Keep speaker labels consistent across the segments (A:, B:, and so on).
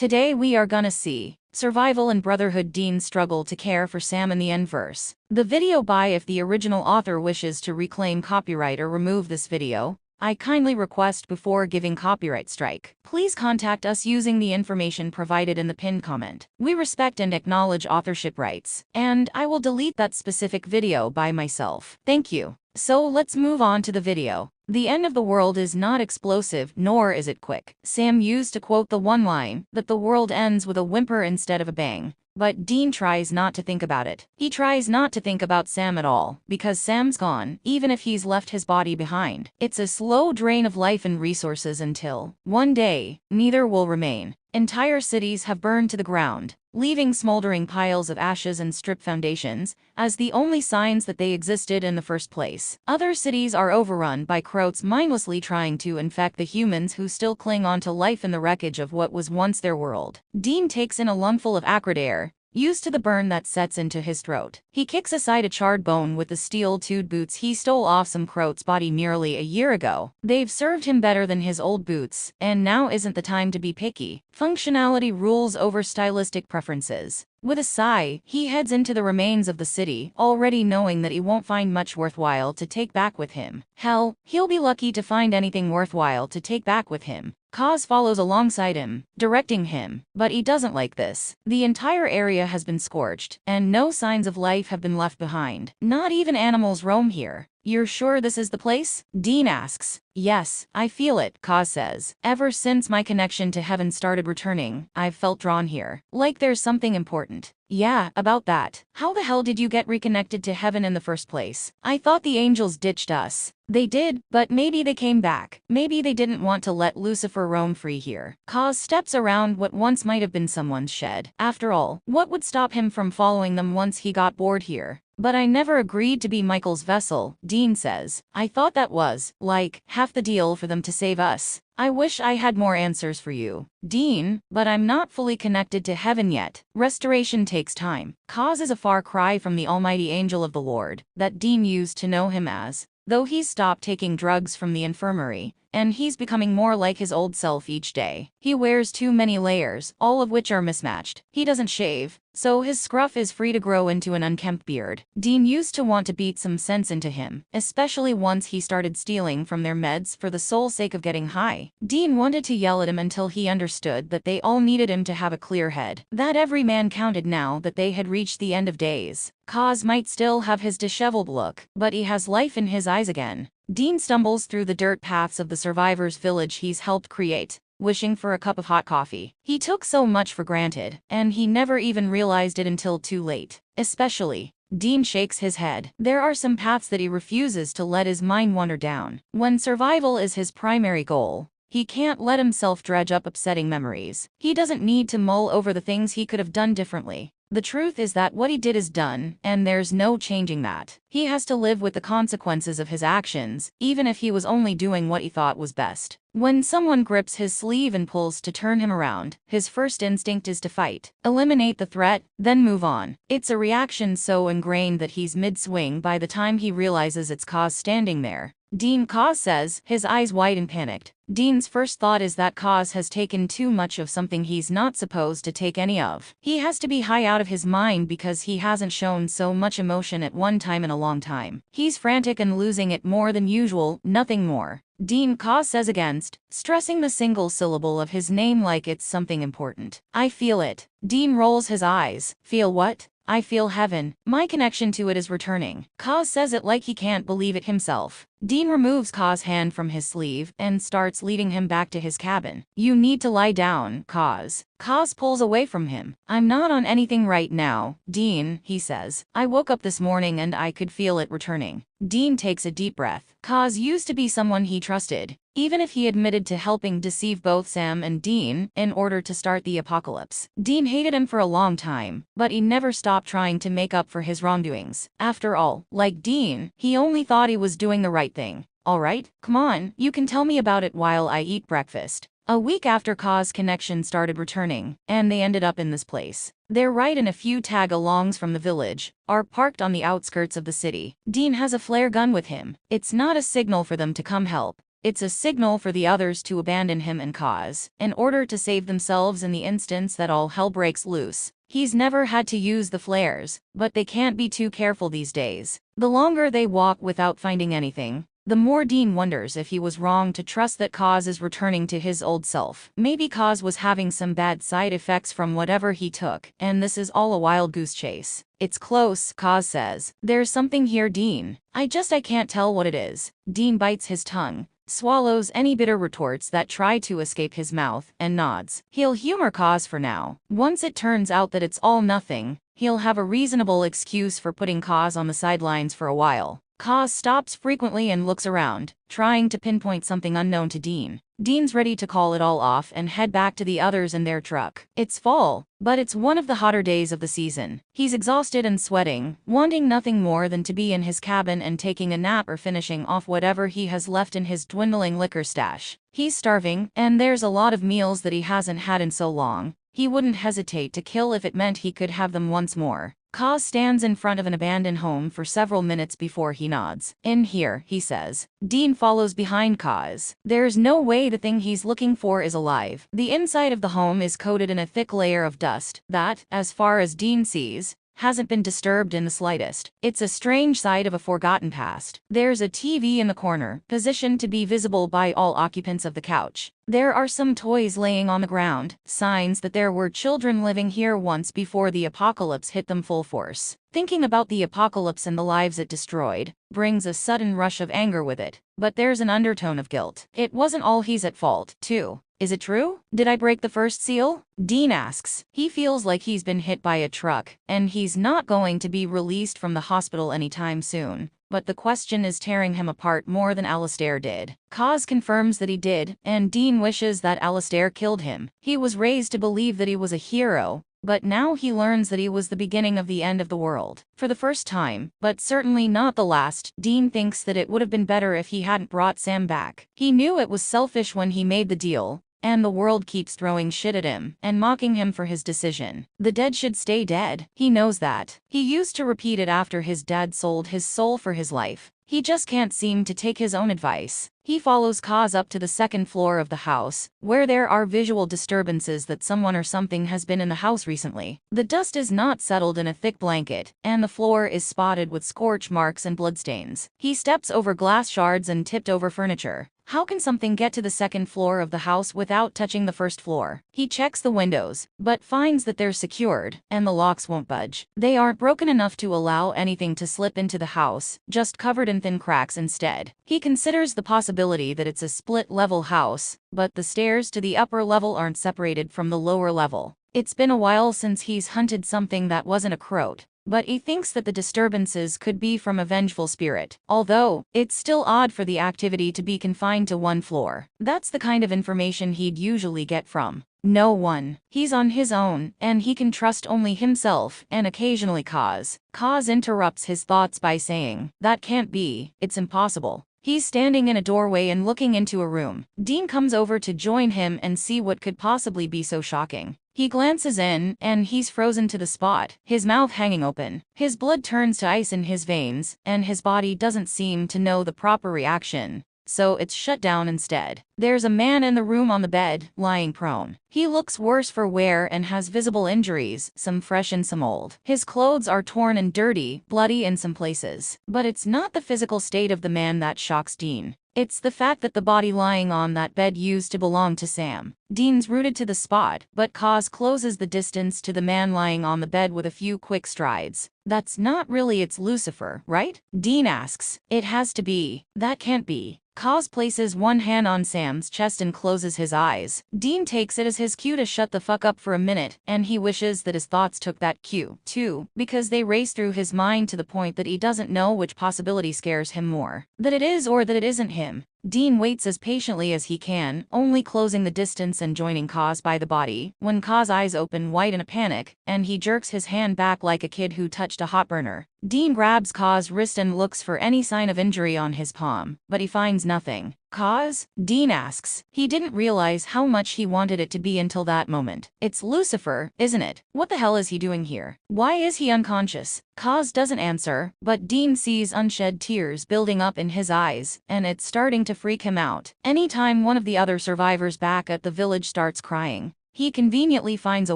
A: Today we are gonna see Survival and Brotherhood Dean's struggle to care for Sam in the Endverse. The video by if the original author wishes to reclaim copyright or remove this video, I kindly request before giving copyright strike. Please contact us using the information provided in the pinned comment. We respect and acknowledge authorship rights, and I will delete that specific video by myself. Thank you. So let's move on to the video. The end of the world is not explosive, nor is it quick. Sam used to quote the one line, that the world ends with a whimper instead of a bang. But Dean tries not to think about it. He tries not to think about Sam at all, because Sam's gone, even if he's left his body behind. It's a slow drain of life and resources until, one day, neither will remain. Entire cities have burned to the ground, leaving smoldering piles of ashes and stripped foundations as the only signs that they existed in the first place. Other cities are overrun by Croats mindlessly trying to infect the humans who still cling on to life in the wreckage of what was once their world. Dean takes in a lungful of acrid air, used to the burn that sets into his throat. He kicks aside a charred bone with the steel-toed boots he stole off some Croat's body nearly a year ago. They've served him better than his old boots, and now isn't the time to be picky. Functionality rules over stylistic preferences. With a sigh, he heads into the remains of the city, already knowing that he won't find much worthwhile to take back with him. Hell, he'll be lucky to find anything worthwhile to take back with him. Kaz follows alongside him, directing him, but he doesn't like this. The entire area has been scorched, and no signs of life have been left behind. Not even animals roam here. You're sure this is the place? Dean asks. Yes, I feel it, Kaz says. Ever since my connection to heaven started returning, I've felt drawn here. Like there's something important. Yeah, about that. How the hell did you get reconnected to heaven in the first place? I thought the angels ditched us. They did, but maybe they came back. Maybe they didn't want to let Lucifer roam free here. Kaz steps around what once might have been someone's shed. After all, what would stop him from following them once he got bored here? But I never agreed to be Michael's vessel, Dean says. I thought that was, like, half the deal for them to save us. I wish I had more answers for you, Dean, but I'm not fully connected to heaven yet. Restoration takes time. Kaz is a far cry from the almighty angel of the Lord that Dean used to know him as, though he's stopped taking drugs from the infirmary, and he's becoming more like his old self each day. He wears too many layers, all of which are mismatched. He doesn't shave, so his scruff is free to grow into an unkempt beard. Dean used to want to beat some sense into him, especially once he started stealing from their meds for the sole sake of getting high. Dean wanted to yell at him until he understood that they all needed him to have a clear head, that every man counted now that they had reached the end of days. Kaz might still have his disheveled look, but he has life in his eyes again. Dean stumbles through the dirt paths of the survivors' village he's helped create, wishing for a cup of hot coffee. He took so much for granted, and he never even realized it until too late. Especially, Dean shakes his head. There are some paths that he refuses to let his mind wander down. When survival is his primary goal, he can't let himself dredge up upsetting memories. He doesn't need to mull over the things he could have done differently. The truth is that what he did is done, and there's no changing that. He has to live with the consequences of his actions, even if he was only doing what he thought was best. When someone grips his sleeve and pulls to turn him around, his first instinct is to fight, eliminate the threat, then move on. It's a reaction so ingrained that he's mid-swing by the time he realizes it's Kaz standing there. Dean, Kaz says, his eyes wide and panicked. Dean's first thought is that Kaz has taken too much of something he's not supposed to take any of. He has to be high out of his mind because he hasn't shown so much emotion at one time in a long time. He's frantic and losing it more than usual, nothing more. Dean, Kaz says against, stressing the single syllable of his name like it's something important. I feel it. Dean rolls his eyes. Feel what? I feel heaven. My connection to it is returning. Kaz says it like he can't believe it himself. Dean removes Kaz's hand from his sleeve and starts leading him back to his cabin. You need to lie down, Kaz. Kaz pulls away from him. I'm not on anything right now, Dean, he says. I woke up this morning and I could feel it returning. Dean takes a deep breath. Kaz used to be someone he trusted, even if he admitted to helping deceive both Sam and Dean in order to start the apocalypse. Dean hated him for a long time, but he never stopped trying to make up for his wrongdoings. After all, like Dean, he only thought he was doing the right thing. Alright, come on, you can tell me about it while I eat breakfast. A week after Kaz's connection started returning, and they ended up in this place. Their ride and a few tag-alongs from the village are parked on the outskirts of the city. Dean has a flare gun with him. It's not a signal for them to come help, It's a signal for the others to abandon him and Kaz, in order to save themselves in the instance that all hell breaks loose. He's never had to use the flares, but they can't be too careful these days. The longer they walk without finding anything, the more Dean wonders if he was wrong to trust that Kaz is returning to his old self. Maybe Kaz was having some bad side effects from whatever he took, and this is all a wild goose chase. It's close, Kaz says. There's something here, Dean. I can't tell what it is. Dean bites his tongue, swallows any bitter retorts that try to escape his mouth, and nods. He'll humor Kaz for now. Once it turns out that it's all nothing, he'll have a reasonable excuse for putting Kaz on the sidelines for a while. Kaz stops frequently and looks around, trying to pinpoint something unknown to Dean. Dean's ready to call it all off and head back to the others in their truck. It's fall, but it's one of the hotter days of the season. He's exhausted and sweating, wanting nothing more than to be in his cabin and taking a nap or finishing off whatever he has left in his dwindling liquor stash. He's starving, and there's a lot of meals that he hasn't had in so long. He wouldn't hesitate to kill if it meant he could have them once more. Kaz stands in front of an abandoned home for several minutes before he nods. In here, he says. Dean follows behind Kaz. There's no way the thing he's looking for is alive. The inside of the home is coated in a thick layer of dust that, as far as Dean sees, hasn't been disturbed in the slightest. It's a strange side of a forgotten past. There's a TV in the corner, positioned to be visible by all occupants of the couch. There are some toys laying on the ground, signs that there were children living here once before the apocalypse hit them full force. Thinking about the apocalypse and the lives it destroyed brings a sudden rush of anger with it, but there's an undertone of guilt. It wasn't all he's at fault, too. Is it true? Did I break the first seal? Dean asks. He feels like he's been hit by a truck, and he's not going to be released from the hospital anytime soon. But the question is tearing him apart more than Alistair did. Kaz confirms that he did, and Dean wishes that Alistair killed him. He was raised to believe that he was a hero, but now he learns that he was the beginning of the end of the world. For the first time, but certainly not the last, Dean thinks that it would have been better if he hadn't brought Sam back. He knew it was selfish when he made the deal, and the world keeps throwing shit at him and mocking him for his decision. The dead should stay dead. He knows that. He used to repeat it after his dad sold his soul for his life. He just can't seem to take his own advice. He follows Kaz up to the second floor of the house, where there are visual disturbances that someone or something has been in the house recently. The dust is not settled in a thick blanket, and the floor is spotted with scorch marks and bloodstains. He steps over glass shards and tipped over furniture. How can something get to the second floor of the house without touching the first floor? He checks the windows, but finds that they're secured, and the locks won't budge. They aren't broken enough to allow anything to slip into the house, just covered in thin cracks instead. He considers the possibility that it's a split-level house, but the stairs to the upper level aren't separated from the lower level. It's been a while since he's hunted something that wasn't a croat, but he thinks that the disturbances could be from a vengeful spirit. Although, it's still odd for the activity to be confined to one floor. That's the kind of information he'd usually get from no one. He's on his own, and he can trust only himself and occasionally Kaz. Kaz interrupts his thoughts by saying, "That can't be, it's impossible." He's standing in a doorway and looking into a room. Dean comes over to join him and see what could possibly be so shocking. He glances in, and he's frozen to the spot, his mouth hanging open. His blood turns to ice in his veins, and his body doesn't seem to know the proper reaction, so it's shut down instead. There's a man in the room on the bed, lying prone. He looks worse for wear and has visible injuries, some fresh and some old. His clothes are torn and dirty, bloody in some places. But it's not the physical state of the man that shocks Dean. It's the fact that the body lying on that bed used to belong to Sam. Dean's rooted to the spot, but Kaz closes the distance to the man lying on the bed with a few quick strides. That's not really it's Lucifer, right? Dean asks. It has to be. That can't be. Kaz places one hand on Sam's chest and closes his eyes. Dean takes it as his cue to shut the fuck up for a minute, and he wishes that his thoughts took that cue, too, because they race through his mind to the point that he doesn't know which possibility scares him more. That it is or that it isn't him. Dean waits as patiently as he can, only closing the distance and joining Kaz by the body, when Kaz's eyes open wide in a panic, and he jerks his hand back like a kid who touched a hot burner. Dean grabs Kaz's wrist and looks for any sign of injury on his palm, but he finds nothing. Cause? Dean asks. He didn't realize how much he wanted it to be until that moment. It's Lucifer, isn't it? What the hell is he doing here? Why is he unconscious? Cause doesn't answer, but Dean sees unshed tears building up in his eyes, and it's starting to freak him out. Anytime one of the other survivors back at the village starts crying, he conveniently finds a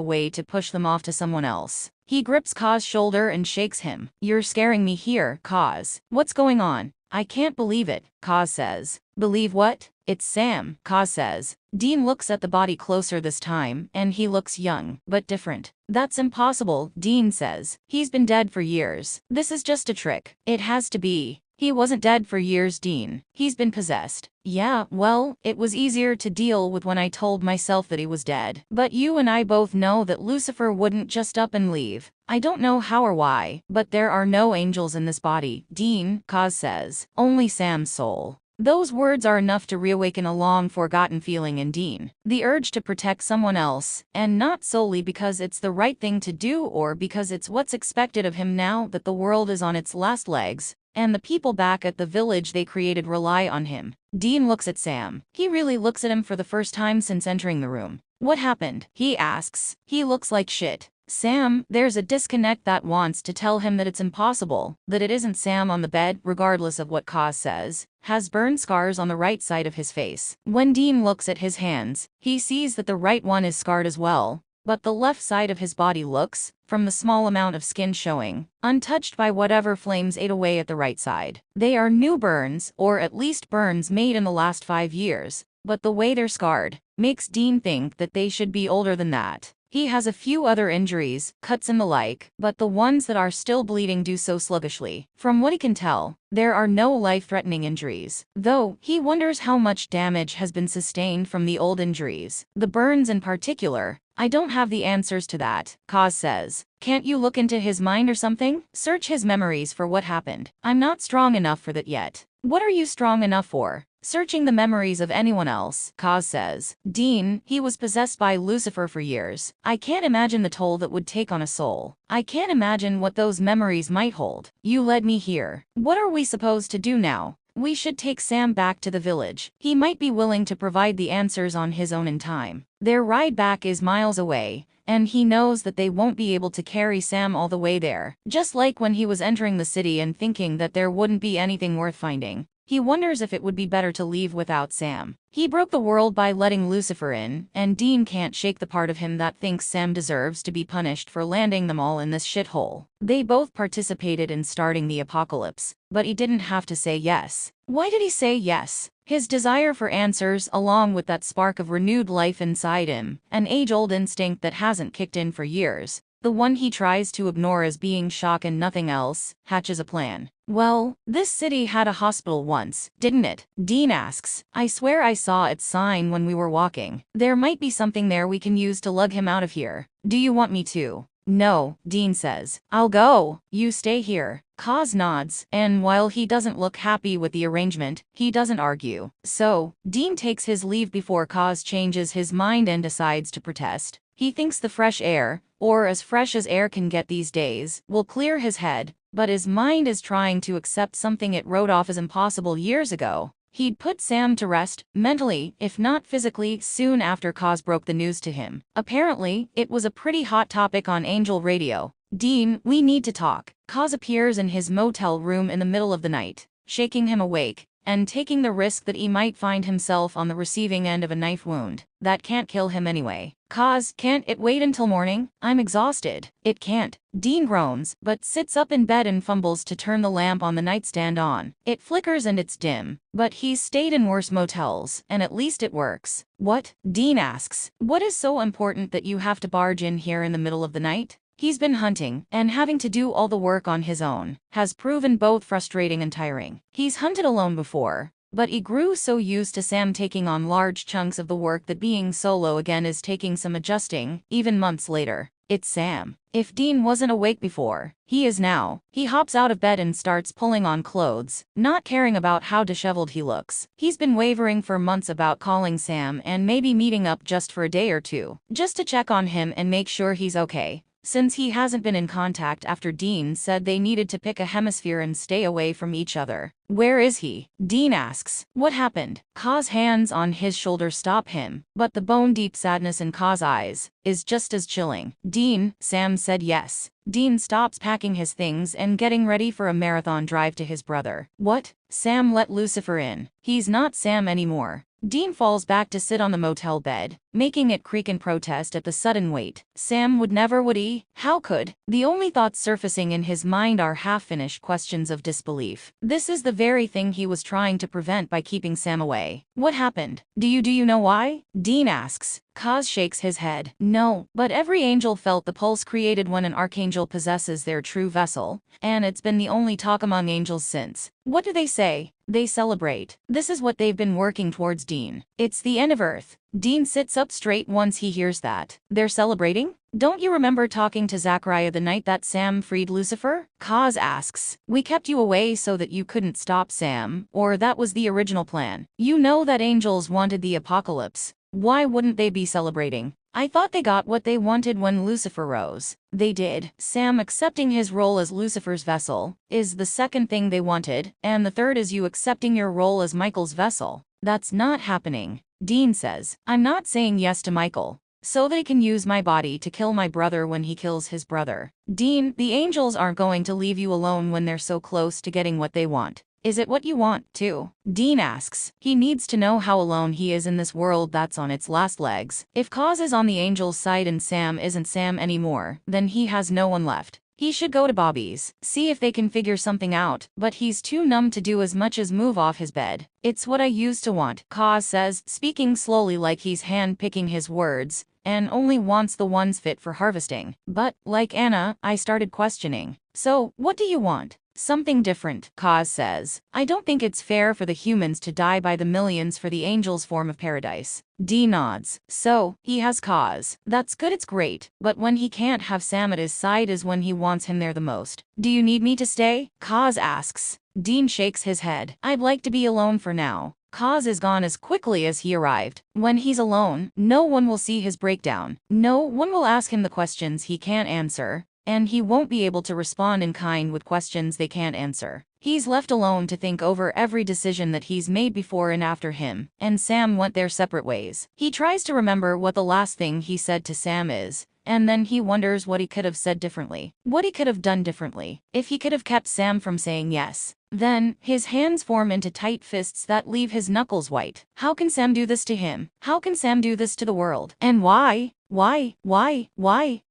A: way to push them off to someone else. He grips Kaz's shoulder and shakes him. You're scaring me here, Kaz. What's going on? I can't believe it, Kaz says. Believe what? It's Sam, Kaz says. Dean looks at the body closer this time, and he looks young, but different. That's impossible, Dean says. He's been dead for years. This is just a trick. It has to be. He wasn't dead for years, Dean. He's been possessed. Yeah, well, it was easier to deal with when I told myself that he was dead. But you and I both know that Lucifer wouldn't just up and leave. I don't know how or why, but there are no angels in this body, Dean, Kaz says. Only Sam's soul. Those words are enough to reawaken a long-forgotten feeling in Dean. The urge to protect someone else, and not solely because it's the right thing to do or because it's what's expected of him now that the world is on its last legs, and the people back at the village they created rely on him. Dean looks at Sam. He really looks at him for the first time since entering the room. What happened? He asks. He looks like shit. Sam, there's a disconnect that wants to tell him that it's impossible, that it isn't Sam on the bed, regardless of what Kaz says, has burn scars on the right side of his face. When Dean looks at his hands, he sees that the right one is scarred as well, but the left side of his body looks, from the small amount of skin showing, untouched by whatever flames ate away at the right side. They are new burns, or at least burns made in the last 5 years, but the way they're scarred makes Dean think that they should be older than that. He has a few other injuries, cuts and the like, but the ones that are still bleeding do so sluggishly. From what he can tell, there are no life-threatening injuries, though he wonders how much damage has been sustained from the old injuries. The burns in particular. I don't have the answers to that, Kaz says. Can't you look into his mind or something? Search his memories for what happened. I'm not strong enough for that yet. What are you strong enough for? Searching the memories of anyone else, Kaz says. Dean, he was possessed by Lucifer for years. I can't imagine the toll that would take on a soul. I can't imagine what those memories might hold. You led me here. What are we supposed to do now? We should take Sam back to the village. He might be willing to provide the answers on his own in time. Their ride back is miles away, and he knows that they won't be able to carry Sam all the way there. Just like when he was entering the city and thinking that there wouldn't be anything worth finding. He wonders if it would be better to leave without Sam. He broke the world by letting Lucifer in, and Dean can't shake the part of him that thinks Sam deserves to be punished for landing them all in this shithole. They both participated in starting the apocalypse, but he didn't have to say yes. Why did he say yes? His desire for answers, along with that spark of renewed life inside him, an age-old instinct that hasn't kicked in for years, the one he tries to ignore as being shock and nothing else, hatches a plan. Well, this city had a hospital once, didn't it? Dean asks. I swear I saw its sign when we were walking. There might be something there we can use to lug him out of here. Do you want me to? No, Dean says. I'll go. You stay here. Kaz nods, and while he doesn't look happy with the arrangement, he doesn't argue. So, Dean takes his leave before Kaz changes his mind and decides to protest. He thinks the fresh air, or as fresh as air can get these days, will clear his head, but his mind is trying to accept something it wrote off as impossible years ago. He'd put Sam to rest, mentally, if not physically, soon after Kaz broke the news to him. Apparently, it was a pretty hot topic on Angel Radio. Dean, we need to talk. Kaz appears in his motel room in the middle of the night, shaking him awake, and taking the risk that he might find himself on the receiving end of a knife wound. That can't kill him anyway. Kaz, can't it wait until morning? I'm exhausted. It can't. Dean groans, but sits up in bed and fumbles to turn the lamp on the nightstand on. It flickers and it's dim, but he's stayed in worse motels, and at least it works. What? Dean asks. What is so important that you have to barge in here in the middle of the night? He's been hunting, and having to do all the work on his own has proven both frustrating and tiring. He's hunted alone before, but he grew so used to Sam taking on large chunks of the work that being solo again is taking some adjusting, even months later. It's Sam. If Dean wasn't awake before, he is now. He hops out of bed and starts pulling on clothes, not caring about how disheveled he looks. He's been wavering for months about calling Sam and maybe meeting up just for a day or two, just to check on him and make sure he's okay. since he hasn't been in contact after Dean said they needed to pick a hemisphere and stay away from each other. Where is he? Dean asks. What happened? Ka's hands on his shoulder stop him, but the bone-deep sadness in Ka's eyes is just as chilling. Dean, Sam said yes. Dean stops packing his things and getting ready for a marathon drive to his brother. What? Sam let Lucifer in. He's not Sam anymore. Dean falls back to sit on the motel bed, making it creak in protest at the sudden weight. Sam would never, would he? How could? The only thoughts surfacing in his mind are half-finished questions of disbelief. This is the very thing he was trying to prevent by keeping Sam away. What happened? Do you know why? Dean asks. Kaz shakes his head. No, but every angel felt the pulse created when an archangel possesses their true vessel, and it's been the only talk among angels since. What do they say? They celebrate. This is what they've been working towards, Dean. It's the end of Earth. Dean sits up straight once he hears that. They're celebrating? Don't you remember talking to Zachariah the night that Sam freed Lucifer? Kaz asks. We kept you away so that you couldn't stop Sam, or that was the original plan. You know that angels wanted the apocalypse. Why wouldn't they be celebrating? I thought they got what they wanted when Lucifer rose. They did. Sam accepting his role as Lucifer's vessel is the second thing they wanted, and the third is you accepting your role as Michael's vessel. That's not happening. Dean says, I'm not saying yes to Michael, so they can use my body to kill my brother when he kills his brother. Dean, the angels aren't going to leave you alone when they're so close to getting what they want. Is it what you want, too? Dean asks. He needs to know how alone he is in this world that's on its last legs. If Kaz is on the angel's side and Sam isn't Sam anymore, then he has no one left. He should go to Bobby's, see if they can figure something out, but he's too numb to do as much as move off his bed. It's what I used to want, Kaz says, speaking slowly like he's hand-picking his words, and only wants the ones fit for harvesting. But, like Anna, I started questioning. So, what do you want? Something different, Kaz says. I don't think it's fair for the humans to die by the millions for the angels' form of paradise. Dee nods. So, he has Kaz. That's good, it's great, but when he can't have Sam at his side is when he wants him there the most. Do you need me to stay? Kaz asks. Dean shakes his head. I'd like to be alone for now. Kaz is gone as quickly as he arrived. When he's alone, no one will see his breakdown. No one will ask him the questions he can't answer, and he won't be able to respond in kind with questions they can't answer. He's left alone to think over every decision that he's made before and after him, and Sam went their separate ways. He tries to remember what the last thing he said to Sam is, and then he wonders what he could have said differently, what he could have done differently, if he could have kept Sam from saying yes. Then, his hands form into tight fists that leave his knuckles white. How can Sam do this to him? How can Sam do this to the world? And why? Why?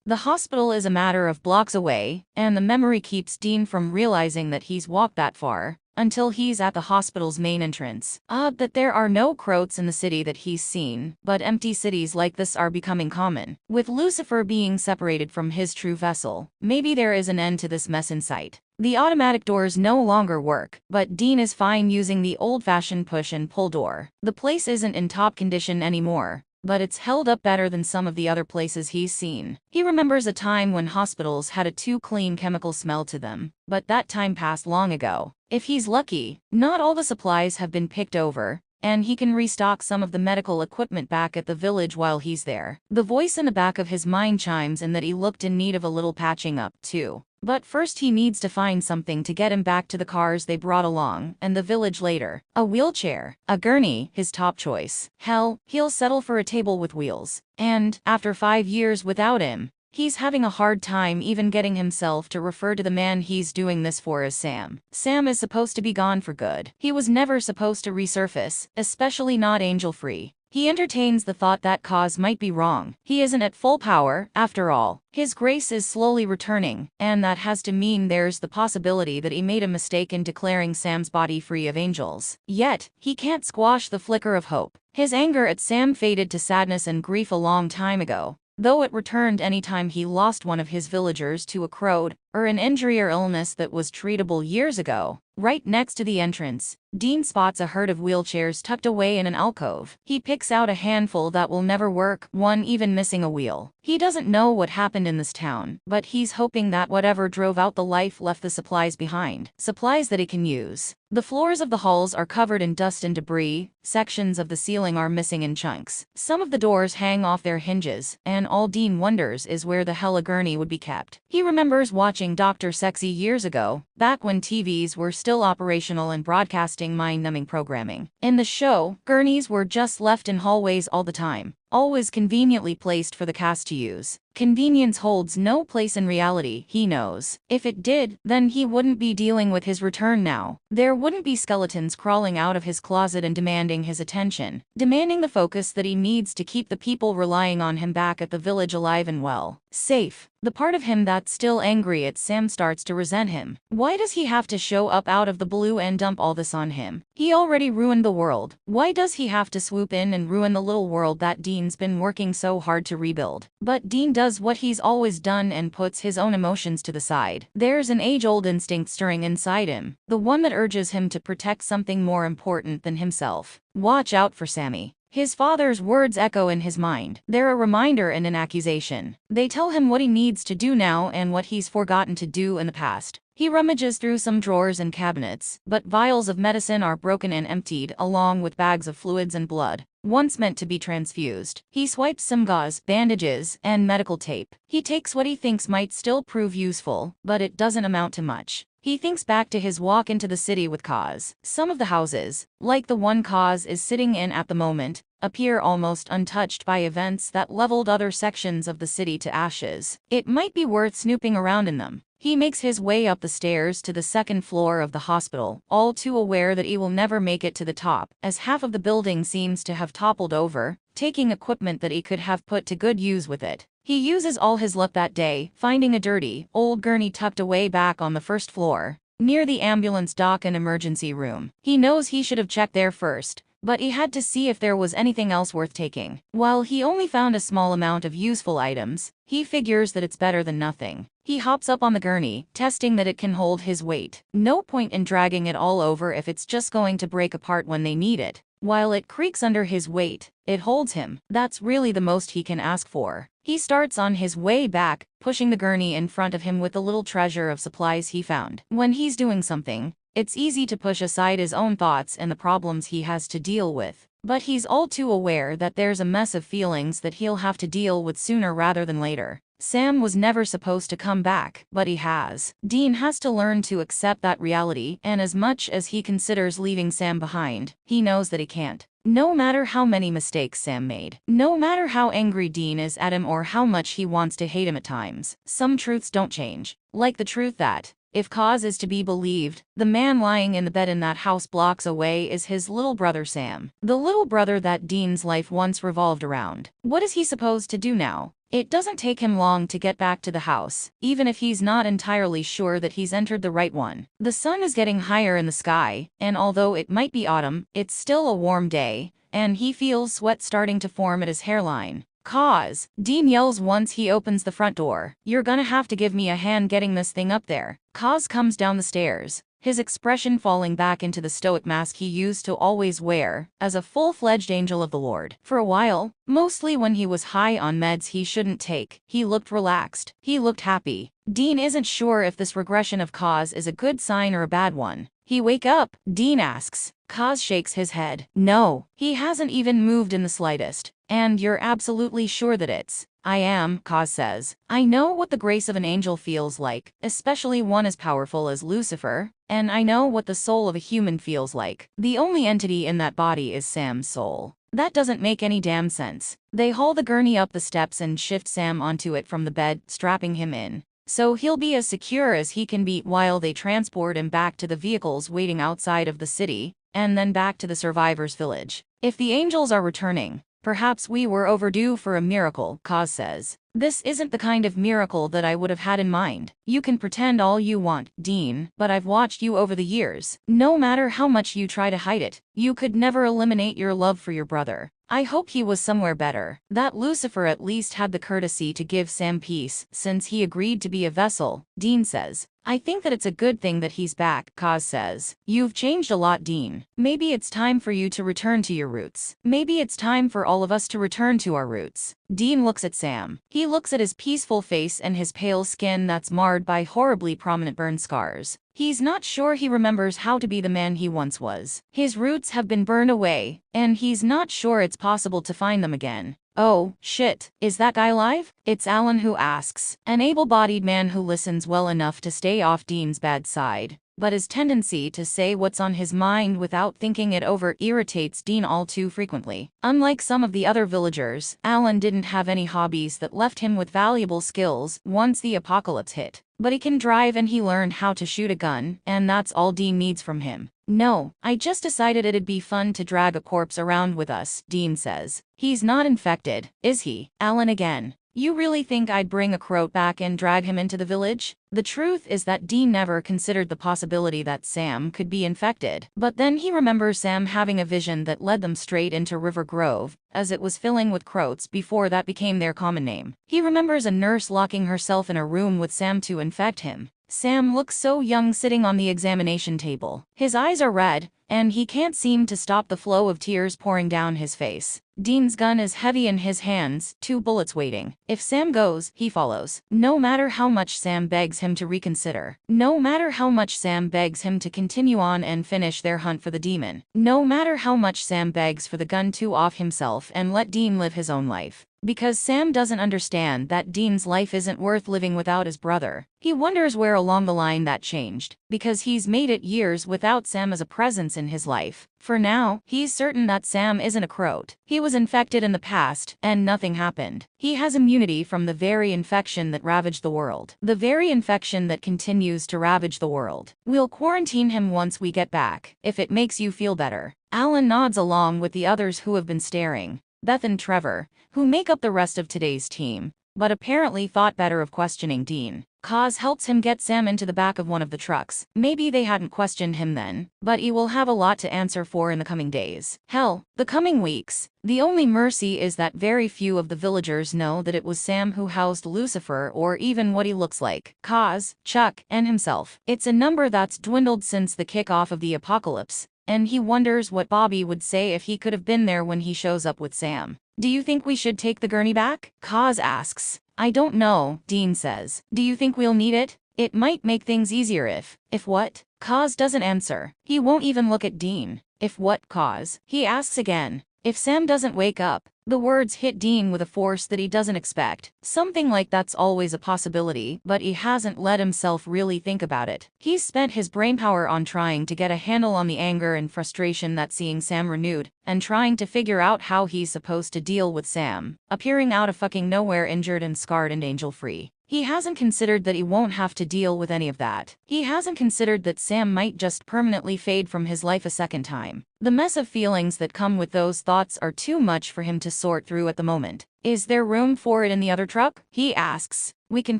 A: The hospital is a matter of blocks away, and the memory keeps Dean from realizing that he's walked that far, until he's at the hospital's main entrance. Odd that there are no Croats in the city that he's seen, but empty cities like this are becoming common. With Lucifer being separated from his true vessel, maybe there is an end to this mess in sight. The automatic doors no longer work, but Dean is fine using the old-fashioned push and pull door. The place isn't in top condition anymore, but it's held up better than some of the other places he's seen. He remembers a time when hospitals had a too clean chemical smell to them, but that time passed long ago. If he's lucky, not all the supplies have been picked over, and he can restock some of the medical equipment back at the village while he's there. The voice in the back of his mind chimes in that he looked in need of a little patching up, too. But first he needs to find something to get him back to the cars they brought along, and the village later. A wheelchair, a gurney, his top choice. Hell, he'll settle for a table with wheels. And, after 5 years without him, he's having a hard time even getting himself to refer to the man he's doing this for as Sam. Sam is supposed to be gone for good. He was never supposed to resurface, especially not angel-free. He entertains the thought that Kaz might be wrong. He isn't at full power, after all. His grace is slowly returning, and that has to mean there's the possibility that he made a mistake in declaring Sam's body free of angels. Yet, he can't squash the flicker of hope. His anger at Sam faded to sadness and grief a long time ago, though it returned anytime he lost one of his villagers to a crowd or an injury or illness that was treatable years ago. Right next to the entrance, Dean spots a herd of wheelchairs tucked away in an alcove. He picks out a handful that will never work, one even missing a wheel. He doesn't know what happened in this town, but he's hoping that whatever drove out the life left the supplies behind. Supplies that he can use. The floors of the halls are covered in dust and debris, sections of the ceiling are missing in chunks. Some of the doors hang off their hinges, and all Dean wonders is where the hell a gurney would be kept. He remembers watching Dr. Sexy years ago, back when TVs were still operational and broadcasting mind-numbing programming. In the show, gurneys were just left in hallways all the time, always conveniently placed for the cast to use. Convenience holds no place in reality, he knows. If it did, then he wouldn't be dealing with his return now. There wouldn't be skeletons crawling out of his closet and demanding his attention, demanding the focus that he needs to keep the people relying on him back at the village alive and well. Safe. The part of him that's still angry at Sam starts to resent him. Why does he have to show up out of the blue and dump all this on him? He already ruined the world. Why does he have to swoop in and ruin the little world that Dean's been working so hard to rebuild? But Dean does what he's always done and puts his own emotions to the side. There's an age-old instinct stirring inside him, the one that urges him to protect something more important than himself. Watch out for Sammy. His father's words echo in his mind. They're a reminder and an accusation. They tell him what he needs to do now and what he's forgotten to do in the past. He rummages through some drawers and cabinets, but vials of medicine are broken and emptied, along with bags of fluids and blood, once meant to be transfused. He swipes some gauze, bandages, and medical tape. He takes what he thinks might still prove useful, but it doesn't amount to much. He thinks back to his walk into the city with Kaz. Some of the houses, like the one Kaz is sitting in at the moment, appear almost untouched by events that leveled other sections of the city to ashes. It might be worth snooping around in them. He makes his way up the stairs to the second floor of the hospital, all too aware that he will never make it to the top, as half of the building seems to have toppled over, taking equipment that he could have put to good use with it. He uses all his luck that day, finding a dirty, old gurney tucked away back on the first floor, near the ambulance dock and emergency room. He knows he should have checked there first, but he had to see if there was anything else worth taking. While he only found a small amount of useful items, he figures that it's better than nothing. He hops up on the gurney, testing that it can hold his weight. No point in dragging it all over if it's just going to break apart when they need it. While it creaks under his weight, it holds him. That's really the most he can ask for. He starts on his way back, pushing the gurney in front of him with the little treasure of supplies he found. When he's doing something, it's easy to push aside his own thoughts and the problems he has to deal with. But he's all too aware that there's a mess of feelings that he'll have to deal with sooner rather than later. Sam was never supposed to come back, but he has. Dean has to learn to accept that reality, and as much as he considers leaving Sam behind, he knows that he can't. No matter how many mistakes Sam made, no matter how angry Dean is at him or how much he wants to hate him at times, some truths don't change. Like the truth that, if Kaz is to be believed, the man lying in the bed in that house blocks away is his little brother Sam. The little brother that Dean's life once revolved around. What is he supposed to do now? It doesn't take him long to get back to the house, even if he's not entirely sure that he's entered the right one. The sun is getting higher in the sky, and although it might be autumn, it's still a warm day, and he feels sweat starting to form at his hairline. Kaz, Dean yells once he opens the front door. You're gonna have to give me a hand getting this thing up there. Kaz comes down the stairs, his expression falling back into the stoic mask he used to always wear, as a full-fledged angel of the Lord. For a while, mostly when he was high on meds he shouldn't take, he looked relaxed. He looked happy. Dean isn't sure if this regression of Kaz is a good sign or a bad one. He wake up? Dean asks. Kaz shakes his head. No, he hasn't even moved in the slightest. And you're absolutely sure that it's... I am, Kaz says. I know what the grace of an angel feels like, especially one as powerful as Lucifer, and I know what the soul of a human feels like. The only entity in that body is Sam's soul. That doesn't make any damn sense. They haul the gurney up the steps and shift Sam onto it from the bed, strapping him in, so he'll be as secure as he can be while they transport him back to the vehicles waiting outside of the city, and then back to the survivors' village. If the angels are returning, perhaps we were overdue for a miracle, Kaz says. This isn't the kind of miracle that I would have had in mind. You can pretend all you want, Dean, but I've watched you over the years. No matter how much you try to hide it, you could never eliminate your love for your brother. I hope he was somewhere better. That Lucifer at least had the courtesy to give Sam peace, since he agreed to be a vessel, Dean says. I think that it's a good thing that he's back, Kaz says. You've changed a lot, Dean. Maybe it's time for you to return to your roots. Maybe it's time for all of us to return to our roots. Dean looks at Sam. He looks at his peaceful face and his pale skin that's marred by horribly prominent burn scars. He's not sure he remembers how to be the man he once was. His roots have been burned away, and he's not sure it's possible to find them again. Oh, shit, is that guy alive? It's Alan who asks, an able-bodied man who listens well enough to stay off Dean's bad side. But his tendency to say what's on his mind without thinking it over irritates Dean all too frequently. Unlike some of the other villagers, Alan didn't have any hobbies that left him with valuable skills once the apocalypse hit. But he can drive and he learned how to shoot a gun, and that's all Dean needs from him. No, I just decided it'd be fun to drag a corpse around with us, Dean says. He's not infected, is he? Alan again. You really think I'd bring a Croat back and drag him into the village? The truth is that Dean never considered the possibility that Sam could be infected. But then he remembers Sam having a vision that led them straight into River Grove, as it was filling with Croats before that became their common name. He remembers a nurse locking herself in a room with Sam to infect him. Sam looks so young sitting on the examination table. His eyes are red, and he can't seem to stop the flow of tears pouring down his face. Dean's gun is heavy in his hands, 2 bullets waiting. If Sam goes, he follows. No matter how much Sam begs him to reconsider. No matter how much Sam begs him to continue on and finish their hunt for the demon. No matter how much Sam begs for the gun to off himself and let Dean live his own life. Because Sam doesn't understand that Dean's life isn't worth living without his brother. He wonders where along the line that changed, because he's made it years without Sam as a presence in his life. For now, he's certain that Sam isn't a Croat. He was infected in the past, and nothing happened. He has immunity from the very infection that ravaged the world. The very infection that continues to ravage the world. We'll quarantine him once we get back, if it makes you feel better. Alan nods along with the others who have been staring. Beth and Trevor, who make up the rest of today's team, but apparently thought better of questioning Dean. Kaz helps him get Sam into the back of one of the trucks. Maybe they hadn't questioned him then, but he will have a lot to answer for in the coming days. Hell, the coming weeks. The only mercy is that very few of the villagers know that it was Sam who housed Lucifer or even what he looks like. Kaz, Chuck, and himself. It's a number that's dwindled since the kickoff of the apocalypse, and he wonders what Bobby would say if he could have been there when he shows up with Sam. Do you think we should take the gurney back? Kaz asks. I don't know, Dean says. Do you think we'll need it? It might make things easier if what? Kaz doesn't answer. He won't even look at Dean. If what, Kaz? He asks again. If Sam doesn't wake up. The words hit Dean with a force that he doesn't expect. Something like that's always a possibility, but he hasn't let himself really think about it. He's spent his brainpower on trying to get a handle on the anger and frustration that seeing Sam renewed, and trying to figure out how he's supposed to deal with Sam, appearing out of fucking nowhere injured and scarred and angel-free. He hasn't considered that he won't have to deal with any of that. He hasn't considered that Sam might just permanently fade from his life a second time. The mess of feelings that come with those thoughts are too much for him to sort through at the moment. Is there room for it in the other truck? He asks. We can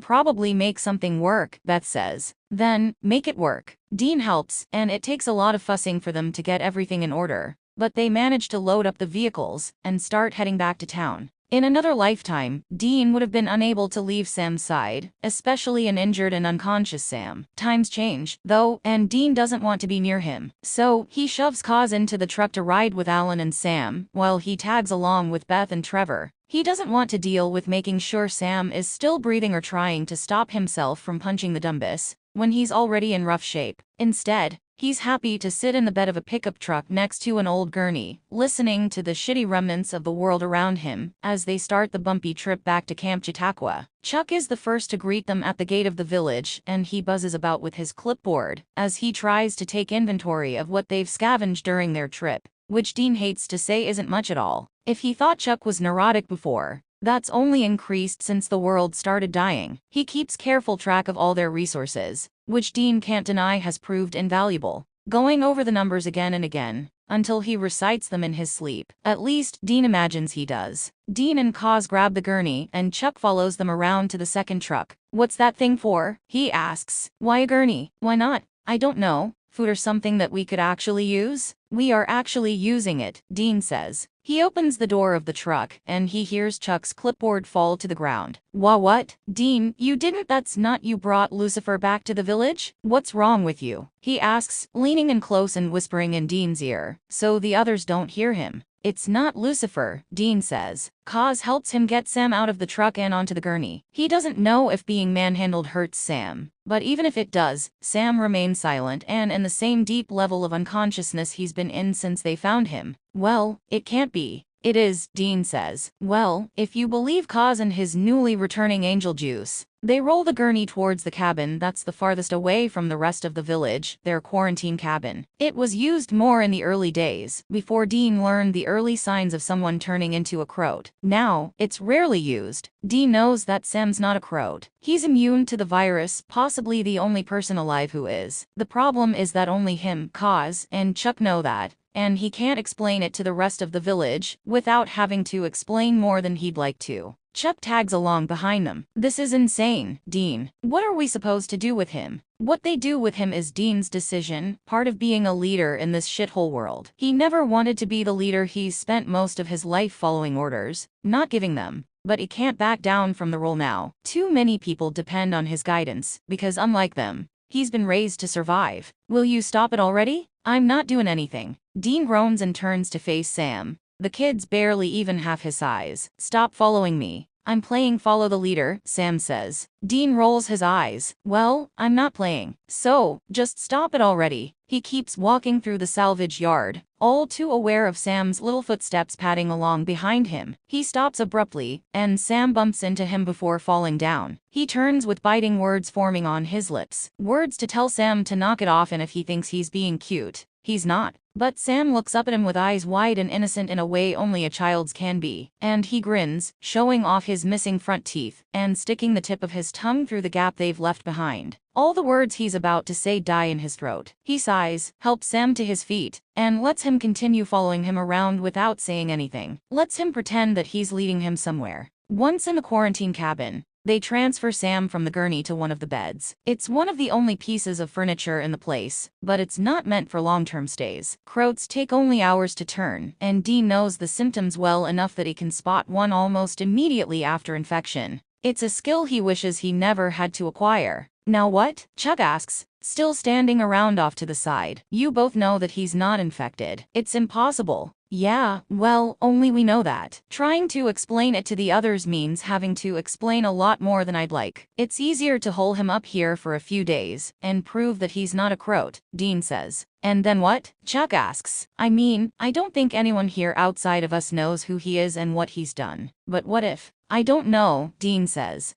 A: probably make something work, Beth says. Then, make it work. Dean helps, and it takes a lot of fussing for them to get everything in order. But they manage to load up the vehicles and start heading back to town. In another lifetime, Dean would have been unable to leave Sam's side, especially an injured and unconscious Sam. Times change, though, and Dean doesn't want to be near him. So, he shoves Kaz into the truck to ride with Alan and Sam, while he tags along with Beth and Trevor. He doesn't want to deal with making sure Sam is still breathing or trying to stop himself from punching the dumbass, when he's already in rough shape. Instead, he's happy to sit in the bed of a pickup truck next to an old gurney, listening to the shitty remnants of the world around him as they start the bumpy trip back to Camp Chautauqua. Chuck is the first to greet them at the gate of the village, and he buzzes about with his clipboard as he tries to take inventory of what they've scavenged during their trip, which Dean hates to say isn't much at all. If he thought Chuck was neurotic before, that's only increased since the world started dying. He keeps careful track of all their resources, which Dean can't deny has proved invaluable. Going over the numbers again and again, until he recites them in his sleep. At least, Dean imagines he does. Dean and Kaz grab the gurney, and Chuck follows them around to the second truck. "What's that thing for?" he asks. "Why a gurney? Why not?" "I don't know. Food or something that we could actually use?" "We are actually using it," Dean says. He opens the door of the truck, and he hears Chuck's clipboard fall to the ground. What? Dean, you didn't? That's not you brought Lucifer back to the village? What's wrong with you?" he asks, leaning in close and whispering in Dean's ear, so the others don't hear him. "It's not Lucifer," Dean says. Kaz helps him get Sam out of the truck and onto the gurney. He doesn't know if being manhandled hurts Sam, but even if it does, Sam remains silent and in the same deep level of unconsciousness he's been in since they found him. "Well, it can't be." "It is," Dean says. "Well, if you believe Kaz and his newly returning angel juice." They roll the gurney towards the cabin that's the farthest away from the rest of the village, their quarantine cabin. It was used more in the early days, before Dean learned the early signs of someone turning into a croat. Now, it's rarely used. Dean knows that Sam's not a croat. He's immune to the virus, possibly the only person alive who is. The problem is that only him, Kaz, and Chuck know that, and he can't explain it to the rest of the village without having to explain more than he'd like to. Chuck tags along behind them. "This is insane, Dean. What are we supposed to do with him?" What they do with him is Dean's decision, part of being a leader in this shithole world. He never wanted to be the leader. He's spent most of his life following orders, not giving them. But he can't back down from the role now. Too many people depend on his guidance, because unlike them, he's been raised to survive. "Will you stop it already? I'm not doing anything." Dean groans and turns to face Sam. The kid's barely even half his size. "Stop following me. I'm playing follow the leader," Sam says. Dean rolls his eyes. "Well, I'm not playing. So, just stop it already." He keeps walking through the salvage yard, all too aware of Sam's little footsteps padding along behind him. He stops abruptly, and Sam bumps into him before falling down. He turns with biting words forming on his lips. Words to tell Sam to knock it off, and if he thinks he's being cute, he's not. But Sam looks up at him with eyes wide and innocent in a way only a child's can be, and he grins, showing off his missing front teeth, and sticking the tip of his tongue through the gap they've left behind. All the words he's about to say die in his throat. He sighs, helps Sam to his feet, and lets him continue following him around without saying anything. Lets him pretend that he's leading him somewhere. Once in the quarantine cabin, they transfer Sam from the gurney to one of the beds. It's one of the only pieces of furniture in the place, but it's not meant for long-term stays. Croats take only hours to turn, and Dean knows the symptoms well enough that he can spot one almost immediately after infection. It's a skill he wishes he never had to acquire. "Now what?" Chuck asks, still standing around off to the side. "You both know that he's not infected. It's impossible." "Yeah, well, only we know that." Trying to explain it to the others means having to explain a lot more than I'd like. "It's easier to hole him up here for a few days and prove that he's not a croat," Dean says. "And then what?" Chuck asks. "I mean, I don't think anyone here outside of us knows who he is and what he's done. But what if?" "I don't know," Dean says.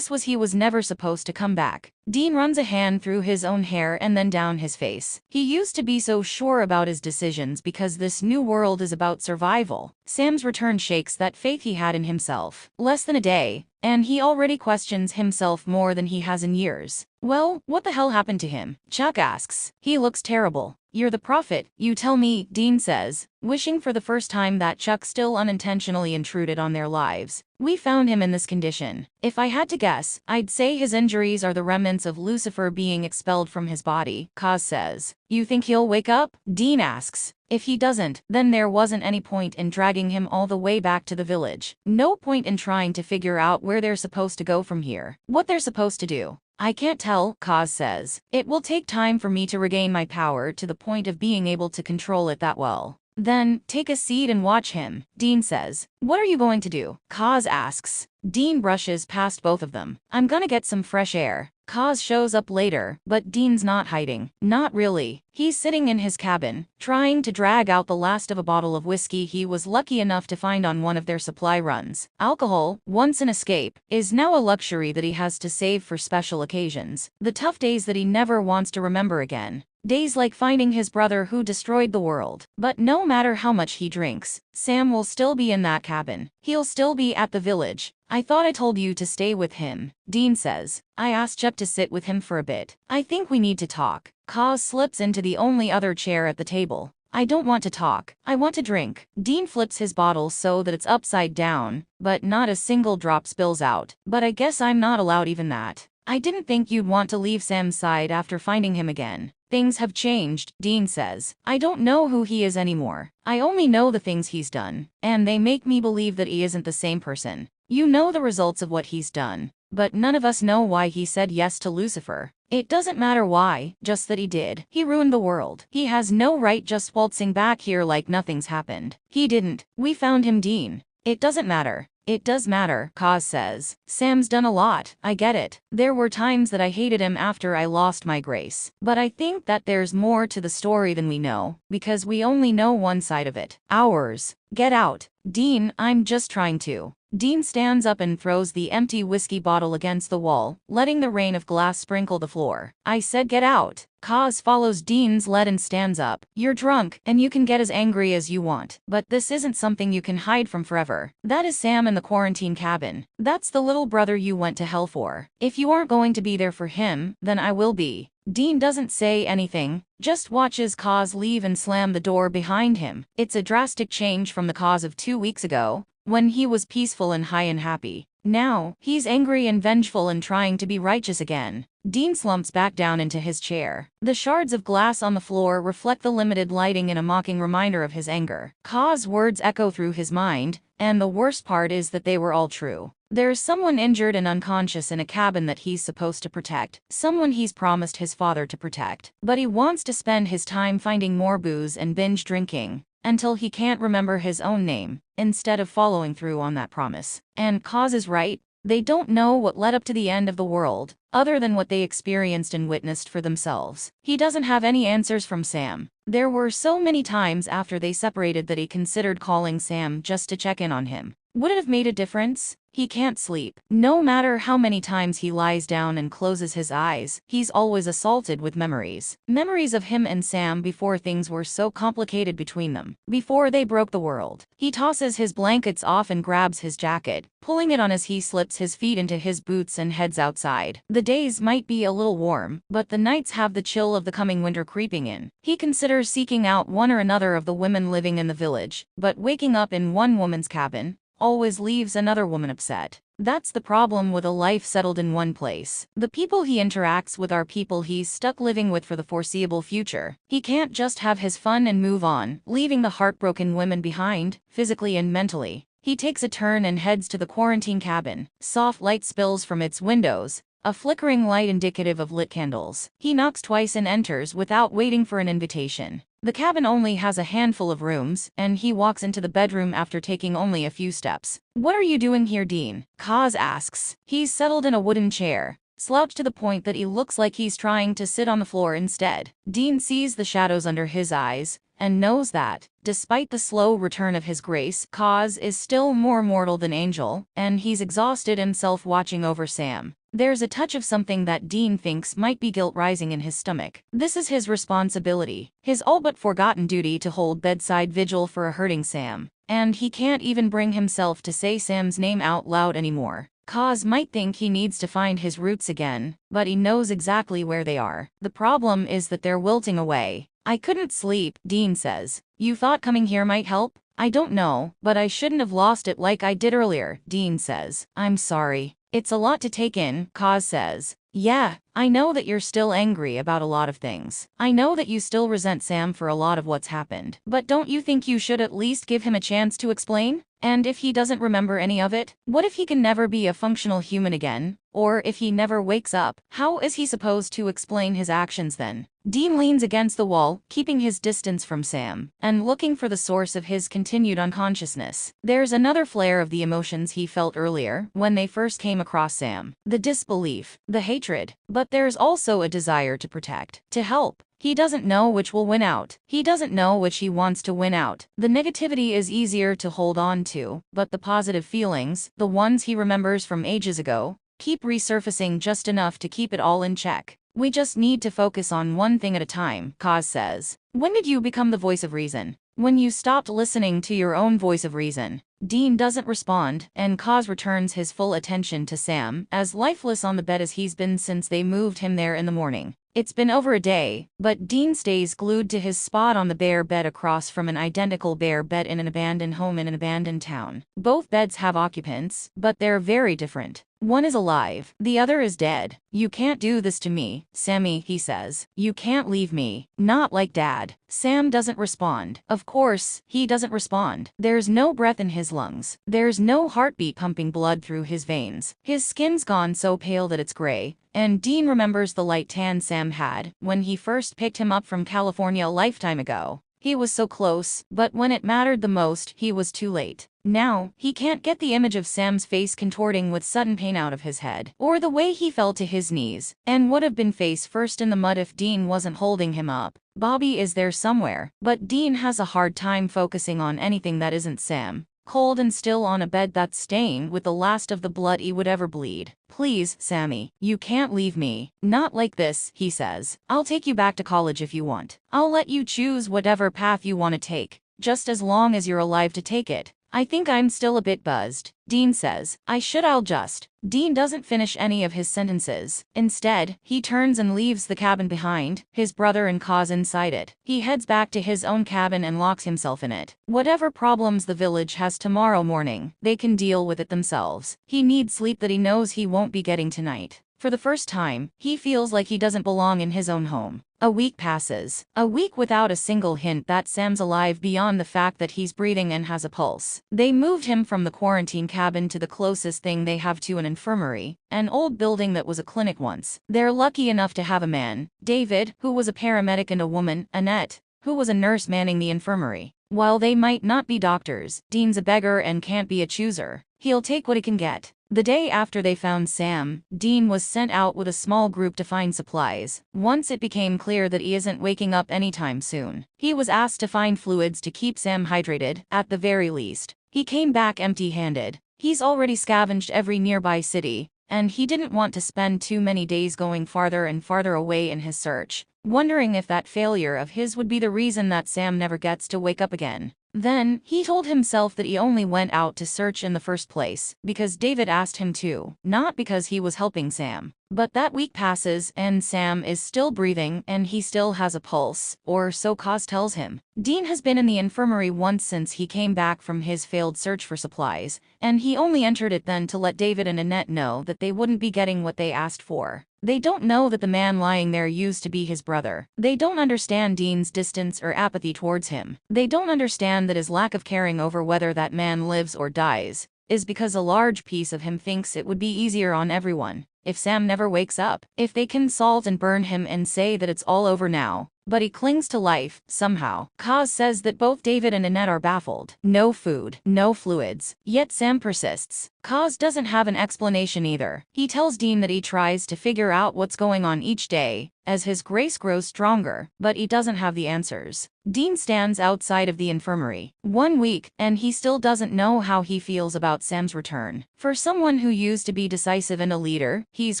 A: He was never supposed to come back." Dean runs a hand through his own hair and then down his face. He used to be so sure about his decisions because this new world is about survival. Sam's return shakes that faith he had in himself. Less than a day, and he already questions himself more than he has in years. "Well, what the hell happened to him?" Chuck asks. "He looks terrible." "You're the prophet, you tell me," Dean says, wishing for the first time that Chuck still unintentionally intruded on their lives. "We found him in this condition. If I had to guess, I'd say his injuries are the remnants of Lucifer being expelled from his body," Kaz says. "You think he'll wake up?" Dean asks. "If he doesn't, then there wasn't any point in dragging him all the way back to the village. No point in trying to figure out where they're supposed to go from here. What they're supposed to do. I can't tell," Kaz says. "It will take time for me to regain my power to the point of being able to control it that well." "Then, take a seat and watch him," Dean says. "What are you going to do?" Kaz asks. Dean brushes past both of them. "I'm gonna get some fresh air." Kaz shows up later, but Dean's not hiding. Not really. He's sitting in his cabin, trying to drag out the last of a bottle of whiskey he was lucky enough to find on one of their supply runs. Alcohol, once an escape, is now a luxury that he has to save for special occasions. The tough days that he never wants to remember again. Days like finding his brother who destroyed the world. But no matter how much he drinks, Sam will still be in that cabin. He'll still be at the village. "I thought I told you to stay with him," Dean says. "I asked Chuck to sit with him for a bit. I think we need to talk." Kaz slips into the only other chair at the table. I don't want to talk. I want to drink. Dean flips his bottle so that it's upside down, but not a single drop spills out. But I guess I'm not allowed even that. I didn't think you'd want to leave Sam's side after finding him again. Things have changed, Dean says. I don't know who he is anymore. I only know the things he's done, and they make me believe that he isn't the same person. You know the results of what he's done, but none of us know why he said yes to Lucifer. It doesn't matter why, just that he did. He ruined the world. He has no right just waltzing back here like nothing's happened. He didn't. We found him, Dean. It doesn't matter. It does matter, Kaz says. Sam's done a lot, I get it. There were times that I hated him after I lost my grace. But I think that there's more to the story than we know, because we only know one side of it. Ours. Get out. Dean, I'm just trying to. Dean stands up and throws the empty whiskey bottle against the wall, letting the rain of glass sprinkle the floor. I said get out. Kaz follows Dean's lead and stands up. You're drunk, and you can get as angry as you want, but this isn't something you can hide from forever. That is Sam in the quarantine cabin. That's the little brother you went to hell for. If you aren't going to be there for him, then I will be. Dean doesn't say anything, just watches Kaz leave and slam the door behind him. It's a drastic change from the Kaz of 2 weeks ago, when he was peaceful and high and happy. Now, he's angry and vengeful and trying to be righteous again. Dean slumps back down into his chair. The shards of glass on the floor reflect the limited lighting in a mocking reminder of his anger. Kaz's words echo through his mind, and the worst part is that they were all true. There's someone injured and unconscious in a cabin that he's supposed to protect, someone he's promised his father to protect. But he wants to spend his time finding more booze and binge drinking, until he can't remember his own name, instead of following through on that promise. And Kaz is right. They don't know what led up to the end of the world, other than what they experienced and witnessed for themselves. He doesn't have any answers from Sam. There were so many times after they separated that he considered calling Sam just to check in on him. Would it have made a difference? He can't sleep. No matter how many times he lies down and closes his eyes, he's always assaulted with memories. Memories of him and Sam before things were so complicated between them, before they broke the world. He tosses his blankets off and grabs his jacket, pulling it on as he slips his feet into his boots and heads outside. The days might be a little warm, but the nights have the chill of the coming winter creeping in. He considers seeking out one or another of the women living in the village, but waking up in one woman's cabin always leaves another woman upset. That's the problem with a life settled in one place. The people he interacts with are people he's stuck living with for the foreseeable future. He can't just have his fun and move on, leaving the heartbroken women behind, physically and mentally. He takes a turn and heads to the quarantine cabin. Soft light spills from its windows, a flickering light indicative of lit candles. He knocks twice and enters without waiting for an invitation. The cabin only has a handful of rooms, and he walks into the bedroom after taking only a few steps. What are you doing here, Dean? Kaz asks. He's settled in a wooden chair, slouched to the point that he looks like he's trying to sit on the floor instead. Dean sees the shadows under his eyes, and knows that, despite the slow return of his grace, Kaz is still more mortal than angel, and he's exhausted himself watching over Sam. There's a touch of something that Dean thinks might be guilt rising in his stomach. This is his responsibility, his all but forgotten duty to hold bedside vigil for a hurting Sam. And he can't even bring himself to say Sam's name out loud anymore. Kaz might think he needs to find his roots again, but he knows exactly where they are. The problem is that they're wilting away. I couldn't sleep, Dean says. You thought coming here might help? I don't know, but I shouldn't have lost it like I did earlier, Dean says. I'm sorry. It's a lot to take in, Kaz says. Yeah, I know that you're still angry about a lot of things. I know that you still resent Sam for a lot of what's happened. But don't you think you should at least give him a chance to explain? And if he doesn't remember any of it? What if he can never be a functional human again? Or if he never wakes up, how is he supposed to explain his actions then? Dean leans against the wall, keeping his distance from Sam, and looking for the source of his continued unconsciousness. There's another flare of the emotions he felt earlier, when they first came across Sam. The disbelief, the hatred, but there's also a desire to protect, to help. He doesn't know which will win out. He doesn't know which he wants to win out. The negativity is easier to hold on to, but the positive feelings, the ones he remembers from ages ago, keep resurfacing just enough to keep it all in check. We just need to focus on one thing at a time, Kaz says. When did you become the voice of reason? When you stopped listening to your own voice of reason. Dean doesn't respond, and Kaz returns his full attention to Sam, as lifeless on the bed as he's been since they moved him there in the morning. It's been over a day, but Dean stays glued to his spot on the bare bed across from an identical bare bed in an abandoned home in an abandoned town. Both beds have occupants, but they're very different. One is alive, the other is dead. You can't do this to me, Sammy, he says. You can't leave me. Not like Dad. Sam doesn't respond. Of course, he doesn't respond. There's no breath in his lungs. There's no heartbeat pumping blood through his veins. His skin's gone so pale that it's gray. And Dean remembers the light tan Sam had when he first picked him up from California a lifetime ago. He was so close, but when it mattered the most, he was too late. Now, he can't get the image of Sam's face contorting with sudden pain out of his head, or the way he fell to his knees, and would have been face first in the mud if Dean wasn't holding him up. Bobby is there somewhere, but Dean has a hard time focusing on anything that isn't Sam. Cold and still on a bed that's stained with the last of the blood he would ever bleed. Please, Sammy, you can't leave me. Not like this, he says. I'll take you back to college if you want. I'll let you choose whatever path you want to take, just as long as you're alive to take it. I think I'm still a bit buzzed, Dean says. I'll just. Dean doesn't finish any of his sentences. Instead, he turns and leaves the cabin behind, his brother and Kaz inside it. He heads back to his own cabin and locks himself in it. Whatever problems the village has tomorrow morning, they can deal with it themselves. He needs sleep that he knows he won't be getting tonight. For the first time, he feels like he doesn't belong in his own home. A week passes. A week without a single hint that Sam's alive beyond the fact that he's breathing and has a pulse. They moved him from the quarantine cabin to the closest thing they have to an infirmary, an old building that was a clinic once. They're lucky enough to have a man, David, who was a paramedic, and a woman, Annette, who was a nurse manning the infirmary. While they might not be doctors, Dean's a beggar and can't be a chooser. He'll take what he can get. The day after they found Sam, Dean was sent out with a small group to find supplies. Once it became clear that he isn't waking up anytime soon, he was asked to find fluids to keep Sam hydrated, at the very least. He came back empty-handed. He's already scavenged every nearby city, and he didn't want to spend too many days going farther and farther away in his search, wondering if that failure of his would be the reason that Sam never gets to wake up again. Then, he told himself that he only went out to search in the first place because David asked him to, not because he was helping Sam. But that week passes, and Sam is still breathing, and he still has a pulse, or so Kaz tells him. Dean has been in the infirmary once since he came back from his failed search for supplies, and he only entered it then to let David and Annette know that they wouldn't be getting what they asked for. They don't know that the man lying there used to be his brother. They don't understand Dean's distance or apathy towards him. They don't understand that his lack of caring over whether that man lives or dies is because a large piece of him thinks it would be easier on everyone if Sam never wakes up, if they can salt and burn him and say that it's all over now. But he clings to life, somehow. Kaz says that both David and Annette are baffled. No food, no fluids. Yet Sam persists. Kaz doesn't have an explanation either. He tells Dean that he tries to figure out what's going on each day, as his grace grows stronger, but he doesn't have the answers. Dean stands outside of the infirmary. 1 week, and he still doesn't know how he feels about Sam's return. For someone who used to be decisive and a leader, he's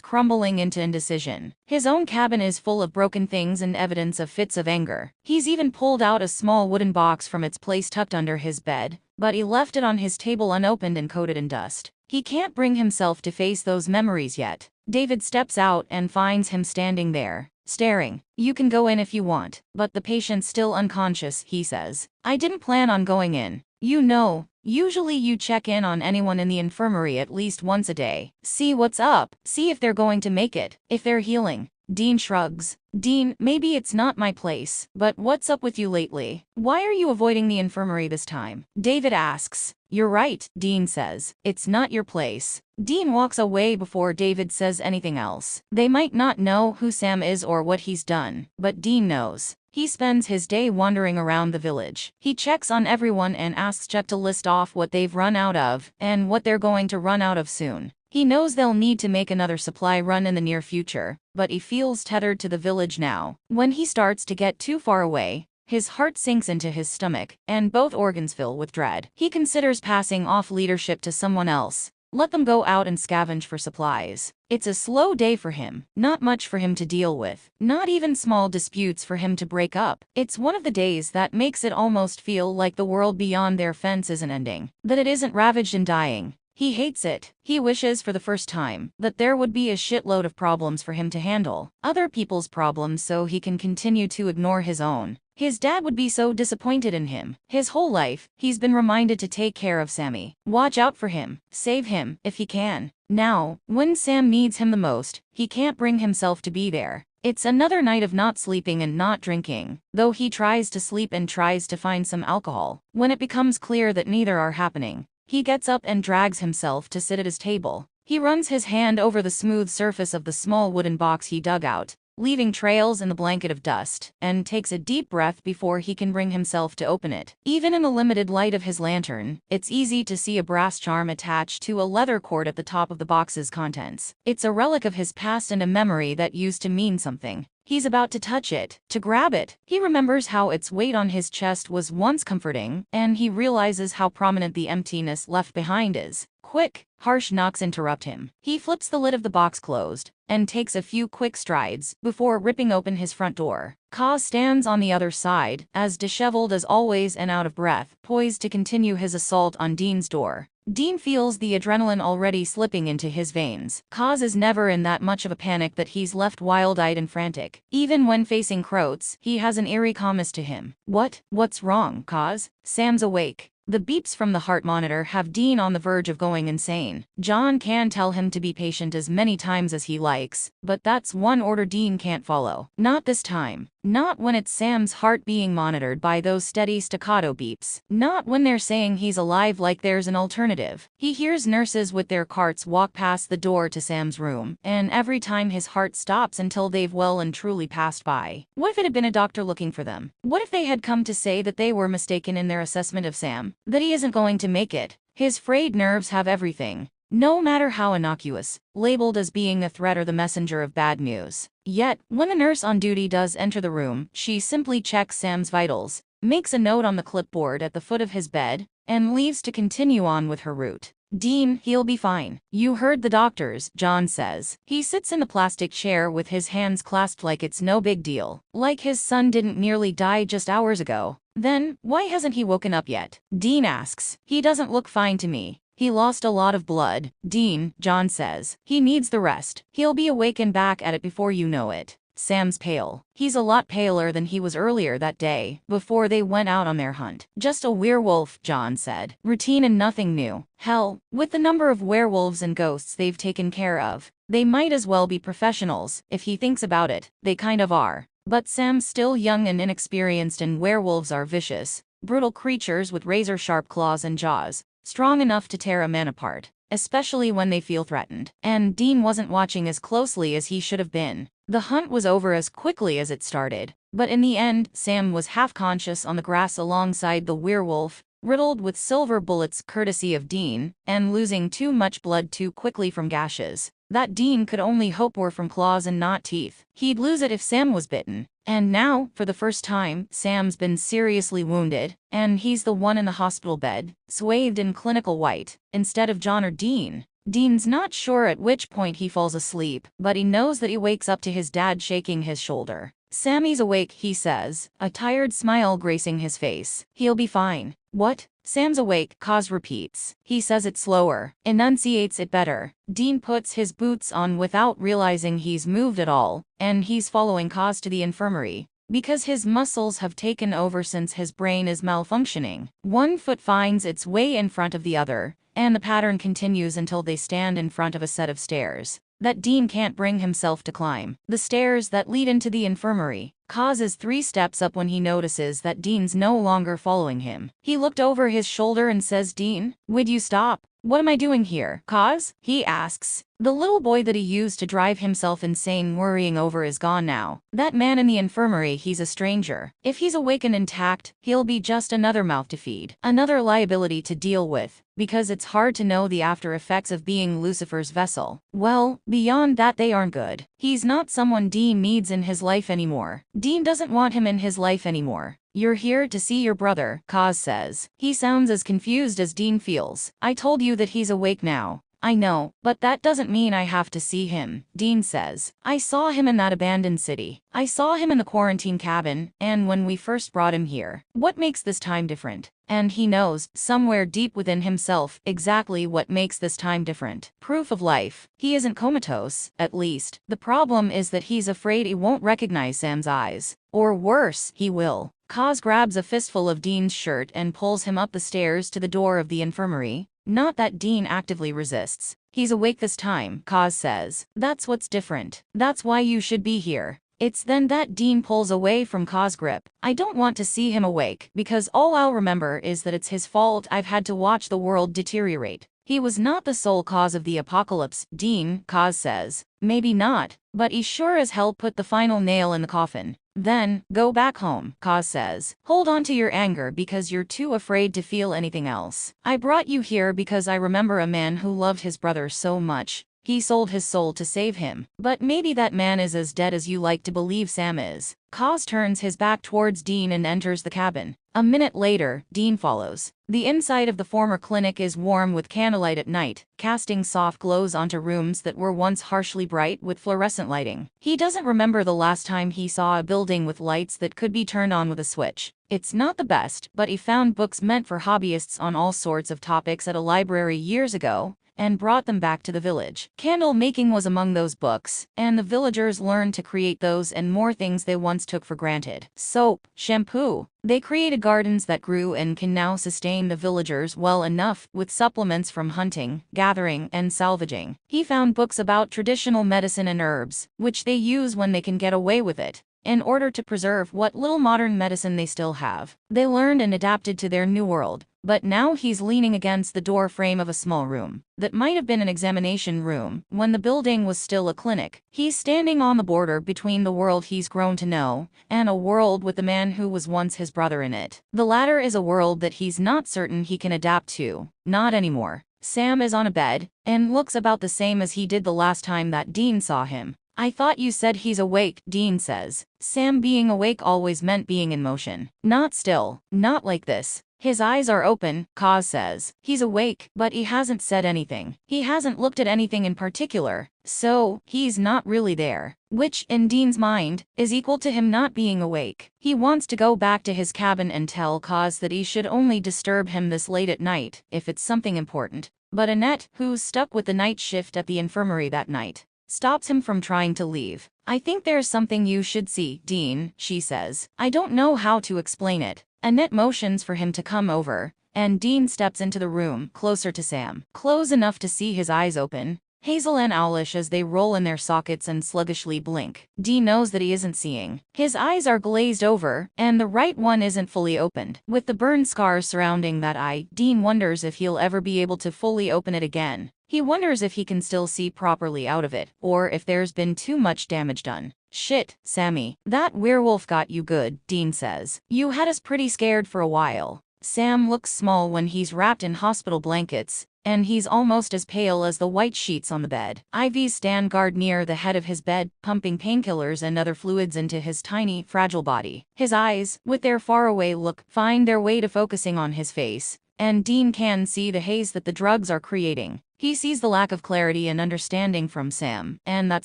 A: crumbling into indecision. His own cabin is full of broken things and evidence of fits of anger. He's even pulled out a small wooden box from its place tucked under his bed, but he left it on his table unopened and coated in dust. He can't bring himself to face those memories yet. David steps out and finds him standing there, staring. You can go in if you want, but the patient's still unconscious, he says. I didn't plan on going in. You know, usually you check in on anyone in the infirmary at least once a day. See what's up, see if they're going to make it, if they're healing. Dean shrugs. Dean, maybe it's not my place, but what's up with you lately? Why are you avoiding the infirmary this time? David asks. You're right, Dean says. It's not your place. Dean walks away before David says anything else. They might not know who Sam is or what he's done, but Dean knows. He spends his day wandering around the village. He checks on everyone and asks Chuck to list off what they've run out of, and what they're going to run out of soon. He knows they'll need to make another supply run in the near future, but he feels tethered to the village now. When he starts to get too far away, his heart sinks into his stomach, and both organs fill with dread. He considers passing off leadership to someone else. Let them go out and scavenge for supplies. It's a slow day for him, not much for him to deal with, not even small disputes for him to break up. It's one of the days that makes it almost feel like the world beyond their fence isn't ending, that it isn't ravaged and dying. He hates it. He wishes for the first time that there would be a shitload of problems for him to handle. Other people's problems so he can continue to ignore his own. His dad would be so disappointed in him. His whole life, he's been reminded to take care of Sammy. Watch out for him. Save him, if he can. Now, when Sam needs him the most, he can't bring himself to be there. It's another night of not sleeping and not drinking, though he tries to sleep and tries to find some alcohol. When it becomes clear that neither are happening, he gets up and drags himself to sit at his table. He runs his hand over the smooth surface of the small wooden box he dug out, leaving trails in the blanket of dust, and takes a deep breath before he can bring himself to open it. Even in the limited light of his lantern, it's easy to see a brass charm attached to a leather cord at the top of the box's contents. It's a relic of his past and a memory that used to mean something. He's about to touch it, to grab it. He remembers how its weight on his chest was once comforting, and he realizes how prominent the emptiness left behind is. Quick, harsh knocks interrupt him. He flips the lid of the box closed, and takes a few quick strides before ripping open his front door. Kaz stands on the other side, as disheveled as always and out of breath, poised to continue his assault on Dean's door. Dean feels the adrenaline already slipping into his veins. Kaz is never in that much of a panic that he's left wild-eyed and frantic. Even when facing Croats, he has an eerie calmness to him. What's wrong, Kaz? Sam's awake. The beeps from the heart monitor have Dean on the verge of going insane. John can tell him to be patient as many times as he likes, but that's one order Dean can't follow. Not this time. Not when it's Sam's heart being monitored by those steady staccato beeps. Not when they're saying he's alive like there's an alternative. He hears nurses with their carts walk past the door to Sam's room, and every time his heart stops until they've well and truly passed by. What if it had been a doctor looking for them? What if they had come to say that they were mistaken in their assessment of Sam? That he isn't going to make it? His frayed nerves have everything, no matter how innocuous, labeled as being the threat or the messenger of bad news. Yet, when the nurse on duty does enter the room, she simply checks Sam's vitals, makes a note on the clipboard at the foot of his bed, and leaves to continue on with her route. Dean, he'll be fine. You heard the doctors, John says. He sits in the plastic chair with his hands clasped like it's no big deal, like his son didn't nearly die just hours ago. Then, why hasn't he woken up yet? Dean asks. He doesn't look fine to me. He lost a lot of blood. Dean, John says. He needs the rest. He'll be awake and back at it before you know it. Sam's pale. He's a lot paler than he was earlier that day, before they went out on their hunt. Just a werewolf, John said. Routine and nothing new. Hell, with the number of werewolves and ghosts they've taken care of, they might as well be professionals. If he thinks about it, they kind of are. But Sam's still young and inexperienced, and werewolves are vicious, brutal creatures with razor-sharp claws and jaws, strong enough to tear a man apart, especially when they feel threatened. And Dean wasn't watching as closely as he should have been. The hunt was over as quickly as it started, but in the end, Sam was half-conscious on the grass alongside the werewolf, riddled with silver bullets courtesy of Dean, and losing too much blood too quickly from gashes that Dean could only hope were from claws and not teeth. He'd lose it if Sam was bitten. And now, for the first time, Sam's been seriously wounded, and he's the one in the hospital bed, swathed in clinical white, instead of John or Dean. Dean's not sure at which point he falls asleep, but he knows that he wakes up to his dad shaking his shoulder. Sammy's awake, he says, a tired smile gracing his face. He'll be fine. What? Sam's awake, Kaz repeats. He says it slower, enunciates it better. Dean puts his boots on without realizing he's moved at all, and he's following Kaz to the infirmary, because his muscles have taken over since his brain is malfunctioning. One foot finds its way in front of the other, and the pattern continues until they stand in front of a set of stairs that Dean can't bring himself to climb. The stairs that lead into the infirmary. Kaz is 3 steps up when he notices that Dean's no longer following him. He looked over his shoulder and says, Dean, would you stop? What am I doing here, Kaz? He asks. The little boy that he used to drive himself insane worrying over is gone now. That man in the infirmary, he's a stranger. If he's awake and intact, he'll be just another mouth to feed. Another liability to deal with, because it's hard to know the after effects of being Lucifer's vessel. Well, beyond that they aren't good. He's not someone Dean needs in his life anymore. Dean doesn't want him in his life anymore. You're here to see your brother, Kaz says. He sounds as confused as Dean feels. I told you that he's awake now. I know, but that doesn't mean I have to see him, Dean says. I saw him in that abandoned city. I saw him in the quarantine cabin, and when we first brought him here. What makes this time different? And he knows, somewhere deep within himself, exactly what makes this time different. Proof of life. He isn't comatose, at least. The problem is that he's afraid he won't recognize Sam's eyes. Or worse, he will. Kaz grabs a fistful of Dean's shirt and pulls him up the stairs to the door of the infirmary. Not that Dean actively resists. He's awake this time, Kaz says. That's what's different. That's why you should be here. It's then that Dean pulls away from Kaz's grip. I don't want to see him awake, because all I'll remember is that it's his fault I've had to watch the world deteriorate. He was not the sole cause of the apocalypse, Dean, Kaz says. Maybe not, but he sure as hell put the final nail in the coffin. Then, go back home, Kaz says. Hold on to your anger because you're too afraid to feel anything else. I brought you here because I remember a man who loved his brother so much. He sold his soul to save him. But maybe that man is as dead as you like to believe Sam is. Kaz turns his back towards Dean and enters the cabin. A minute later, Dean follows. The inside of the former clinic is warm with candlelight at night, casting soft glows onto rooms that were once harshly bright with fluorescent lighting. He doesn't remember the last time he saw a building with lights that could be turned on with a switch. It's not the best, but he found books meant for hobbyists on all sorts of topics at a library years ago, and brought them back to the village. Candle making was among those books, and the villagers learned to create those and more things they once took for granted. Soap, shampoo. They created gardens that grew and can now sustain the villagers well enough with supplements from hunting, gathering, and salvaging. He found books about traditional medicine and herbs, which they use when they can get away with it, in order to preserve what little modern medicine they still have. They learned and adapted to their new world. But now he's leaning against the door frame of a small room that might have been an examination room when the building was still a clinic. He's standing on the border between the world he's grown to know and a world with the man who was once his brother in it. The latter is a world that he's not certain he can adapt to. Not anymore. Sam is on a bed and looks about the same as he did the last time that Dean saw him. I thought you said he's awake, Dean says. Sam being awake always meant being in motion. Not still. Not like this. His eyes are open, Kaz says. He's awake, but he hasn't said anything. He hasn't looked at anything in particular, so he's not really there. Which, in Dean's mind, is equal to him not being awake. He wants to go back to his cabin and tell Kaz that he should only disturb him this late at night, if it's something important. But Annette, who's stuck with the night shift at the infirmary that night, stops him from trying to leave. I think there's something you should see, Dean, she says. I don't know how to explain it. Annette motions for him to come over, and Dean steps into the room, closer to Sam. Close enough to see his eyes open, hazel and owlish as they roll in their sockets and sluggishly blink. Dean knows that he isn't seeing. His eyes are glazed over, and the right one isn't fully opened. With the burn scars surrounding that eye, Dean wonders if he'll ever be able to fully open it again. He wonders if he can still see properly out of it, or if there's been too much damage done. Shit, Sammy. That werewolf got you good, Dean says. You had us pretty scared for a while. Sam looks small when he's wrapped in hospital blankets, and he's almost as pale as the white sheets on the bed. IVs stand guard near the head of his bed, pumping painkillers and other fluids into his tiny, fragile body. His eyes, with their faraway look, find their way to focusing on his face, and Dean can see the haze that the drugs are creating. He sees the lack of clarity and understanding from Sam, and that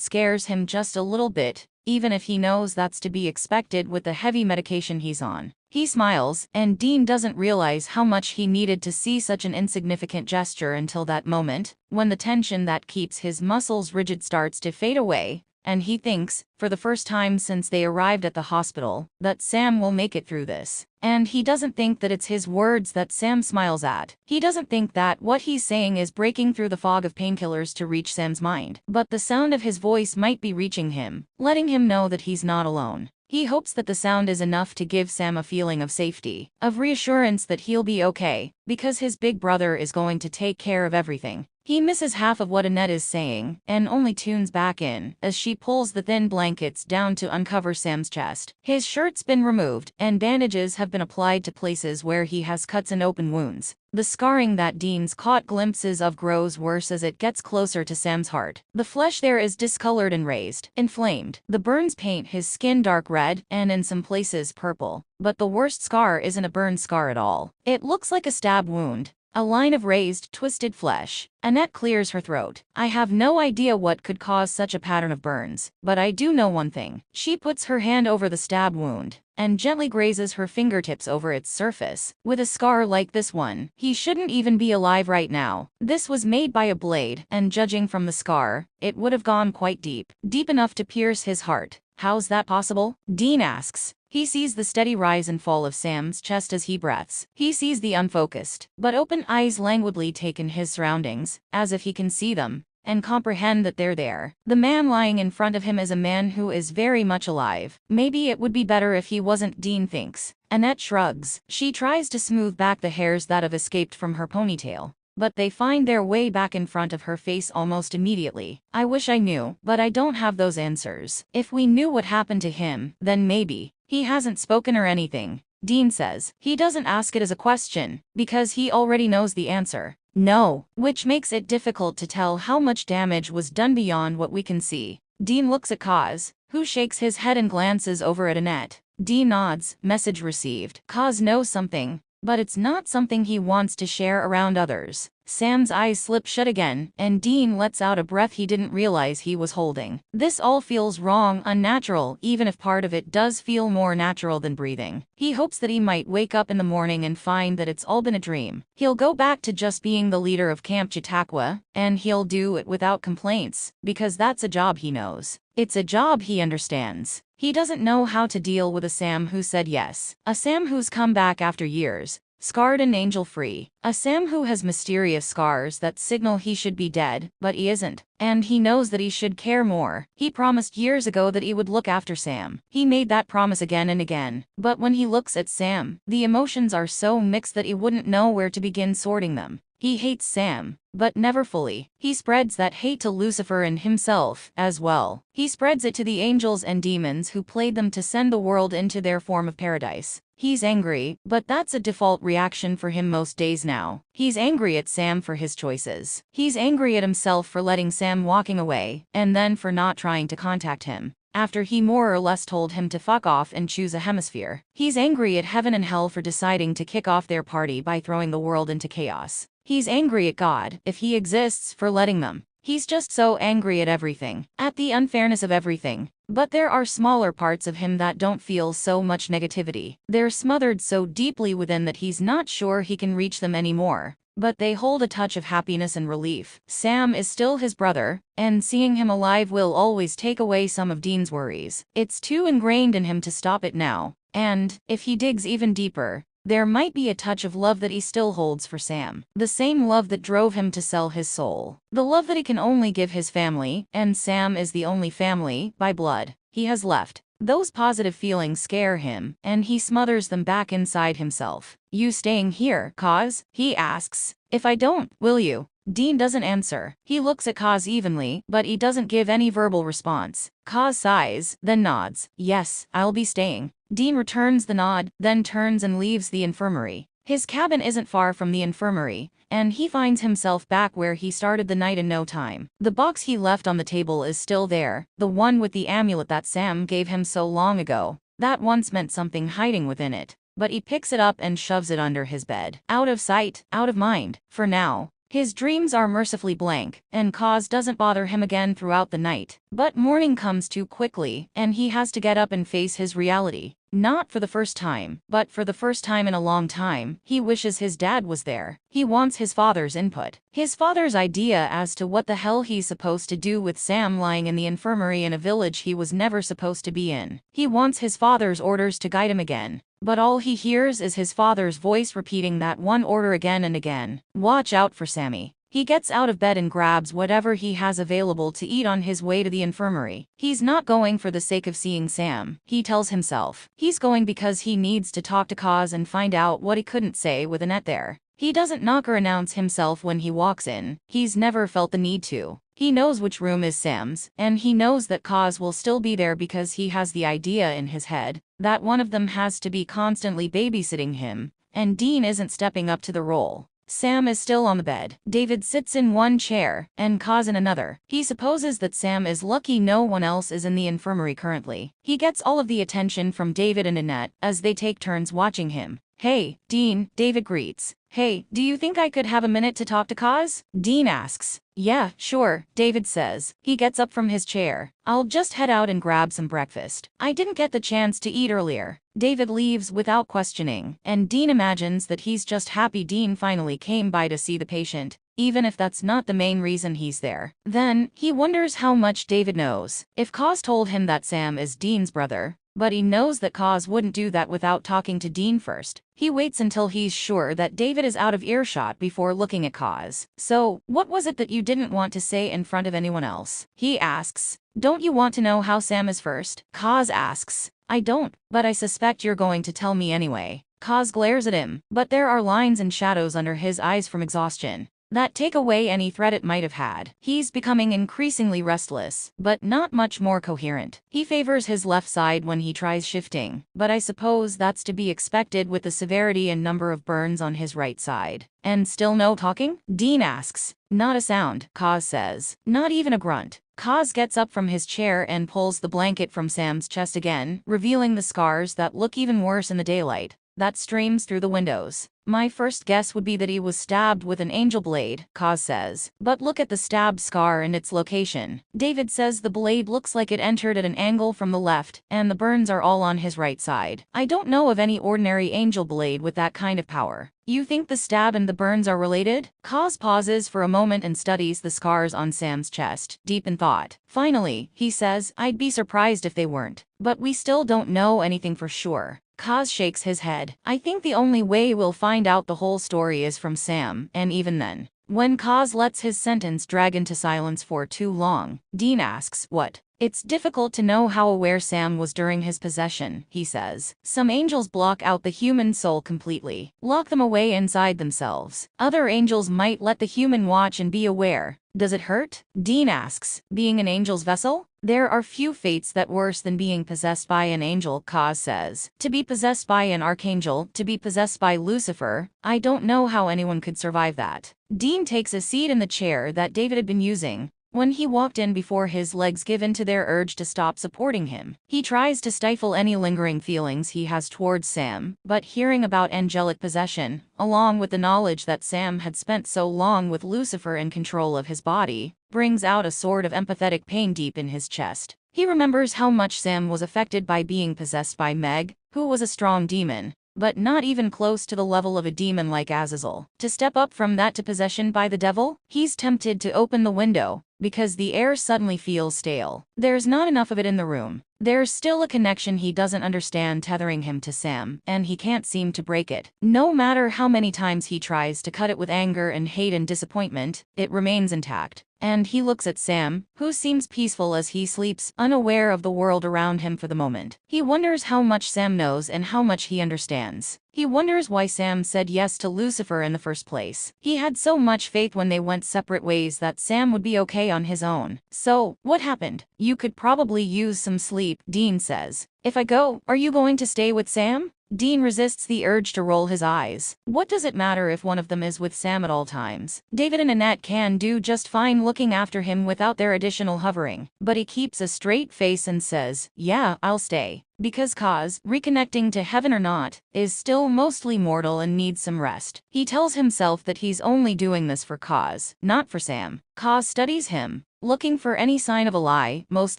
A: scares him just a little bit, even if he knows that's to be expected with the heavy medication he's on. He smiles, and Dean doesn't realize how much he needed to see such an insignificant gesture until that moment, when the tension that keeps his muscles rigid starts to fade away, and he thinks, for the first time since they arrived at the hospital, that Sam will make it through this. And he doesn't think that it's his words that Sam smiles at. He doesn't think that what he's saying is breaking through the fog of painkillers to reach Sam's mind. But the sound of his voice might be reaching him, letting him know that he's not alone. He hopes that the sound is enough to give Sam a feeling of safety, of reassurance that he'll be okay, because his big brother is going to take care of everything. He misses half of what Annette is saying, and only tunes back in, as she pulls the thin blankets down to uncover Sam's chest. His shirt's been removed, and bandages have been applied to places where he has cuts and open wounds. The scarring that Dean's caught glimpses of grows worse as it gets closer to Sam's heart. The flesh there is discolored and raised, inflamed. The burns paint his skin dark red, and in some places purple. But the worst scar isn't a burn scar at all. It looks like a stab wound. a line of raised, twisted flesh. Annette clears her throat. I have no idea what could cause such a pattern of burns, but I do know one thing. She puts her hand over the stab wound and gently grazes her fingertips over its surface. With a scar like this one, he shouldn't even be alive right now. This was made by a blade, and judging from the scar, it would have gone quite deep. Deep enough to pierce his heart. How's that possible? Dean asks. He sees the steady rise and fall of Sam's chest as he breaths. He sees the unfocused, but open eyes languidly take in his surroundings, as if he can see them and comprehend that they're there. The man lying in front of him is a man who is very much alive. Maybe it would be better if he wasn't, Dean thinks. Annette shrugs. She tries to smooth back the hairs that have escaped from her ponytail, but they find their way back in front of her face almost immediately. I wish I knew, but I don't have those answers. If we knew what happened to him, then maybe. He hasn't spoken or anything, Dean says. He doesn't ask it as a question, because he already knows the answer. No, which makes it difficult to tell how much damage was done beyond what we can see. Dean looks at Kaz, who shakes his head and glances over at Annette. Dean nods, message received. Kaz knows something, but it's not something he wants to share around others. Sam's eyes slip shut again, and Dean lets out a breath he didn't realize he was holding. This all feels wrong, unnatural, even if part of it does feel more natural than breathing. He hopes that he might wake up in the morning and find that it's all been a dream. He'll go back to just being the leader of Camp Chautauqua, and he'll do it without complaints, because that's a job he knows. It's a job he understands. He doesn't know how to deal with a Sam who said yes. A Sam who's come back after years, scarred and angel-free. A Sam who has mysterious scars that signal he should be dead, but he isn't. And he knows that he should care more. He promised years ago that he would look after Sam. He made that promise again and again. But when he looks at Sam, the emotions are so mixed that he wouldn't know where to begin sorting them. He hates Sam, but never fully. He spreads that hate to Lucifer and himself, as well. He spreads it to the angels and demons who played them to send the world into their form of paradise. He's angry, but that's a default reaction for him most days now. He's angry at Sam for his choices. He's angry at himself for letting Sam walking away, and then for not trying to contact him after he more or less told him to fuck off and choose a hemisphere. He's angry at heaven and hell for deciding to kick off their party by throwing the world into chaos. He's angry at God, if he exists, for letting them. He's just so angry at everything, at the unfairness of everything. But there are smaller parts of him that don't feel so much negativity. They're smothered so deeply within that he's not sure he can reach them anymore. But they hold a touch of happiness and relief. Sam is still his brother, and seeing him alive will always take away some of Dean's worries. It's too ingrained in him to stop it now. And, if he digs even deeper, there might be a touch of love that he still holds for Sam. The same love that drove him to sell his soul. The love that he can only give his family, and Sam is the only family, by blood, he has left. Those positive feelings scare him, and he smothers them back inside himself. You staying here, Kaz? He asks. If I don't, will you? Dean doesn't answer. He looks at Kaz evenly, but he doesn't give any verbal response. Kaz sighs, then nods. Yes, I'll be staying. Dean returns the nod, then turns and leaves the infirmary. His cabin isn't far from the infirmary, and he finds himself back where he started the night in no time. The box he left on the table is still there, the one with the amulet that Sam gave him so long ago. That once meant something hiding within it. But he picks it up and shoves it under his bed. Out of sight, out of mind, for now. His dreams are mercifully blank, and Kaz doesn't bother him again throughout the night. But morning comes too quickly, and he has to get up and face his reality. Not for the first time, but for the first time in a long time, he wishes his dad was there. He wants his father's input. His father's idea as to what the hell he's supposed to do with Sam lying in the infirmary in a village he was never supposed to be in. He wants his father's orders to guide him again. But all he hears is his father's voice repeating that one order again and again. Watch out for Sammy. He gets out of bed and grabs whatever he has available to eat on his way to the infirmary. He's not going for the sake of seeing Sam, he tells himself. He's going because he needs to talk to Kaz and find out what he couldn't say with Annette there. He doesn't knock or announce himself when he walks in. He's never felt the need to. He knows which room is Sam's, and he knows that Kaz will still be there because he has the idea in his head that one of them has to be constantly babysitting him, and Dean isn't stepping up to the role. Sam is still on the bed. David sits in one chair, and Kaz in another. He supposes that Sam is lucky no one else is in the infirmary currently. He gets all of the attention from David and Annette as they take turns watching him. Hey, Dean, David greets. Hey, do you think I could have a minute to talk to Kaz? Dean asks. Yeah, sure, David says. He gets up from his chair. I'll just head out and grab some breakfast. I didn't get the chance to eat earlier. David leaves without questioning, and Dean imagines that he's just happy Dean finally came by to see the patient, even if that's not the main reason he's there. Then, he wonders how much David knows. If Kaz told him that Sam is Dean's brother, but he knows that Kaz wouldn't do that without talking to Dean first. He waits until he's sure that David is out of earshot before looking at Kaz. So, what was it that you didn't want to say in front of anyone else? He asks. Don't you want to know how Sam is first? Kaz asks. I don't, but I suspect you're going to tell me anyway. Kaz glares at him, but there are lines and shadows under his eyes from exhaustion that take away any threat it might have had. He's becoming increasingly restless, but not much more coherent. He favors his left side when he tries shifting, but I suppose that's to be expected with the severity and number of burns on his right side. And still no talking? Dean asks. Not a sound, Kaz says. Not even a grunt. Kaz gets up from his chair and pulls the blanket from Sam's chest again, revealing the scars that look even worse in the daylight that streams through the windows. My first guess would be that he was stabbed with an angel blade, Kaz says. But look at the stabbed scar and its location. David says the blade looks like it entered at an angle from the left, and the burns are all on his right side. I don't know of any ordinary angel blade with that kind of power. You think the stab and the burns are related? Kaz pauses for a moment and studies the scars on Sam's chest, deep in thought. Finally, he says, I'd be surprised if they weren't. But we still don't know anything for sure. Kaz shakes his head. I think the only way we'll find out the whole story is from Sam, and even then. When Kaz lets his sentence drag into silence for too long, Dean asks, what? It's difficult to know how aware Sam was during his possession, he says. Some angels block out the human soul completely, lock them away inside themselves. Other angels might let the human watch and be aware. Does it hurt? Dean asks. Being an angel's vessel? There are few fates that worse than being possessed by an angel, Kaz says. To be possessed by an archangel, to be possessed by Lucifer, I don't know how anyone could survive that. Dean takes a seat in the chair that David had been using when he walked in before his legs give in to their urge to stop supporting him. He tries to stifle any lingering feelings he has towards Sam, but hearing about angelic possession, along with the knowledge that Sam had spent so long with Lucifer in control of his body, brings out a sort of empathetic pain deep in his chest. He remembers how much Sam was affected by being possessed by Meg, who was a strong demon, but not even close to the level of a demon like Azazel. To step up from that to possession by the devil, he's tempted to open the window, because the air suddenly feels stale. There's not enough of it in the room. There's still a connection he doesn't understand tethering him to Sam, and he can't seem to break it. No matter how many times he tries to cut it with anger and hate and disappointment, it remains intact. And he looks at Sam, who seems peaceful as he sleeps, unaware of the world around him for the moment. He wonders how much Sam knows and how much he understands. He wonders why Sam said yes to Lucifer in the first place. He had so much faith when they went separate ways that Sam would be okay on his own. So, what happened? You could probably use some sleep, Dean says. If I go, are you going to stay with Sam? Dean resists the urge to roll his eyes. What does it matter if one of them is with Sam at all times? David and Annette can do just fine looking after him without their additional hovering. But he keeps a straight face and says, yeah, I'll stay. Because Kaz, reconnecting to heaven or not, is still mostly mortal and needs some rest. He tells himself that he's only doing this for Kaz, not for Sam. Kaz studies him, looking for any sign of a lie, most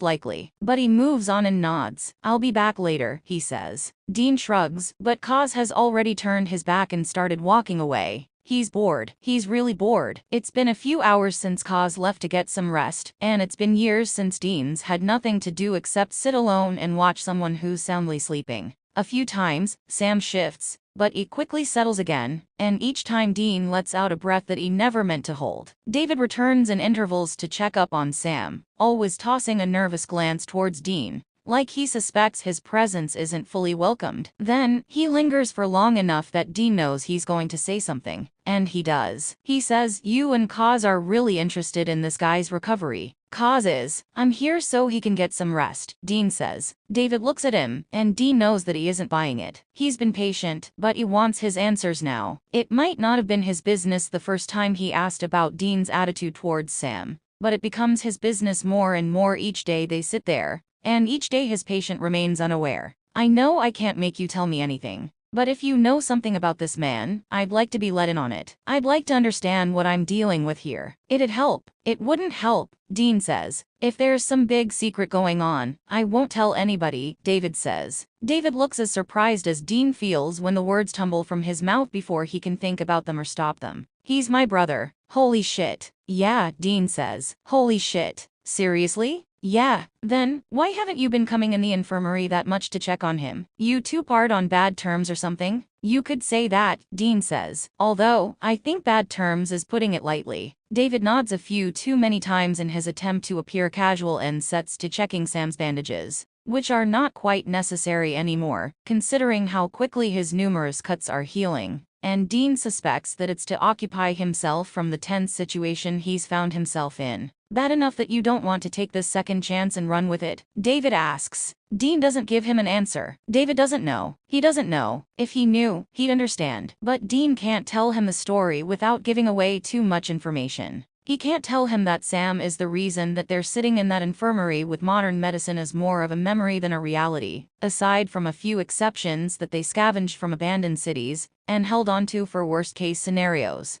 A: likely. But he moves on and nods. I'll be back later, he says. Dean shrugs, but Kaz has already turned his back and started walking away. He's bored. He's really bored. It's been a few hours since Kaz left to get some rest, and it's been years since Dean's had nothing to do except sit alone and watch someone who's soundly sleeping. A few times, Sam shifts, but he quickly settles again, and each time Dean lets out a breath that he never meant to hold. David returns in intervals to check up on Sam, always tossing a nervous glance towards Dean, like he suspects his presence isn't fully welcomed. Then, he lingers for long enough that Dean knows he's going to say something. And he does. He says, you and Kaz are really interested in this guy's recovery. Kaz is. I'm here so he can get some rest, Dean says. David looks at him, and Dean knows that he isn't buying it. He's been patient, but he wants his answers now. It might not have been his business the first time he asked about Dean's attitude towards Sam, but it becomes his business more and more each day they sit there. And each day his patient remains unaware. I know I can't make you tell me anything. But if you know something about this man, I'd like to be let in on it. I'd like to understand what I'm dealing with here. It'd help. It wouldn't help, Dean says. If there's some big secret going on, I won't tell anybody, David says. David looks as surprised as Dean feels when the words tumble from his mouth before he can think about them or stop them. He's my brother. Holy shit. Yeah, Dean says. Holy shit. Seriously? Yeah, then, why haven't you been coming in the infirmary that much to check on him? You two part on bad terms or something? You could say that, Dean says. Although, I think bad terms is putting it lightly. David nods a few too many times in his attempt to appear casual and sets to checking Sam's bandages, which are not quite necessary anymore, considering how quickly his numerous cuts are healing. And Dean suspects that it's to occupy himself from the tense situation he's found himself in. Bad enough that you don't want to take this second chance and run with it? David asks. Dean doesn't give him an answer. David doesn't know. He doesn't know. If he knew, he'd understand. But Dean can't tell him the story without giving away too much information. He can't tell him that Sam is the reason that they're sitting in that infirmary with modern medicine as more of a memory than a reality, aside from a few exceptions that they scavenged from abandoned cities and held onto for worst-case scenarios.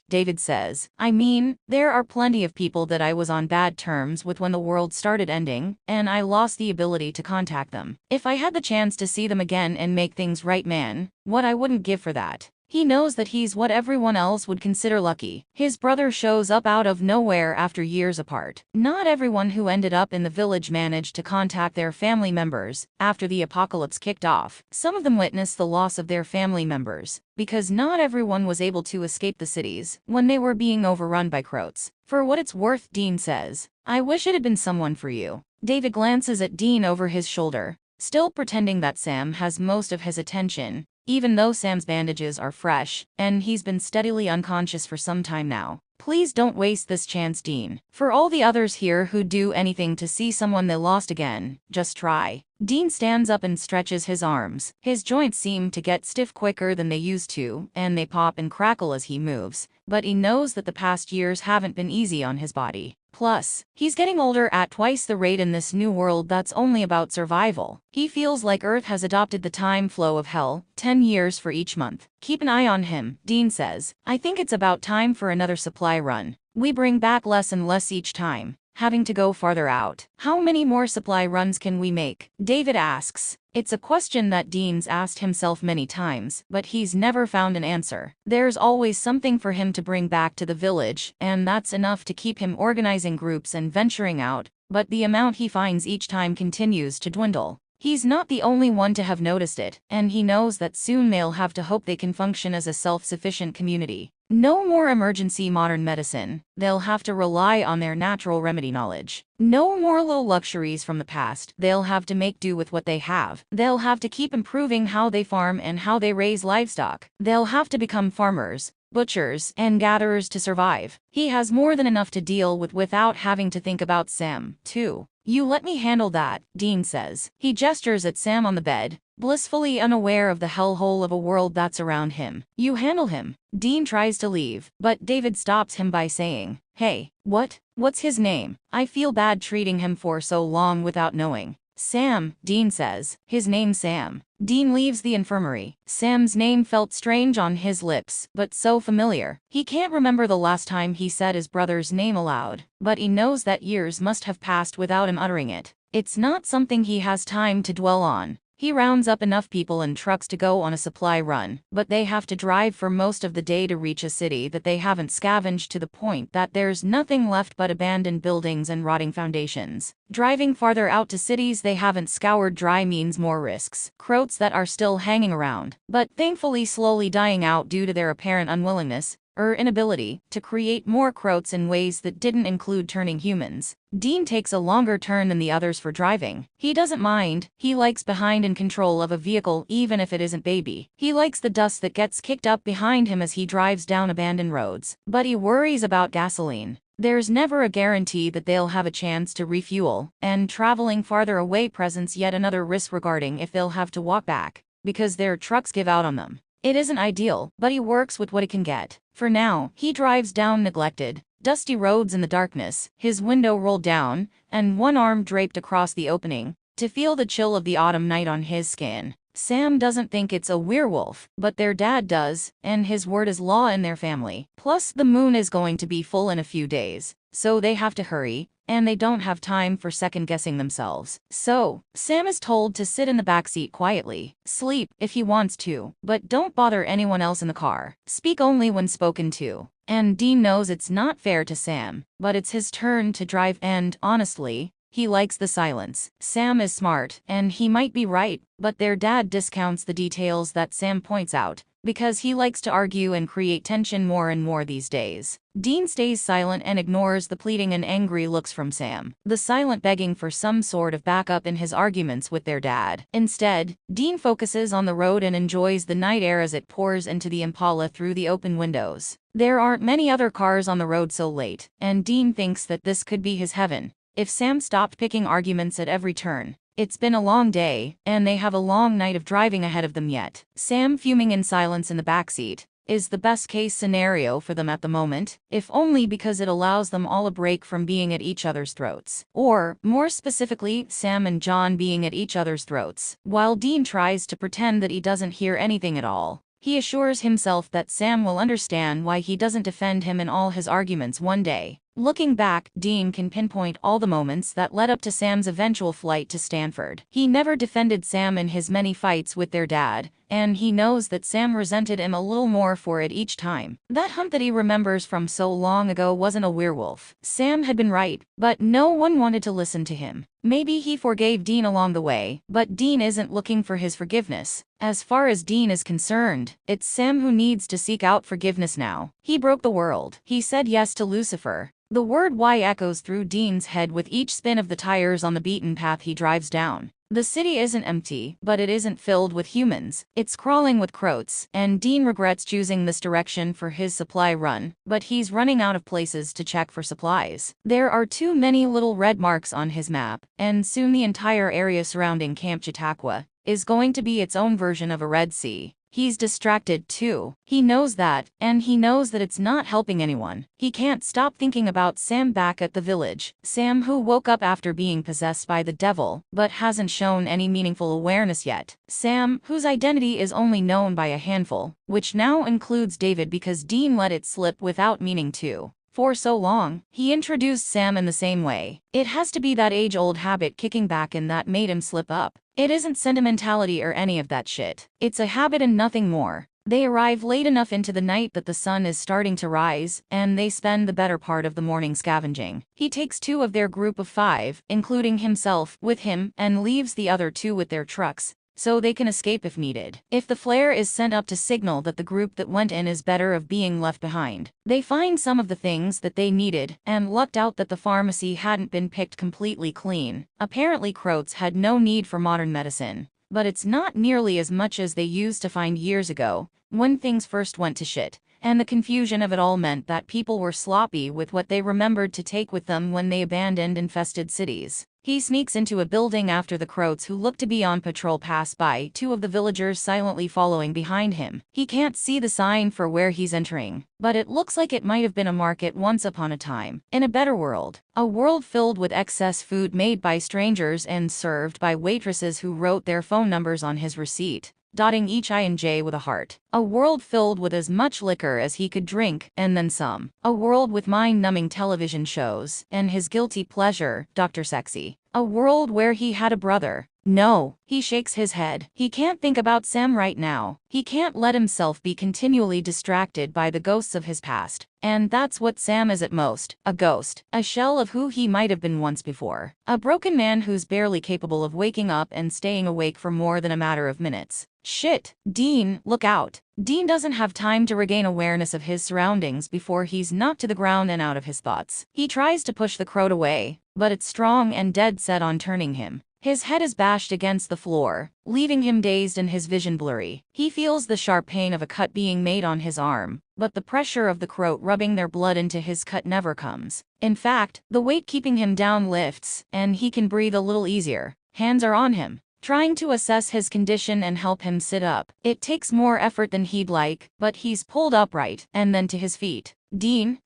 A: David says, I mean, there are plenty of people that I was on bad terms with when the world started ending, and I lost the ability to contact them. If I had the chance to see them again and make things right, man, what I wouldn't give for that. He knows that he's what everyone else would consider lucky. His brother shows up out of nowhere after years apart. Not everyone who ended up in the village managed to contact their family members after the apocalypse kicked off. Some of them witnessed the loss of their family members, because not everyone was able to escape the cities when they were being overrun by Croats. For what it's worth, Dean says, I wish it had been someone for you. David glances at Dean over his shoulder, still pretending that Sam has most of his attention, even though Sam's bandages are fresh, and he's been steadily unconscious for some time now. Please don't waste this chance, Dean. For all the others here who'd do anything to see someone they lost again, just try. Dean stands up and stretches his arms. His joints seem to get stiff quicker than they used to, and they pop and crackle as he moves, but he knows that the past years haven't been easy on his body. Plus, he's getting older at twice the rate in this new world that's only about survival. He feels like Earth has adopted the time flow of hell, 10 years for each month. Keep an eye on him, Dean says. I think it's about time for another supply run. We bring back less and less each time, having to go farther out. How many more supply runs can we make? David asks. It's a question that Dean's asked himself many times, but he's never found an answer. There's always something for him to bring back to the village, and that's enough to keep him organizing groups and venturing out, but the amount he finds each time continues to dwindle. He's not the only one to have noticed it, and he knows that soon they'll have to hope they can function as a self-sufficient community. No more emergency modern medicine. They'll have to rely on their natural remedy knowledge. No more little luxuries from the past. They'll have to make do with what they have. They'll have to keep improving how they farm and how they raise livestock. They'll have to become farmers, butchers, and gatherers to survive. He has more than enough to deal with without having to think about Sam, too. You let me handle that, Dean says. He gestures at Sam on the bed, blissfully unaware of the hellhole of a world that's around him. You handle him. Dean tries to leave, but David stops him by saying, Hey, what's his name? I feel bad treating him for so long without knowing. Sam, Dean says. His name's Sam. Dean leaves the infirmary. Sam's name felt strange on his lips, but so familiar. He can't remember the last time he said his brother's name aloud, but he knows that years must have passed without him uttering it. It's not something he has time to dwell on. He rounds up enough people and trucks to go on a supply run, but they have to drive for most of the day to reach a city that they haven't scavenged to the point that there's nothing left but abandoned buildings and rotting foundations. Driving farther out to cities they haven't scoured dry means more risks. Croats that are still hanging around, but thankfully slowly dying out due to their apparent unwillingness, or inability, to create more Croats in ways that didn't include turning humans. Dean takes a longer turn than the others for driving. He doesn't mind. He likes behind in control of a vehicle even if it isn't baby. He likes the dust that gets kicked up behind him as he drives down abandoned roads. But he worries about gasoline. There's never a guarantee that they'll have a chance to refuel, and traveling farther away presents yet another risk regarding if they'll have to walk back, because their trucks give out on them. It isn't ideal, but he works with what he can get. For now, he drives down neglected, dusty roads in the darkness, his window rolled down, and one arm draped across the opening, to feel the chill of the autumn night on his skin. Sam doesn't think it's a werewolf, but their dad does, and his word is law in their family. Plus, the moon is going to be full in a few days, so they have to hurry, and they don't have time for second-guessing themselves. So, Sam is told to sit in the backseat quietly, sleep if he wants to, but don't bother anyone else in the car. Speak only when spoken to. And Dean knows it's not fair to Sam, but it's his turn to drive and, honestly, he likes the silence. Sam is smart, and he might be right, but their dad discounts the details that Sam points out, because he likes to argue and create tension more and more these days. Dean stays silent and ignores the pleading and angry looks from Sam, the silent begging for some sort of backup in his arguments with their dad. Instead, Dean focuses on the road and enjoys the night air as it pours into the Impala through the open windows. There aren't many other cars on the road so late, and Dean thinks that this could be his heaven if Sam stopped picking arguments at every turn. It's been a long day, and they have a long night of driving ahead of them yet. Sam fuming in silence in the backseat is the best-case scenario for them at the moment, if only because it allows them all a break from being at each other's throats. Or, more specifically, Sam and John being at each other's throats, while Dean tries to pretend that he doesn't hear anything at all. He assures himself that Sam will understand why he doesn't defend him in all his arguments one day. Looking back, Dean can pinpoint all the moments that led up to Sam's eventual flight to Stanford. He never defended Sam in his many fights with their dad, and he knows that Sam resented him a little more for it each time. That hunt that he remembers from so long ago wasn't a werewolf. Sam had been right, but no one wanted to listen to him. Maybe he forgave Dean along the way, but Dean isn't looking for his forgiveness. As far as Dean is concerned, it's Sam who needs to seek out forgiveness now. He broke the world. He said yes to Lucifer. The word why echoes through Dean's head with each spin of the tires on the beaten path he drives down. The city isn't empty, but it isn't filled with humans. It's crawling with croats, and Dean regrets choosing this direction for his supply run, but he's running out of places to check for supplies. There are too many little red marks on his map, and soon the entire area surrounding Camp Chautauqua is going to be its own version of a Red Sea. He's distracted too. He knows that, and he knows that it's not helping anyone. He can't stop thinking about Sam back at the village. Sam who woke up after being possessed by the devil, but hasn't shown any meaningful awareness yet. Sam, whose identity is only known by a handful, which now includes David because Dean let it slip without meaning to. For so long, he introduced Sam in the same way. It has to be that age-old habit kicking back in that made him slip up. It isn't sentimentality or any of that shit. It's a habit and nothing more. They arrive late enough into the night that the sun is starting to rise, and they spend the better part of the morning scavenging. He takes 2 of their group of 5, including himself, with him, and leaves the other 2 with their trucks, so they can escape if needed. If the flare is sent up to signal that the group that went in is better of being left behind. They find some of the things that they needed, and lucked out that the pharmacy hadn't been picked completely clean. Apparently Croats had no need for modern medicine, but it's not nearly as much as they used to find years ago, when things first went to shit. And the confusion of it all meant that people were sloppy with what they remembered to take with them when they abandoned infested cities. He sneaks into a building after the Croats who look to be on patrol pass by, 2 of the villagers silently following behind him. He can't see the sign for where he's entering, but it looks like it might have been a market once upon a time. In a better world. A world filled with excess food made by strangers and served by waitresses who wrote their phone numbers on his receipt, dotting each I and J with a heart. A world filled with as much liquor as he could drink, and then some. A world with mind-numbing television shows, and his guilty pleasure, Dr. Sexy. A world where he had a brother. No, he shakes his head. He can't think about Sam right now. He can't let himself be continually distracted by the ghosts of his past. And that's what Sam is at most, a ghost, a shell of who he might have been once before. A broken man who's barely capable of waking up and staying awake for more than a matter of minutes. Shit, Dean, look out. Dean doesn't have time to regain awareness of his surroundings before he's knocked to the ground and out of his thoughts. He tries to push the Croat away, but it's strong and dead set on turning him. His head is bashed against the floor, leaving him dazed and his vision blurry. He feels the sharp pain of a cut being made on his arm, but the pressure of the Croat rubbing their blood into his cut never comes. In fact, the weight keeping him down lifts, and he can breathe a little easier. Hands are on him, trying to assess his condition and help him sit up. It takes more effort than he'd like, but he's pulled upright, and then to his feet. Dean,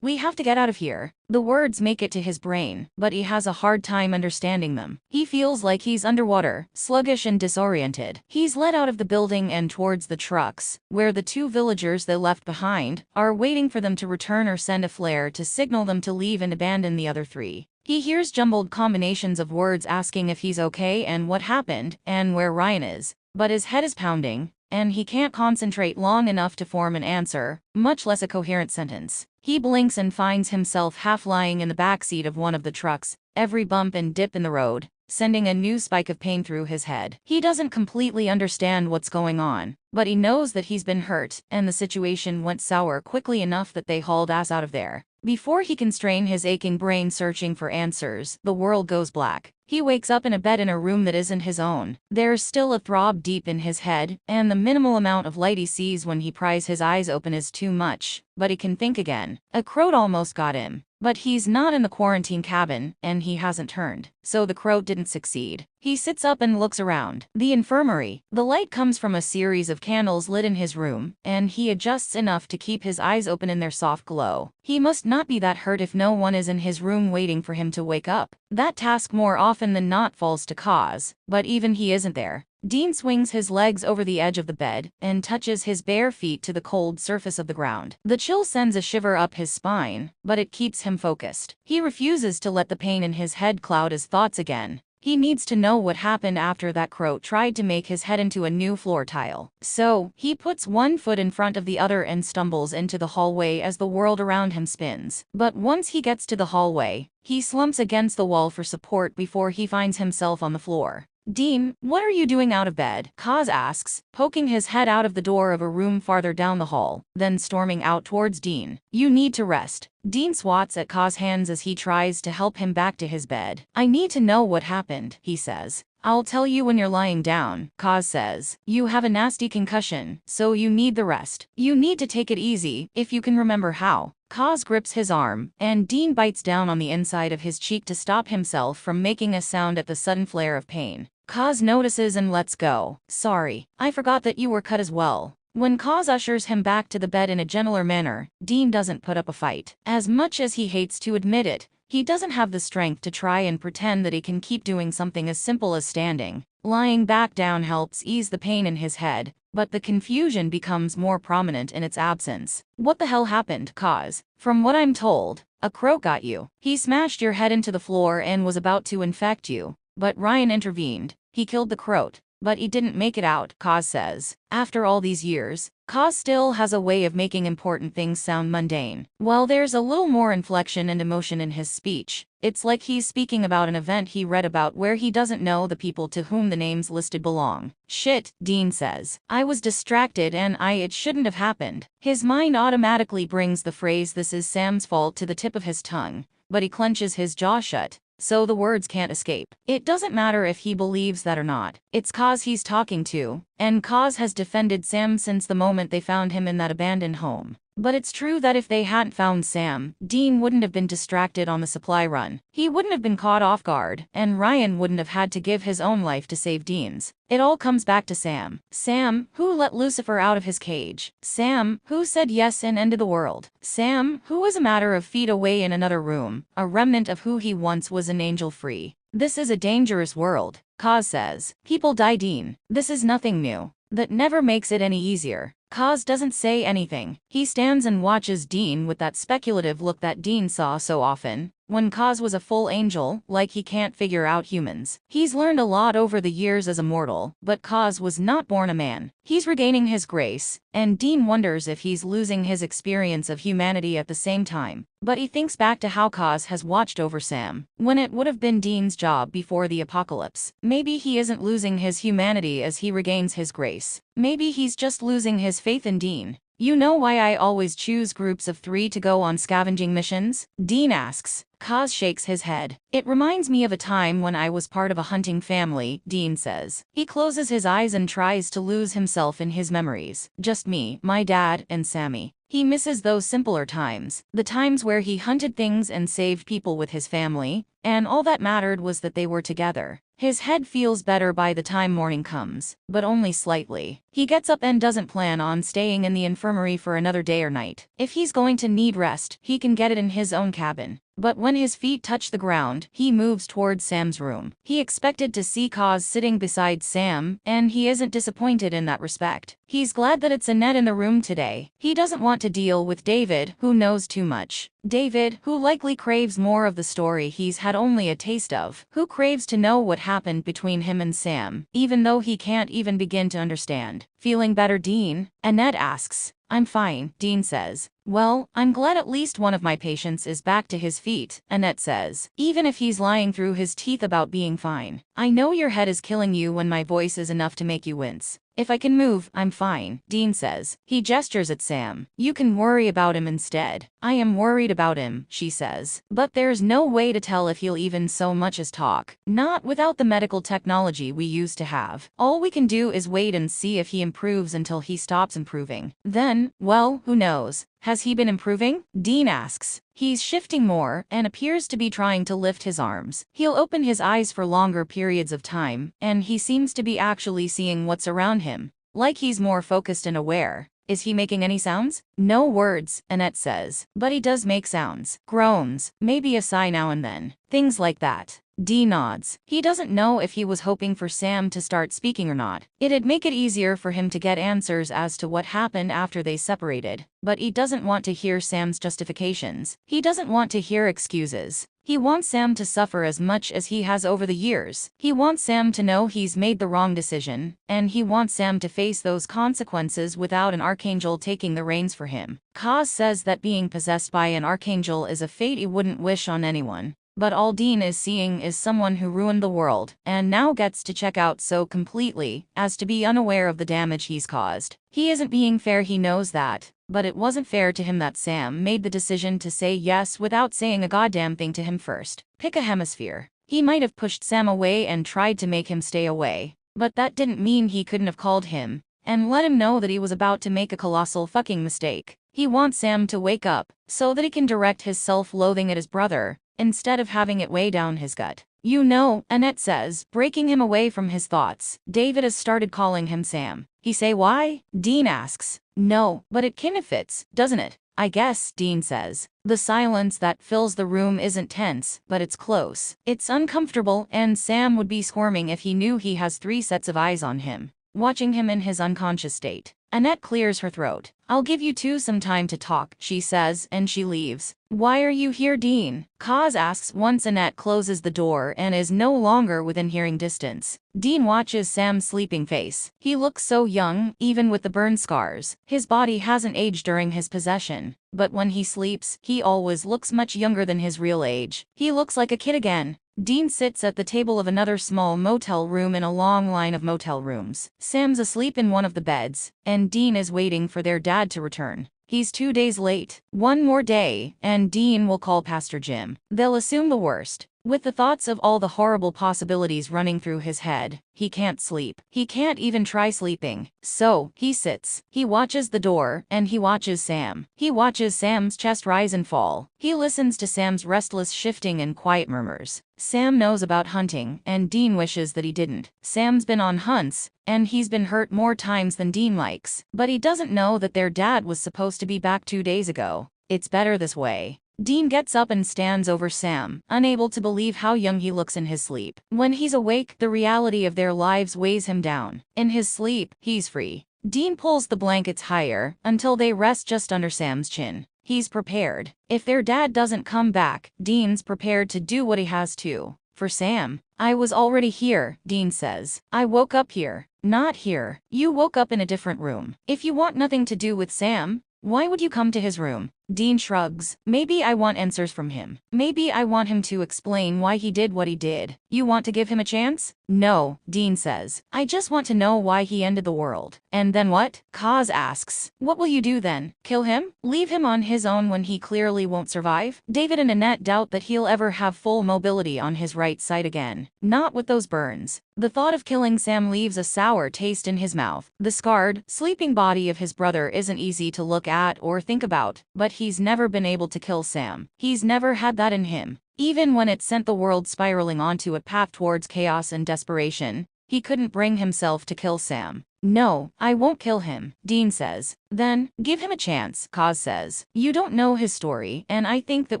A: we have to get out of here. The words make it to his brain, but he has a hard time understanding them. He feels like he's underwater, sluggish and disoriented. He's led out of the building and towards the trucks, where the 2 villagers they left behind are waiting for them to return or send a flare to signal them to leave and abandon the other 3. He hears jumbled combinations of words asking if he's okay and what happened and where Ryan is, but his head is pounding, and he can't concentrate long enough to form an answer, much less a coherent sentence. He blinks and finds himself half lying in the backseat of one of the trucks, every bump and dip in the road sending a new spike of pain through his head. He doesn't completely understand what's going on, but he knows that he's been hurt, and the situation went sour quickly enough that they hauled ass out of there. Before he can strain his aching brain searching for answers, the world goes black. He wakes up in a bed in a room that isn't his own. There's still a throb deep in his head, and the minimal amount of light he sees when he pries his eyes open is too much, but he can think again. A croat almost got him. But he's not in the quarantine cabin, and he hasn't turned, so the croat didn't succeed. He sits up and looks around. The infirmary. The light comes from a series of candles lit in his room, and he adjusts enough to keep his eyes open in their soft glow. He must not be that hurt if no one is in his room waiting for him to wake up. That task more often than not falls to Cause, but even he isn't there. Dean swings his legs over the edge of the bed and touches his bare feet to the cold surface of the ground. The chill sends a shiver up his spine, but it keeps him focused. He refuses to let the pain in his head cloud his thoughts again. He needs to know what happened after that croat tried to make his head into a new floor tile. So, he puts one foot in front of the other and stumbles into the hallway as the world around him spins. But once he gets to the hallway, he slumps against the wall for support before he finds himself on the floor. Dean, what are you doing out of bed? Cause asks, poking his head out of the door of a room farther down the hall, then storming out towards Dean. You need to rest. Dean swats at Cause's hands as he tries to help him back to his bed. I need to know what happened, he says. I'll tell you when you're lying down, Cause says. You have a nasty concussion, so you need the rest. You need to take it easy, if you can remember how. Cause grips his arm, and Dean bites down on the inside of his cheek to stop himself from making a sound at the sudden flare of pain. Cause notices and lets go. Sorry, I forgot that you were cut as well. When Cause ushers him back to the bed in a gentler manner, Dean doesn't put up a fight. As much as he hates to admit it, he doesn't have the strength to try and pretend that he can keep doing something as simple as standing. Lying back down helps ease the pain in his head, but the confusion becomes more prominent in its absence. What the hell happened, Cause? From what I'm told, a croat got you. He smashed your head into the floor and was about to infect you, but Ryan intervened. He killed the croat, but he didn't make it out, Cause says. After all these years, Cause still has a way of making important things sound mundane. While there's a little more inflection and emotion in his speech, it's like he's speaking about an event he read about where he doesn't know the people to whom the names listed belong. Shit, Dean says. I was distracted and it shouldn't have happened. His mind automatically brings the phrase "this is Sam's fault" to the tip of his tongue, but he clenches his jaw shut, so the words can't escape. It doesn't matter if he believes that or not. It's Cause he's talking to, and Cause has defended Sam since the moment they found him in that abandoned home. But it's true that if they hadn't found Sam, Dean wouldn't have been distracted on the supply run. He wouldn't have been caught off guard, and Ryan wouldn't have had to give his own life to save Dean's. It all comes back to Sam. Sam, who let Lucifer out of his cage. Sam, who said yes and ended the world. Sam, who was a matter of feet away in another room, a remnant of who he once was, an angel free. This is a dangerous world, Cause says. People die, Dean. This is nothing new. That never makes it any easier. Cause doesn't say anything. He stands and watches Dean with that speculative look that Dean saw so often when Cause was a full angel, like he can't figure out humans. He's learned a lot over the years as a mortal, but Cause was not born a man. He's regaining his grace, and Dean wonders if he's losing his experience of humanity at the same time. But he thinks back to how Cause has watched over Sam, when it would have been Dean's job before the apocalypse. Maybe he isn't losing his humanity as he regains his grace. Maybe he's just losing his faith in Dean. You know why I always choose groups of 3 to go on scavenging missions? Dean asks. Kaz shakes his head. It reminds me of a time when I was part of a hunting family, Dean says. He closes his eyes and tries to lose himself in his memories. Just me, my dad, and Sammy. He misses those simpler times, the times where he hunted things and saved people with his family, and all that mattered was that they were together. His head feels better by the time morning comes, but only slightly. He gets up and doesn't plan on staying in the infirmary for another day or night. If he's going to need rest, he can get it in his own cabin. But when his feet touch the ground, he moves towards Sam's room. He expected to see Kaz sitting beside Sam, and he isn't disappointed in that respect. He's glad that it's Annette in the room today. He doesn't want to deal with David, who knows too much. David, who likely craves more of the story he's had only a taste of, who craves to know what happened between him and Sam, even though he can't even begin to understand. Feeling better, Dean? Annette asks. I'm fine, Dean says. Well, I'm glad at least one of my patients is back to his feet, Annette says. Even if he's lying through his teeth about being fine. I know your head is killing you when my voice is enough to make you wince. If I can move, I'm fine, Dean says. He gestures at Sam. You can worry about him instead. I am worried about him, she says. But there's no way to tell if he'll even so much as talk. Not without the medical technology we used to have. All we can do is wait and see if he improves until he stops improving. Then, well, who knows? Has he been improving? Dean asks. He's shifting more and appears to be trying to lift his arms. He'll open his eyes for longer periods of time, and he seems to be actually seeing what's around him. Like he's more focused and aware. Is he making any sounds? No words, Annette says. But he does make sounds. Groans, maybe a sigh now and then. Things like that. Dean nods. He doesn't know if he was hoping for Sam to start speaking or not. It'd make it easier for him to get answers as to what happened after they separated. But he doesn't want to hear Sam's justifications. He doesn't want to hear excuses. He wants Sam to suffer as much as he has over the years. He wants Sam to know he's made the wrong decision, and he wants Sam to face those consequences without an archangel taking the reins for him. Kaz says that being possessed by an archangel is a fate he wouldn't wish on anyone. But all Dean is seeing is someone who ruined the world, and now gets to check out so completely as to be unaware of the damage he's caused. He isn't being fair, he knows that. But it wasn't fair to him that Sam made the decision to say yes without saying a goddamn thing to him first. Pick a hemisphere. He might have pushed Sam away and tried to make him stay away. But that didn't mean he couldn't have called him and let him know that he was about to make a colossal fucking mistake. He wants Sam to wake up so that he can direct his self-loathing at his brother instead of having it weigh down his gut. You know, Annette says, breaking him away from his thoughts. David has started calling him Sam. He say why? Dean asks. No, but it kinda fits, doesn't it? I guess, Dean says. The silence that fills the room isn't tense, but it's close. It's uncomfortable, and Sam would be squirming if he knew he has 3 sets of eyes on him, watching him in his unconscious state. Annette clears her throat. I'll give you two some time to talk, she says, and she leaves. Why are you here, Dean? Kaz asks once Annette closes the door and is no longer within hearing distance. Dean watches Sam's sleeping face. He looks so young, even with the burn scars. His body hasn't aged during his possession. But when he sleeps, he always looks much younger than his real age. He looks like a kid again. Dean sits at the table of another small motel room in a long line of motel rooms. Sam's asleep in one of the beds, and Dean is waiting for their dad to return. He's 2 days late. One more day, and Dean will call Pastor Jim. They'll assume the worst. With the thoughts of all the horrible possibilities running through his head, he can't sleep. He can't even try sleeping. So, he sits. He watches the door, and he watches Sam. He watches Sam's chest rise and fall. He listens to Sam's restless shifting and quiet murmurs. Sam knows about hunting, and Dean wishes that he didn't. Sam's been on hunts, and he's been hurt more times than Dean likes. But he doesn't know that their dad was supposed to be back 2 days ago. It's better this way. Dean gets up and stands over Sam, unable to believe how young he looks in his sleep. When he's awake, the reality of their lives weighs him down. In his sleep, he's free. Dean pulls the blankets higher, until they rest just under Sam's chin. He's prepared. If their dad doesn't come back, Dean's prepared to do what he has to. For Sam, I was already here, Dean says. I woke up here. Not here. You woke up in a different room. If you want nothing to do with Sam, why would you come to his room? Dean shrugs. Maybe I want answers from him. Maybe I want him to explain why he did what he did. You want to give him a chance? No, Dean says. I just want to know why he ended the world. And then what? Kaz asks. What will you do then? Kill him? Leave him on his own when he clearly won't survive? David and Annette doubt that he'll ever have full mobility on his right side again. Not with those burns. The thought of killing Sam leaves a sour taste in his mouth. The scarred, sleeping body of his brother isn't easy to look at or think about, but he's never been able to kill Sam. He's never had that in him. Even when it sent the world spiraling onto a path towards chaos and desperation, he couldn't bring himself to kill Sam. No, I won't kill him, Dean says. Then, give him a chance, Kaz says. You don't know his story, and I think that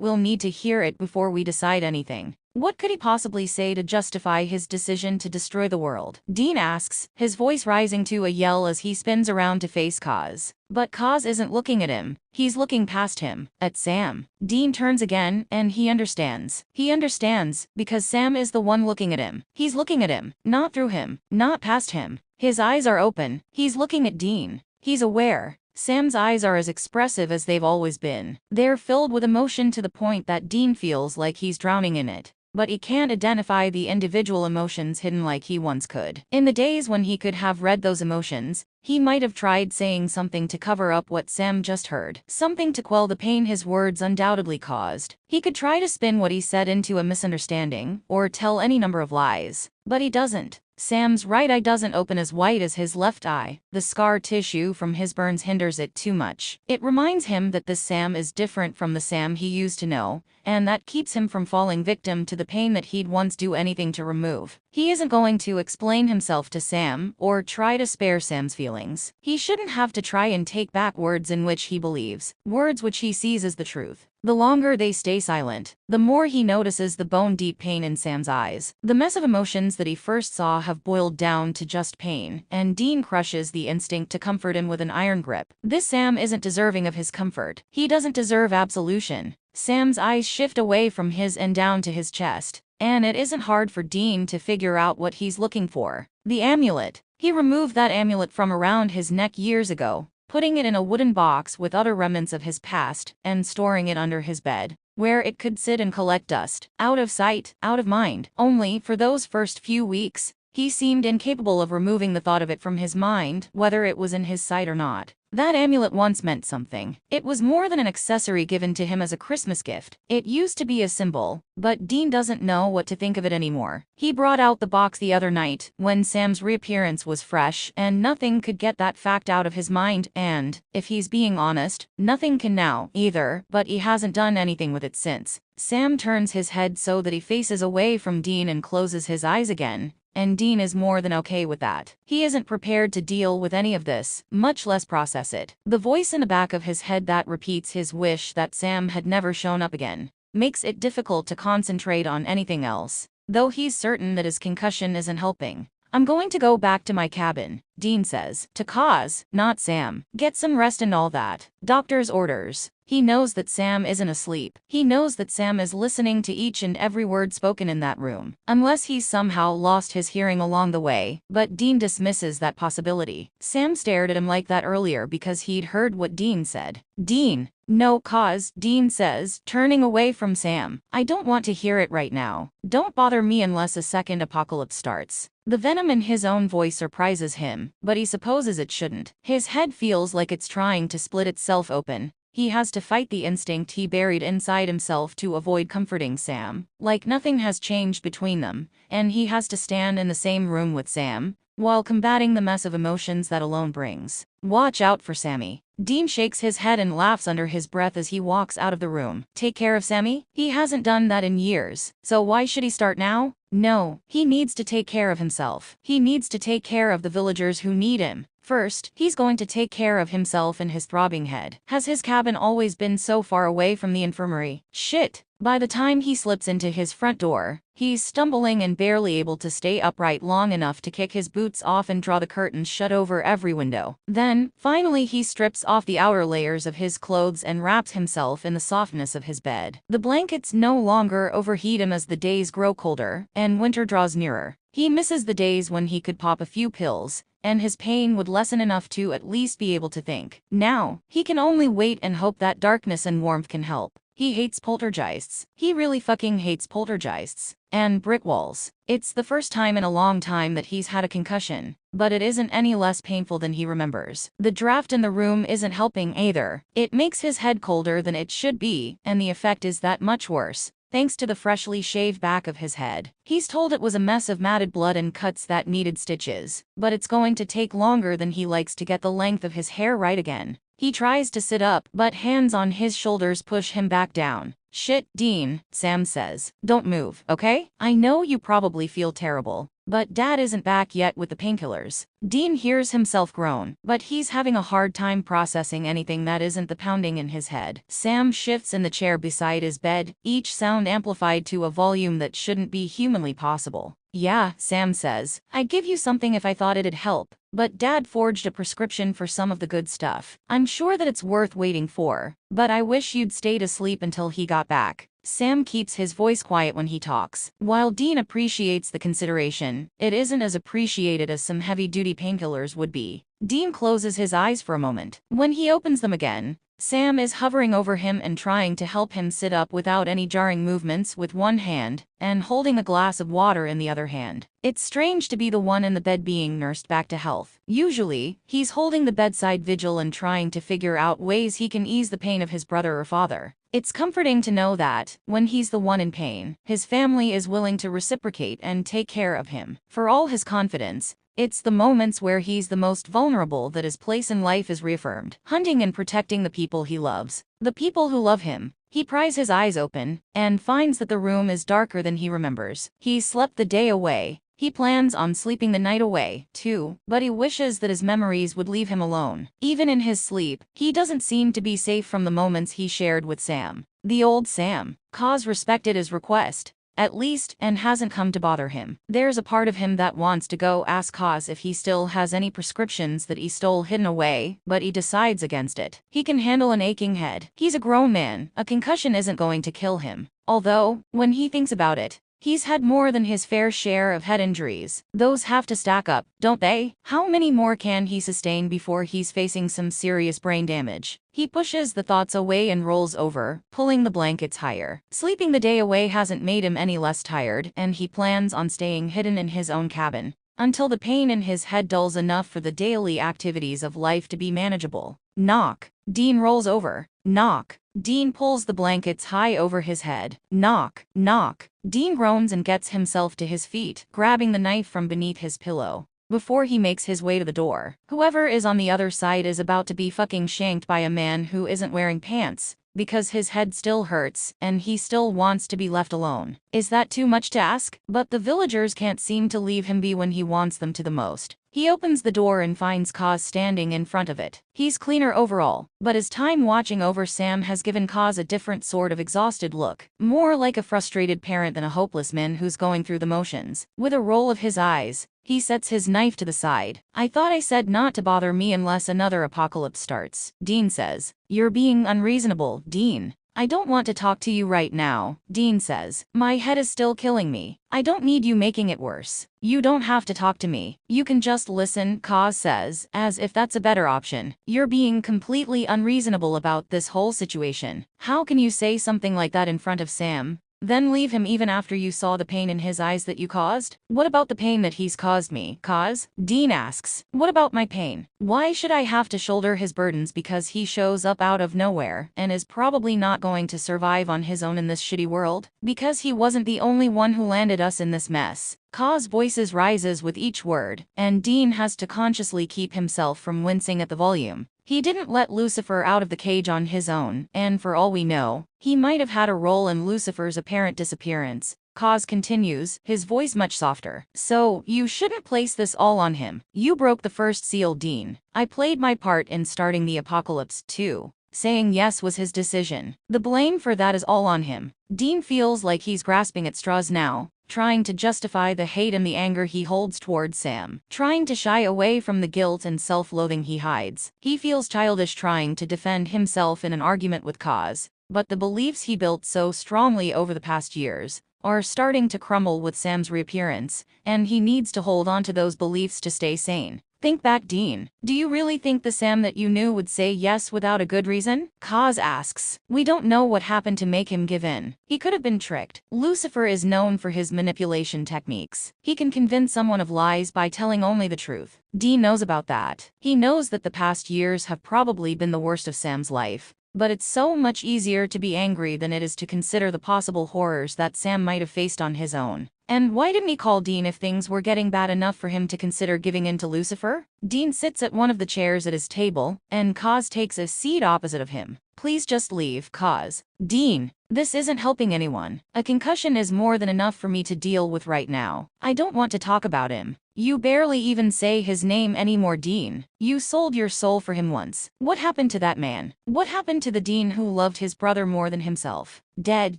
A: we'll need to hear it before we decide anything. What could he possibly say to justify his decision to destroy the world? Dean asks, his voice rising to a yell as he spins around to face Kaz. But Kaz isn't looking at him. He's looking past him, at Sam. Dean turns again, and he understands. He understands, because Sam is the one looking at him. He's looking at him, not through him, not past him. His eyes are open. He's looking at Dean. He's aware. Sam's eyes are as expressive as they've always been. They're filled with emotion to the point that Dean feels like he's drowning in it. But he can't identify the individual emotions hidden like he once could. In the days when he could have read those emotions, he might have tried saying something to cover up what Sam just heard. Something to quell the pain his words undoubtedly caused. He could try to spin what he said into a misunderstanding, or tell any number of lies. But he doesn't. Sam's right eye doesn't open as wide as his left eye. The scar tissue from his burns hinders it too much. It reminds him that this Sam is different from the Sam he used to know, and that keeps him from falling victim to the pain that he'd once do anything to remove. He isn't going to explain himself to Sam, or try to spare Sam's feelings. He shouldn't have to try and take back words in which he believes, words which he sees as the truth. The longer they stay silent, the more he notices the bone-deep pain in Sam's eyes. The mess of emotions that he first saw have boiled down to just pain, and Dean crushes the instinct to comfort him with an iron grip. This Sam isn't deserving of his comfort. He doesn't deserve absolution. Sam's eyes shift away from his and down to his chest, and it isn't hard for Dean to figure out what he's looking for. The amulet. He removed that amulet from around his neck years ago, putting it in a wooden box with other remnants of his past, and storing it under his bed, where it could sit and collect dust. Out of sight, out of mind. Only, for those first few weeks, he seemed incapable of removing the thought of it from his mind, whether it was in his sight or not. That amulet once meant something. It was more than an accessory given to him as a Christmas gift. It used to be a symbol, but Dean doesn't know what to think of it anymore. He brought out the box the other night, when Sam's reappearance was fresh, and nothing could get that fact out of his mind, and, if he's being honest, nothing can now, either, but he hasn't done anything with it since. Sam turns his head so that he faces away from Dean and closes his eyes again. And Dean is more than okay with that. He isn't prepared to deal with any of this, much less process it. The voice in the back of his head that repeats his wish that Sam had never shown up again makes it difficult to concentrate on anything else, though he's certain that his concussion isn't helping. I'm going to go back to my cabin, Dean says, to Kaz, not Sam. Get some rest and all that. Doctor's orders. He knows that Sam isn't asleep. He knows that Sam is listening to each and every word spoken in that room. Unless he's somehow lost his hearing along the way, but Dean dismisses that possibility. Sam stared at him like that earlier because he'd heard what Dean said. Dean. No, Kaz, Dean says, turning away from Sam. I don't want to hear it right now. Don't bother me unless a second apocalypse starts. The venom in his own voice surprises him, but he supposes it shouldn't. His head feels like it's trying to split itself open. He has to fight the instinct he buried inside himself to avoid comforting Sam, like nothing has changed between them, and he has to stand in the same room with Sam, while combating the mess of emotions that alone brings. Watch out for Sammy. Dean shakes his head and laughs under his breath as he walks out of the room. Take care of Sammy? He hasn't done that in years, so why should he start now? No, he needs to take care of himself. He needs to take care of the villagers who need him. First, he's going to take care of himself and his throbbing head. Has his cabin always been so far away from the infirmary? Shit! By the time he slips into his front door, he's stumbling and barely able to stay upright long enough to kick his boots off and draw the curtains shut over every window. Then, finally he strips off the outer layers of his clothes and wraps himself in the softness of his bed. The blankets no longer overheat him as the days grow colder, and winter draws nearer. He misses the days when he could pop a few pills, and his pain would lessen enough to at least be able to think. Now, he can only wait and hope that darkness and warmth can help. He hates poltergeists. He really fucking hates poltergeists. And brick walls. It's the first time in a long time that he's had a concussion, but it isn't any less painful than he remembers. The draft in the room isn't helping either. It makes his head colder than it should be, and the effect is that much worse, thanks to the freshly shaved back of his head. He's told it was a mess of matted blood and cuts that needed stitches, but it's going to take longer than he likes to get the length of his hair right again. He tries to sit up, but hands on his shoulders push him back down. Shit, Dean, Sam says. Don't move, okay? I know you probably feel terrible, but Dad isn't back yet with the painkillers. Dean hears himself groan, but he's having a hard time processing anything that isn't the pounding in his head. Sam shifts in the chair beside his bed, each sound amplified to a volume that shouldn't be humanly possible. Yeah, Sam says. I'd give you something if I thought it'd help, but Dad forged a prescription for some of the good stuff. I'm sure that it's worth waiting for, but I wish you'd stayed asleep until he got back. Sam keeps his voice quiet when he talks. While Dean appreciates the consideration, it isn't as appreciated as some heavy-duty painkillers would be. Dean closes his eyes for a moment. When he opens them again, Sam is hovering over him and trying to help him sit up without any jarring movements with one hand, and holding a glass of water in the other hand. It's strange to be the one in the bed being nursed back to health. Usually, he's holding the bedside vigil and trying to figure out ways he can ease the pain of his brother or father. It's comforting to know that, when he's the one in pain, his family is willing to reciprocate and take care of him. For all his confidence, it's the moments where he's the most vulnerable that his place in life is reaffirmed. Hunting and protecting the people he loves. The people who love him. He pries his eyes open, and finds that the room is darker than he remembers. He slept the day away. He plans on sleeping the night away, too, but he wishes that his memories would leave him alone. Even in his sleep, he doesn't seem to be safe from the moments he shared with Sam. The old Sam. Cause respected his request, at least, and hasn't come to bother him. There's a part of him that wants to go ask Cause if he still has any prescriptions that he stole hidden away, but he decides against it. He can handle an aching head. He's a grown man. A concussion isn't going to kill him. Although, when he thinks about it, he's had more than his fair share of head injuries. Those have to stack up, don't they? How many more can he sustain before he's facing some serious brain damage? He pushes the thoughts away and rolls over, pulling the blankets higher. Sleeping the day away hasn't made him any less tired, and he plans on staying hidden in his own cabin until the pain in his head dulls enough for the daily activities of life to be manageable. Knock. Dean rolls over. Knock. Dean pulls the blankets high over his head. Knock. Knock. Dean groans and gets himself to his feet, grabbing the knife from beneath his pillow. Before he makes his way to the door, whoever is on the other side is about to be fucking shanked by a man who isn't wearing pants, because his head still hurts, and he still wants to be left alone. Is that too much to ask? But the villagers can't seem to leave him be when he wants them to the most. He opens the door and finds Kaz standing in front of it. He's cleaner overall, but his time watching over Sam has given Kaz a different sort of exhausted look. More like a frustrated parent than a hopeless man who's going through the motions. With a roll of his eyes, he sets his knife to the side. I thought I said not to bother me unless another apocalypse starts, Dean says. You're being unreasonable, Dean. I don't want to talk to you right now, Dean says. My head is still killing me. I don't need you making it worse. You don't have to talk to me. You can just listen, Kaz says, as if that's a better option. You're being completely unreasonable about this whole situation. How can you say something like that in front of Sam? Then leave him even after you saw the pain in his eyes that you caused? What about the pain that he's caused me, Kaz? Dean asks. What about my pain? Why should I have to shoulder his burdens because he shows up out of nowhere and is probably not going to survive on his own in this shitty world? Because he wasn't the only one who landed us in this mess. Kaz's voices rises with each word, and Dean has to consciously keep himself from wincing at the volume. He didn't let Lucifer out of the cage on his own, and for all we know, he might have had a role in Lucifer's apparent disappearance. Kaz continues, his voice much softer. So, you shouldn't place this all on him. You broke the first seal, Dean. I played my part in starting the apocalypse, too. saying yes was his decision. The blame for that is all on him. Dean feels like he's grasping at straws now, trying to justify the hate and the anger he holds towards Sam, trying to shy away from the guilt and self-loathing he hides. He feels childish trying to defend himself in an argument with Kaz, but the beliefs he built so strongly over the past years are starting to crumble with Sam's reappearance, and he needs to hold on to those beliefs to stay sane. Think back, Dean. Do you really think the Sam that you knew would say yes without a good reason? Kaz asks. We don't know what happened to make him give in. He could have been tricked. Lucifer is known for his manipulation techniques. He can convince someone of lies by telling only the truth. Dean knows about that. He knows that the past years have probably been the worst of Sam's life. But it's so much easier to be angry than it is to consider the possible horrors that Sam might have faced on his own. And why didn't he call Dean if things were getting bad enough for him to consider giving in to Lucifer? Dean sits at one of the chairs at his table, and Kaz takes a seat opposite of him. Please just leave, Kaz. Dean, this isn't helping anyone. A concussion is more than enough for me to deal with right now. I don't want to talk about him. You barely even say his name anymore, Dean. You sold your soul for him once. What happened to that man? What happened to the Dean who loved his brother more than himself? Dead,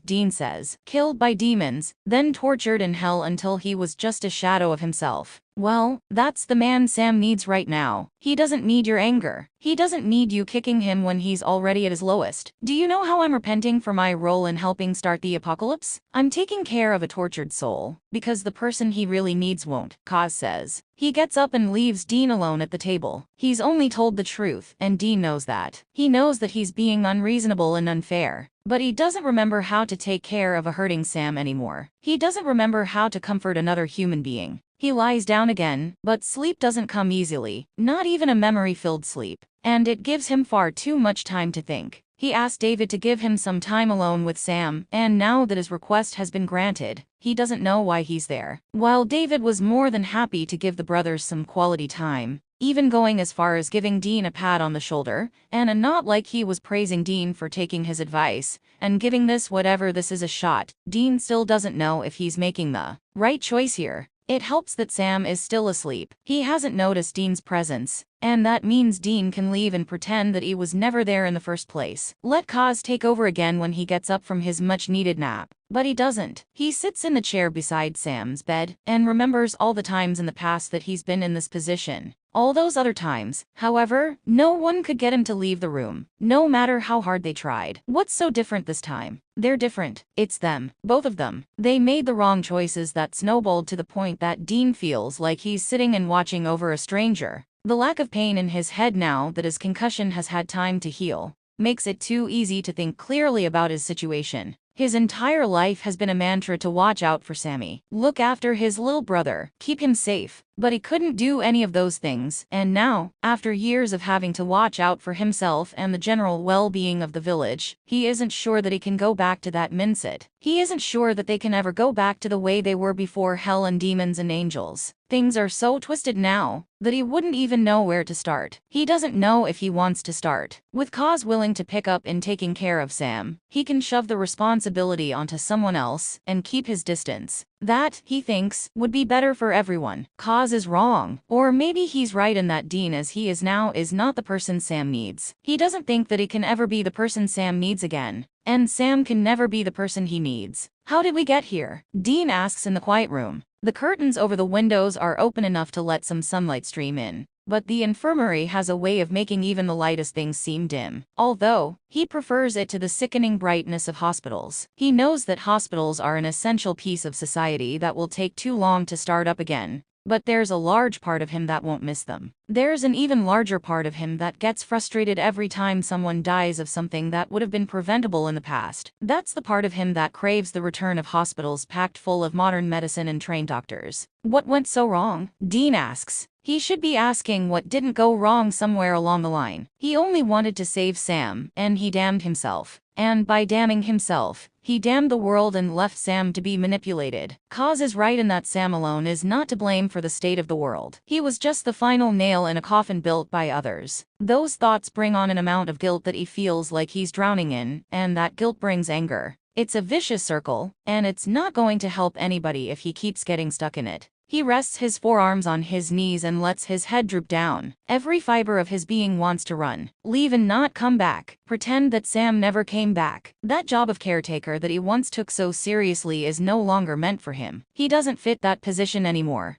A: Dean says. Killed by demons, then tortured in hell until he was just a shadow of himself. Well, that's the man Sam needs right now. He doesn't need your anger. He doesn't need you kicking him when he's already at his lowest. Do you know how I'm repenting for my role in helping start the apocalypse? I'm taking care of a tortured soul, because the person he really needs won't, Kaz says. He gets up and leaves Dean alone at the table. He's only told the truth, and Dean knows that. He knows that he's being unreasonable and unfair. But he doesn't remember how to take care of a hurting Sam anymore. He doesn't remember how to comfort another human being. He lies down again, but sleep doesn't come easily, not even a memory-filled sleep. And it gives him far too much time to think. He asked David to give him some time alone with Sam, and now that his request has been granted, he doesn't know why he's there. While David was more than happy to give the brothers some quality time, even going as far as giving Dean a pat on the shoulder, and a nod like he was praising Dean for taking his advice, and giving this whatever this is a shot, Dean still doesn't know if he's making the right choice here. It helps that Sam is still asleep. He hasn't noticed Dean's presence, and that means Dean can leave and pretend that he was never there in the first place. Let Kaz take over again when he gets up from his much-needed nap. But he doesn't. He sits in the chair beside Sam's bed, and remembers all the times in the past that he's been in this position. All those other times, however, no one could get him to leave the room, no matter how hard they tried. What's so different this time? They're different. It's them. Both of them. They made the wrong choices that snowballed to the point that Dean feels like he's sitting and watching over a stranger. The lack of pain in his head now that his concussion has had time to heal makes it too easy to think clearly about his situation. His entire life has been a mantra to watch out for Sammy, look after his little brother, keep him safe. But he couldn't do any of those things, and now, after years of having to watch out for himself and the general well-being of the village, he isn't sure that he can go back to that mindset. He isn't sure that they can ever go back to the way they were before hell and demons and angels. Things are so twisted now that he wouldn't even know where to start. He doesn't know if he wants to start. With Kaz willing to pick up in taking care of Sam, he can shove the responsibility onto someone else and keep his distance. That, he thinks, would be better for everyone. Kaz is wrong. Or maybe he's right in that Dean as he is now is not the person Sam needs. He doesn't think that he can ever be the person Sam needs again. And Sam can never be the person he needs. How did we get here? Dean asks in the quiet room. The curtains over the windows are open enough to let some sunlight stream in. But the infirmary has a way of making even the lightest things seem dim. Although, he prefers it to the sickening brightness of hospitals. He knows that hospitals are an essential piece of society that will take too long to start up again. But there's a large part of him that won't miss them. There's an even larger part of him that gets frustrated every time someone dies of something that would have been preventable in the past. That's the part of him that craves the return of hospitals packed full of modern medicine and trained doctors. What went so wrong? Dean asks. He should be asking what didn't go wrong somewhere along the line. He only wanted to save Sam, and he damned himself. And by damning himself, he damned the world and left Sam to be manipulated. Kaz is right in that Sam alone is not to blame for the state of the world. He was just the final nail in a coffin built by others. Those thoughts bring on an amount of guilt that he feels like he's drowning in, and that guilt brings anger. It's a vicious circle, and it's not going to help anybody if he keeps getting stuck in it. He rests his forearms on his knees and lets his head droop down. Every fiber of his being wants to run, leave and not come back, pretend that Sam never came back. That job of caretaker that he once took so seriously is no longer meant for him. He doesn't fit that position anymore.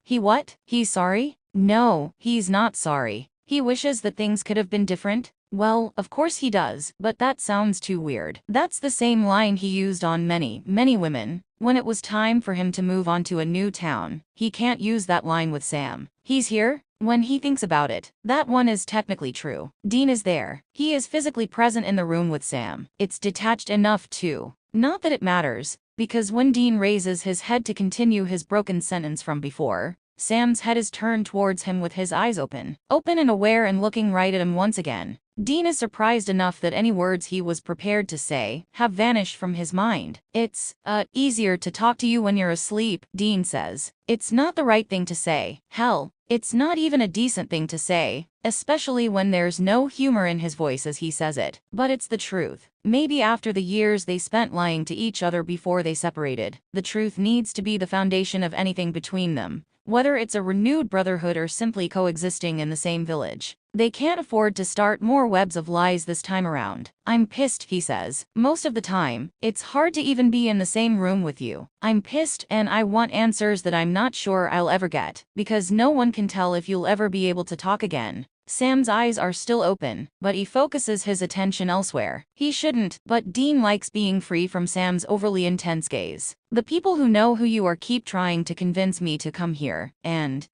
A: He what? He's sorry? No, he's not sorry. He wishes that things could have been different. Well, of course he does, but that sounds too weird. That's the same line he used on many women. When it was time for him to move on to a new town, he can't use that line with Sam. He's here? When he thinks about it, that one is technically true. Dean is there. He is physically present in the room with Sam. It's detached enough too. Not that it matters, because when Dean raises his head to continue his broken sentence from before, Sam's head is turned towards him with his eyes open and aware and looking right at him once again. Dean is surprised enough that any words he was prepared to say have vanished from his mind. It's easier to talk to you when you're asleep, Dean says. It's not the right thing to say. Hell, it's not even a decent thing to say, especially when there's no humor in his voice as he says it. But it's the truth. Maybe after the years they spent lying to each other before they separated, the truth needs to be the foundation of anything between them. Whether it's a renewed brotherhood or simply coexisting in the same village. They can't afford to start more webs of lies this time around. I'm pissed, he says. Most of the time, it's hard to even be in the same room with you. I'm pissed and I want answers that I'm not sure I'll ever get, because no one can tell if you'll ever be able to talk again. Sam's eyes are still open, but he focuses his attention elsewhere. He shouldn't, but Dean likes being free from Sam's overly intense gaze. The people who know who you are keep trying to convince me to come here, and,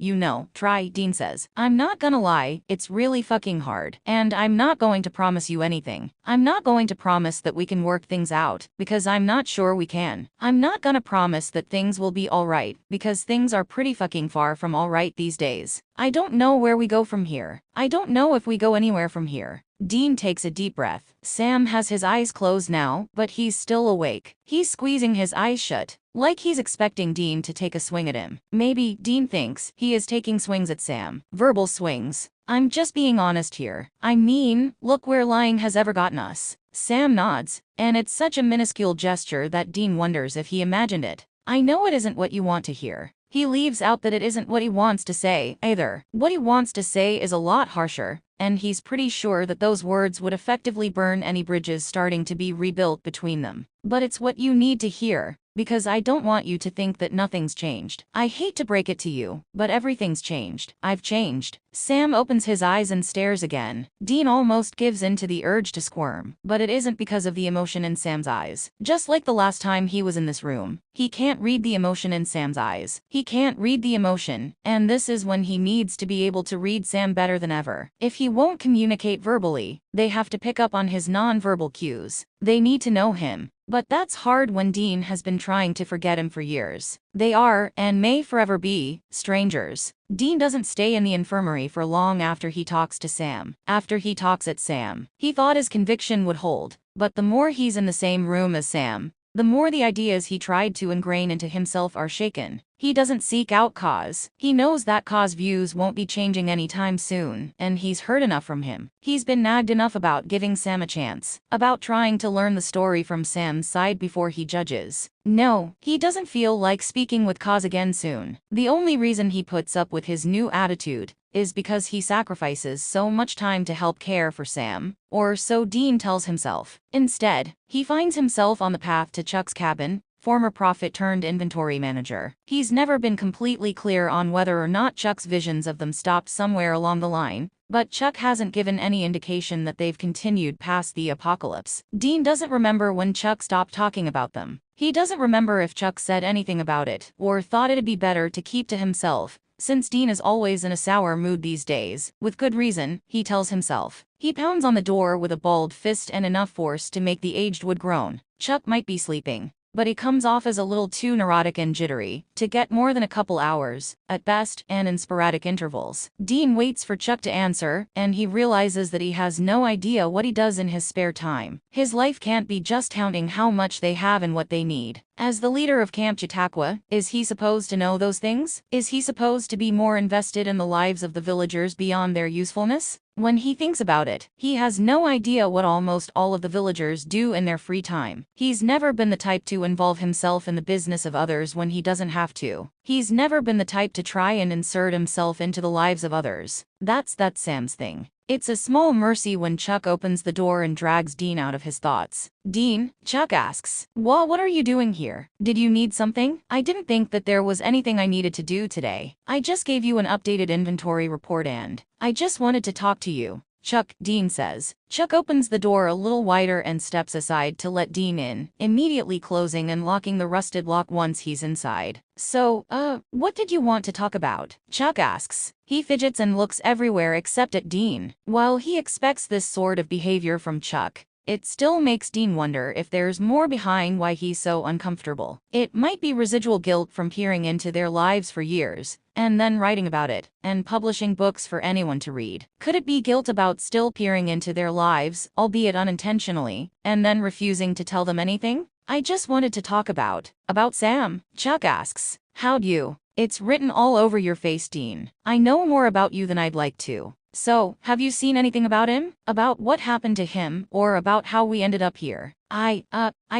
A: try, Dean says. I'm not gonna lie, it's really fucking hard, and I'm not going to promise you anything. I'm not going to promise that we can work things out, because I'm not sure we can. I'm not gonna promise that things will be alright, because things are pretty fucking far from alright these days. I don't know where we go from here. I don't know if we go anywhere from here. Dean takes a deep breath. Sam has his eyes closed now, but he's still awake. He's squeezing his eyes shut, like he's expecting Dean to take a swing at him. Maybe, Dean thinks, he is taking swings at Sam. Verbal swings. I'm just being honest here. I mean, look where lying has ever gotten us. Sam nods, and it's such a minuscule gesture that Dean wonders if he imagined it. I know it isn't what you want to hear. He leaves out that it isn't what he wants to say, either. What he wants to say is a lot harsher, and he's pretty sure that those words would effectively burn any bridges starting to be rebuilt between them. But it's what you need to hear, because I don't want you to think that nothing's changed. I hate to break it to you, but everything's changed. I've changed. Sam opens his eyes and stares again. Dean almost gives in to the urge to squirm, but it isn't because of the emotion in Sam's eyes. Just like the last time he was in this room, he can't read the emotion in Sam's eyes. He can't read the emotion, and this is when he needs to be able to read Sam better than ever. If he won't communicate verbally, they have to pick up on his non-verbal cues. They need to know him. But that's hard when Dean has been trying to forget him for years. They are, and may forever be, strangers. Dean doesn't stay in the infirmary for long after he talks to Sam. After he talks at Sam, he thought his conviction would hold, but the more he's in the same room as Sam, the more the ideas he tried to ingrain into himself are shaken. He doesn't seek out Cause. He knows that Cause views won't be changing anytime soon, and he's heard enough from him. He's been nagged enough about giving Sam a chance, about trying to learn the story from Sam's side before he judges. No, he doesn't feel like speaking with Cause again soon. The only reason he puts up with his new attitude is because he sacrifices so much time to help care for Sam, or so Dean tells himself. Instead, he finds himself on the path to Chuck's cabin, former profit-turned-inventory manager. He's never been completely clear on whether or not Chuck's visions of them stopped somewhere along the line, but Chuck hasn't given any indication that they've continued past the apocalypse. Dean doesn't remember when Chuck stopped talking about them. He doesn't remember if Chuck said anything about it, or thought it'd be better to keep to himself, since Dean is always in a sour mood these days. With good reason, he tells himself. He pounds on the door with a balled fist and enough force to make the aged wood groan. Chuck might be sleeping, but he comes off as a little too neurotic and jittery to get more than a couple hours, at best, and in sporadic intervals. Dean waits for Chuck to answer, and he realizes that he has no idea what he does in his spare time. His life can't be just counting how much they have and what they need. As the leader of Camp Chautauqua, is he supposed to know those things? Is he supposed to be more invested in the lives of the villagers beyond their usefulness? When he thinks about it, he has no idea what almost all of the villagers do in their free time. He's never been the type to involve himself in the business of others when he doesn't have to. He's never been the type to try and insert himself into the lives of others. That's Sam's thing. It's a small mercy when Chuck opens the door and drags Dean out of his thoughts. Dean, Chuck asks, what are you doing here? Did you need something? I didn't think that there was anything I needed to do today. I just gave you an updated inventory report and I just wanted to talk to you. Chuck, Dean says. Chuck opens the door a little wider and steps aside to let Dean in, immediately closing and locking the rusted lock once he's inside. So, what did you want to talk about? Chuck asks. He fidgets and looks everywhere except at Dean. While he expects this sort of behavior from Chuck, it still makes Dean wonder if there's more behind why he's so uncomfortable. It might be residual guilt from peering into their lives for years, and then writing about it, and publishing books for anyone to read. Could it be guilt about still peering into their lives, albeit unintentionally, and then refusing to tell them anything? I just wanted to talk about Sam, Chuck asks. How'd you? It's written all over your face, Dean. I know more about you than I'd like to. So, have you seen anything about him? About what happened to him, or about how we ended up here? I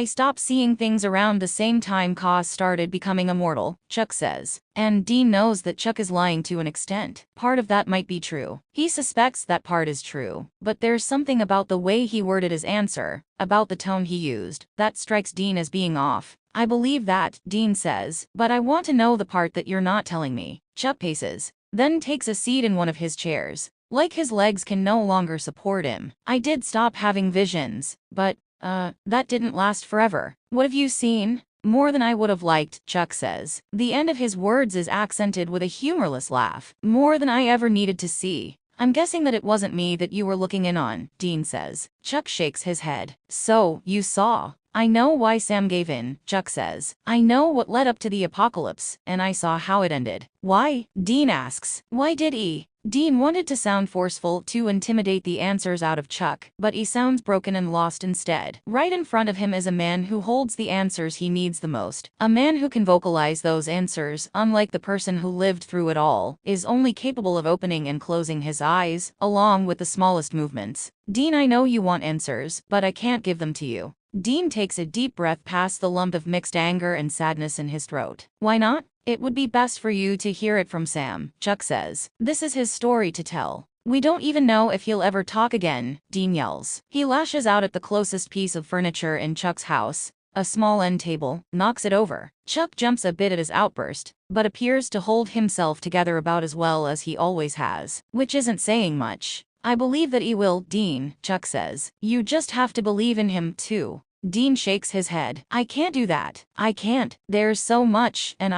A: stopped seeing things around the same time Kaz started becoming immortal, Chuck says. And Dean knows that Chuck is lying to an extent. Part of that might be true. He suspects that part is true, but there's something about the way he worded his answer, about the tone he used, that strikes Dean as being off. I believe that, Dean says, but I want to know the part that you're not telling me. Chuck paces, then takes a seat in one of his chairs. Like his legs can no longer support him. I did stop having visions, but, that didn't last forever. What have you seen? More than I would have liked, Chuck says. The end of his words is accented with a humorless laugh. More than I ever needed to see. I'm guessing that it wasn't me that you were looking in on, Dean says. Chuck shakes his head. So, you saw. I know why Sam gave in, Chuck says. I know what led up to the apocalypse, and I saw how it ended. Why? Dean asks. Why did he? Dean wanted to sound forceful to intimidate the answers out of Chuck, but he sounds broken and lost instead. Right in front of him is a man who holds the answers he needs the most. A man who can vocalize those answers, unlike the person who lived through it all, is only capable of opening and closing his eyes, along with the smallest movements. Dean, I know you want answers, but I can't give them to you. Dean takes a deep breath past the lump of mixed anger and sadness in his throat. Why not? It would be best for you to hear it from Sam, Chuck says. This is his story to tell. We don't even know if he'll ever talk again, Dean yells. He lashes out at the closest piece of furniture in Chuck's house, a small end table, knocks it over. Chuck jumps a bit at his outburst, but appears to hold himself together about as well as he always has, which isn't saying much. I believe that he will, Dean, Chuck says. You just have to believe in him, too. Dean shakes his head. I can't do that. I can't. There's so much, and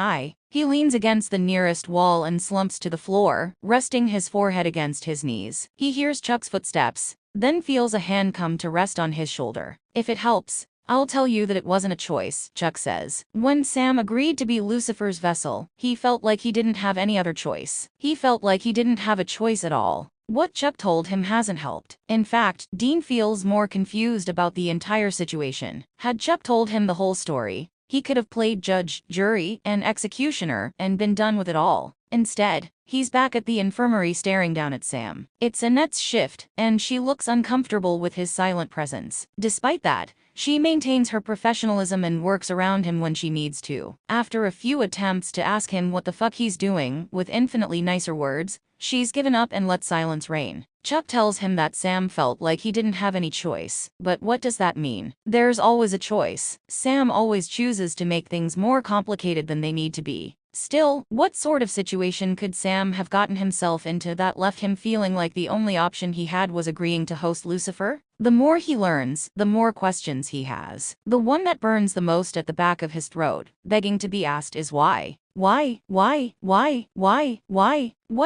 A: He leans against the nearest wall and slumps to the floor, resting his forehead against his knees. He hears Chuck's footsteps, then feels a hand come to rest on his shoulder. If it helps, I'll tell you that it wasn't a choice, Chuck says. When Sam agreed to be Lucifer's vessel, he felt like he didn't have any other choice. He felt like he didn't have a choice at all. What Chuck told him hasn't helped. In fact, Dean feels more confused about the entire situation. Had Chuck told him the whole story, he could have played judge, jury, and executioner and been done with it all. Instead, he's back at the infirmary staring down at Sam. It's Annette's shift, and she looks uncomfortable with his silent presence. Despite that, she maintains her professionalism and works around him when she needs to. After a few attempts to ask him what the fuck he's doing, with infinitely nicer words, she's given up and let silence reign. Chuck tells him that Sam felt like he didn't have any choice. But what does that mean? There's always a choice. Sam always chooses to make things more complicated than they need to be. Still, what sort of situation could Sam have gotten himself into that left him feeling like the only option he had was agreeing to host Lucifer? The more he learns, the more questions he has. The one that burns the most at the back of his throat, begging to be asked, is why? Why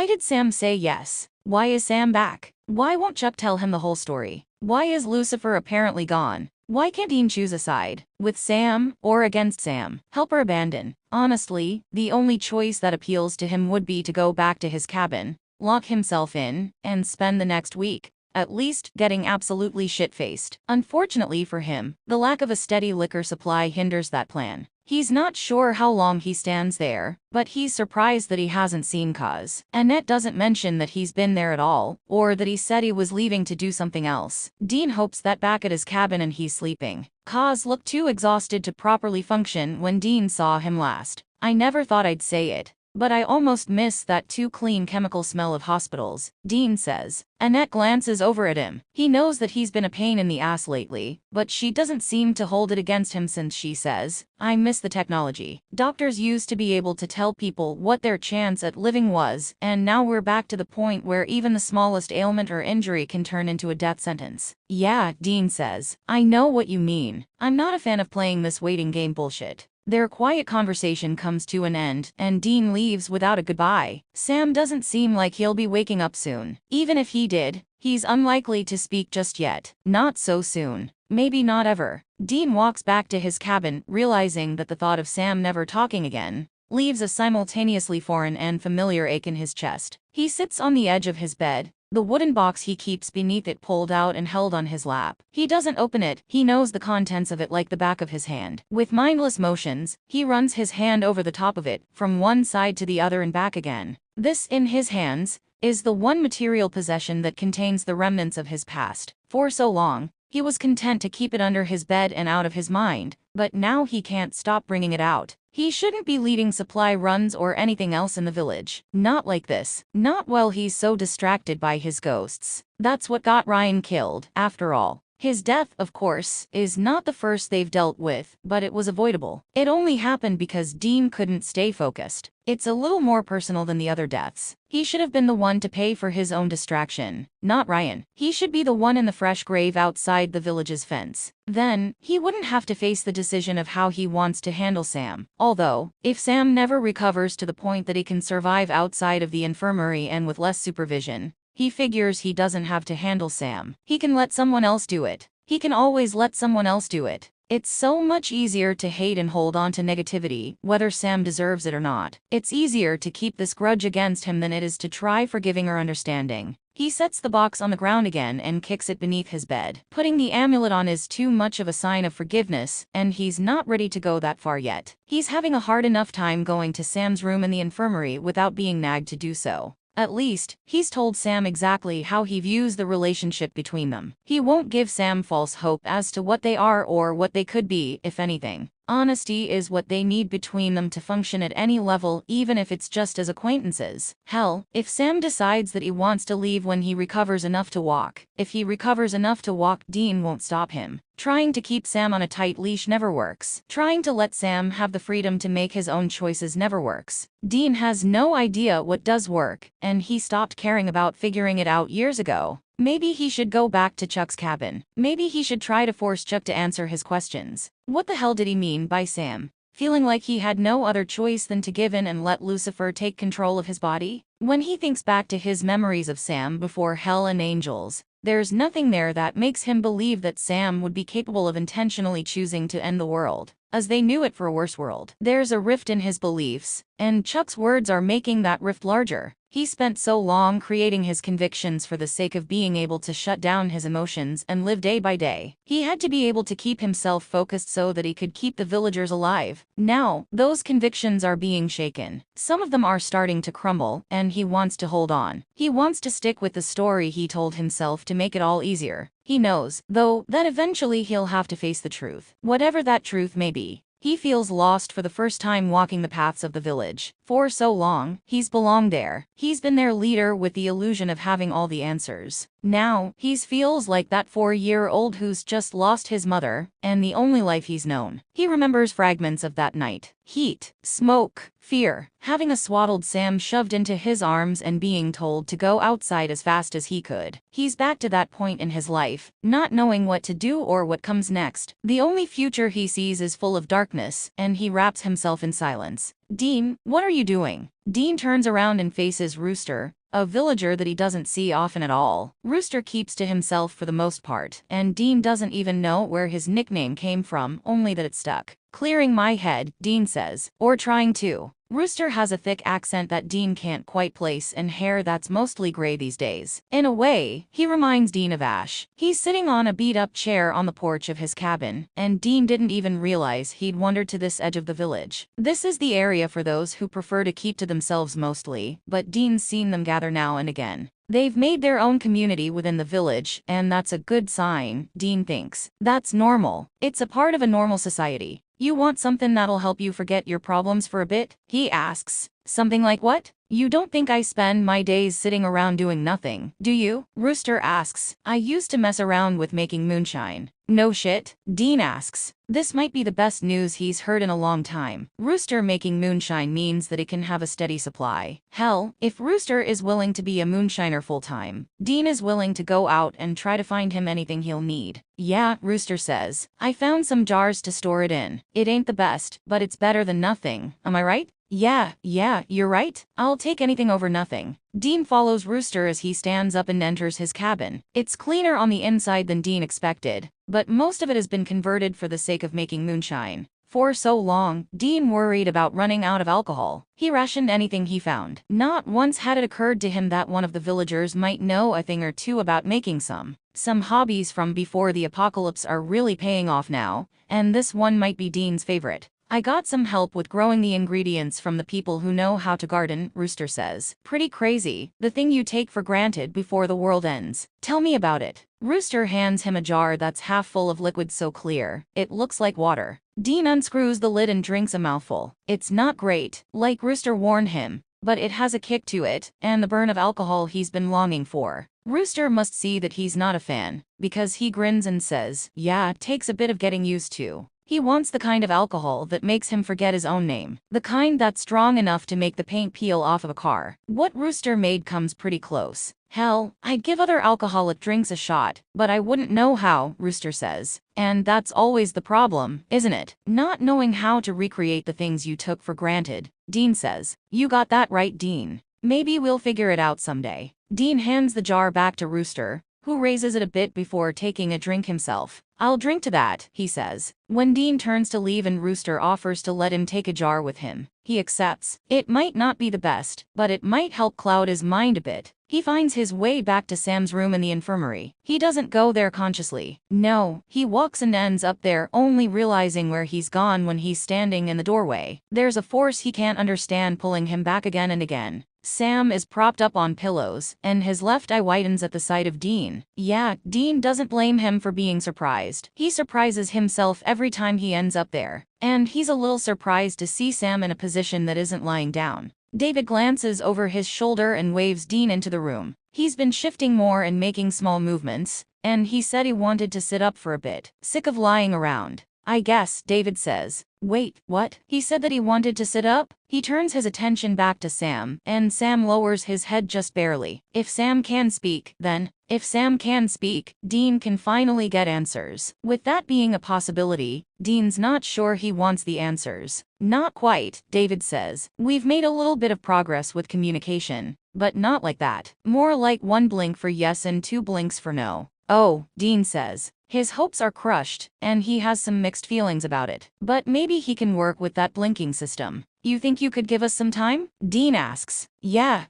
A: did Sam say yes? Why is Sam back? Why won't Chuck tell him the whole story? Why is Lucifer apparently gone? Why can't Dean choose a side? With Sam, or against Sam? Help or abandon? Honestly, the only choice that appeals to him would be to go back to his cabin, lock himself in, and spend the next week at least getting absolutely shit-faced. Unfortunately for him, the lack of a steady liquor supply hinders that plan. He's not sure how long he stands there, but he's surprised that he hasn't seen Kaz. Annette doesn't mention that he's been there at all, or that he said he was leaving to do something else. Dean hopes that back at his cabin and he's sleeping. Kaz looked too exhausted to properly function when Dean saw him last. I never thought I'd say it, but I almost miss that too clean chemical smell of hospitals, Dean says. Annette glances over at him. He knows that he's been a pain in the ass lately, but she doesn't seem to hold it against him since she says, I miss the technology. Doctors used to be able to tell people what their chance at living was, and now we're back to the point where even the smallest ailment or injury can turn into a death sentence. Yeah, Dean says. I know what you mean. I'm not a fan of playing this waiting game bullshit. Their quiet conversation comes to an end, and Dean leaves without a goodbye. Sam doesn't seem like he'll be waking up soon. Even if he did, he's unlikely to speak just yet. Not so soon. Maybe not ever. Dean walks back to his cabin, realizing that the thought of Sam never talking again leaves a simultaneously foreign and familiar ache in his chest. He sits on the edge of his bed, the wooden box he keeps beneath it pulled out and held on his lap. He doesn't open it, he knows the contents of it like the back of his hand. With mindless motions, he runs his hand over the top of it, from one side to the other and back again. This, in his hands, is the one material possession that contains the remnants of his past. For so long, he was content to keep it under his bed and out of his mind, but now he can't stop bringing it out. He shouldn't be leading supply runs or anything else in the village. Not like this. Not while he's so distracted by his ghosts. That's what got Ryan killed, after all. His death, of course, is not the first they've dealt with, but it was avoidable. It only happened because Dean couldn't stay focused. It's a little more personal than the other deaths. He should have been the one to pay for his own distraction, not Ryan. He should be the one in the fresh grave outside the village's fence. Then, he wouldn't have to face the decision of how he wants to handle Sam. Although, if Sam never recovers to the point that he can survive outside of the infirmary and with less supervision, he figures he doesn't have to handle Sam. He can let someone else do it. He can always let someone else do it. It's so much easier to hate and hold on to negativity, whether Sam deserves it or not. It's easier to keep this grudge against him than it is to try forgiving or understanding. He sets the box on the ground again and kicks it beneath his bed. Putting the amulet on is too much of a sign of forgiveness, and he's not ready to go that far yet. He's having a hard enough time going to Sam's room in the infirmary without being nagged to do so. At least, he's told Sam exactly how he views the relationship between them. He won't give Sam false hope as to what they are or what they could be, if anything. Honesty is what they need between them to function at any level, even if it's just as acquaintances. Hell, if Sam decides that he wants to leave when he recovers enough to walk, if he recovers enough to walk, Dean won't stop him. Trying to keep Sam on a tight leash never works. Trying to let Sam have the freedom to make his own choices never works. Dean has no idea what does work, and he stopped caring about figuring it out years ago. Maybe he should go back to Chuck's cabin. Maybe he should try to force Chuck to answer his questions. What the hell did he mean by Sam feeling like he had no other choice than to give in and let Lucifer take control of his body? When he thinks back to his memories of Sam before Hell and Angels, there's nothing there that makes him believe that Sam would be capable of intentionally choosing to end the world, as they knew it for a worse world. There's a rift in his beliefs, and Chuck's words are making that rift larger. He spent so long creating his convictions for the sake of being able to shut down his emotions and live day by day. He had to be able to keep himself focused so that he could keep the villagers alive. Now, those convictions are being shaken. Some of them are starting to crumble, and he wants to hold on. He wants to stick with the story he told himself to make it all easier. He knows, though, that eventually he'll have to face the truth, whatever that truth may be. He feels lost for the first time walking the paths of the village. For so long, he's belonged there. He's been their leader with the illusion of having all the answers. Now, he feels like that 4-year-old who's just lost his mother, and the only life he's known. He remembers fragments of that night. Heat, smoke, fear, having a swaddled Sam shoved into his arms and being told to go outside as fast as he could. He's back to that point in his life, not knowing what to do or what comes next. The only future he sees is full of darkness, and he wraps himself in silence. Dean, what are you doing? Dean turns around and faces Rooster, a villager that he doesn't see often at all. Rooster keeps to himself for the most part, and Dean doesn't even know where his nickname came from, only that it stuck. Clearing my head, Dean says, or trying to. Rooster has a thick accent that Dean can't quite place and hair that's mostly gray these days. In a way, he reminds Dean of Ash. He's sitting on a beat-up chair on the porch of his cabin, and Dean didn't even realize he'd wandered to this edge of the village. This is the area for those who prefer to keep to themselves mostly, but Dean's seen them gather now and again. They've made their own community within the village, and that's a good sign, Dean thinks. That's normal. It's a part of a normal society. You want something that'll help you forget your problems for a bit? He asks. Something like what? You don't think I spend my days sitting around doing nothing, do you? Rooster asks. I used to mess around with making moonshine. No shit? Dean asks. This might be the best news he's heard in a long time. Rooster making moonshine means that it can have a steady supply. Hell, if Rooster is willing to be a moonshiner full-time, Dean is willing to go out and try to find him anything he'll need. Yeah, Rooster says. I found some jars to store it in. It ain't the best, but it's better than nothing. Am I right? Yeah, you're right. I'll take anything over nothing. Dean follows Rooster as he stands up and enters his cabin. It's cleaner on the inside than Dean expected, but most of it has been converted for the sake of making moonshine. For so long, Dean worried about running out of alcohol. He rationed anything he found. Not once had it occurred to him that one of the villagers might know a thing or two about making some. Some hobbies from before the apocalypse are really paying off now, and this one might be Dean's favorite. I got some help with growing the ingredients from the people who know how to garden, Rooster says. Pretty crazy, the thing you take for granted before the world ends. Tell me about it. Rooster hands him a jar that's half full of liquid so clear, it looks like water. Dean unscrews the lid and drinks a mouthful. It's not great, like Rooster warned him, but it has a kick to it, and the burn of alcohol he's been longing for. Rooster must see that he's not a fan, because he grins and says, yeah, it takes a bit of getting used to. He wants the kind of alcohol that makes him forget his own name. The kind that's strong enough to make the paint peel off of a car. What Rooster made comes pretty close. Hell, I'd give other alcoholic drinks a shot, but I wouldn't know how, Rooster says. And that's always the problem, isn't it? Not knowing how to recreate the things you took for granted, Dean says. You got that right, Dean. Maybe we'll figure it out someday. Dean hands the jar back to Rooster, who raises it a bit before taking a drink himself. I'll drink to that, he says. When Dean turns to leave and Rooster offers to let him take a jar with him, he accepts. It might not be the best, but it might help cloud his mind a bit. He finds his way back to Sam's room in the infirmary. He doesn't go there consciously. No, he walks and ends up there only realizing where he's gone when he's standing in the doorway. There's a force he can't understand pulling him back again and again. Sam is propped up on pillows, and his left eye widens at the sight of Dean. Yeah, Dean doesn't blame him for being surprised. He surprises himself every time he ends up there. And he's a little surprised to see Sam in a position that isn't lying down. David glances over his shoulder and waves Dean into the room. He's been shifting more and making small movements, and he said he wanted to sit up for a bit. Sick of lying around. I guess, David says. Wait, what? He said that he wanted to sit up? He turns his attention back to Sam, and Sam lowers his head just barely. If Sam can speak, then, if Sam can speak, Dean can finally get answers. With that being a possibility, Dean's not sure he wants the answers. Not quite, David says. We've made a little bit of progress with communication, but not like that. More like one blink for yes and two blinks for no. Oh, Dean says. His hopes are crushed, and he has some mixed feelings about it. But maybe he can work with that blinking system. You think you could give us some time? Dean asks. Yeah,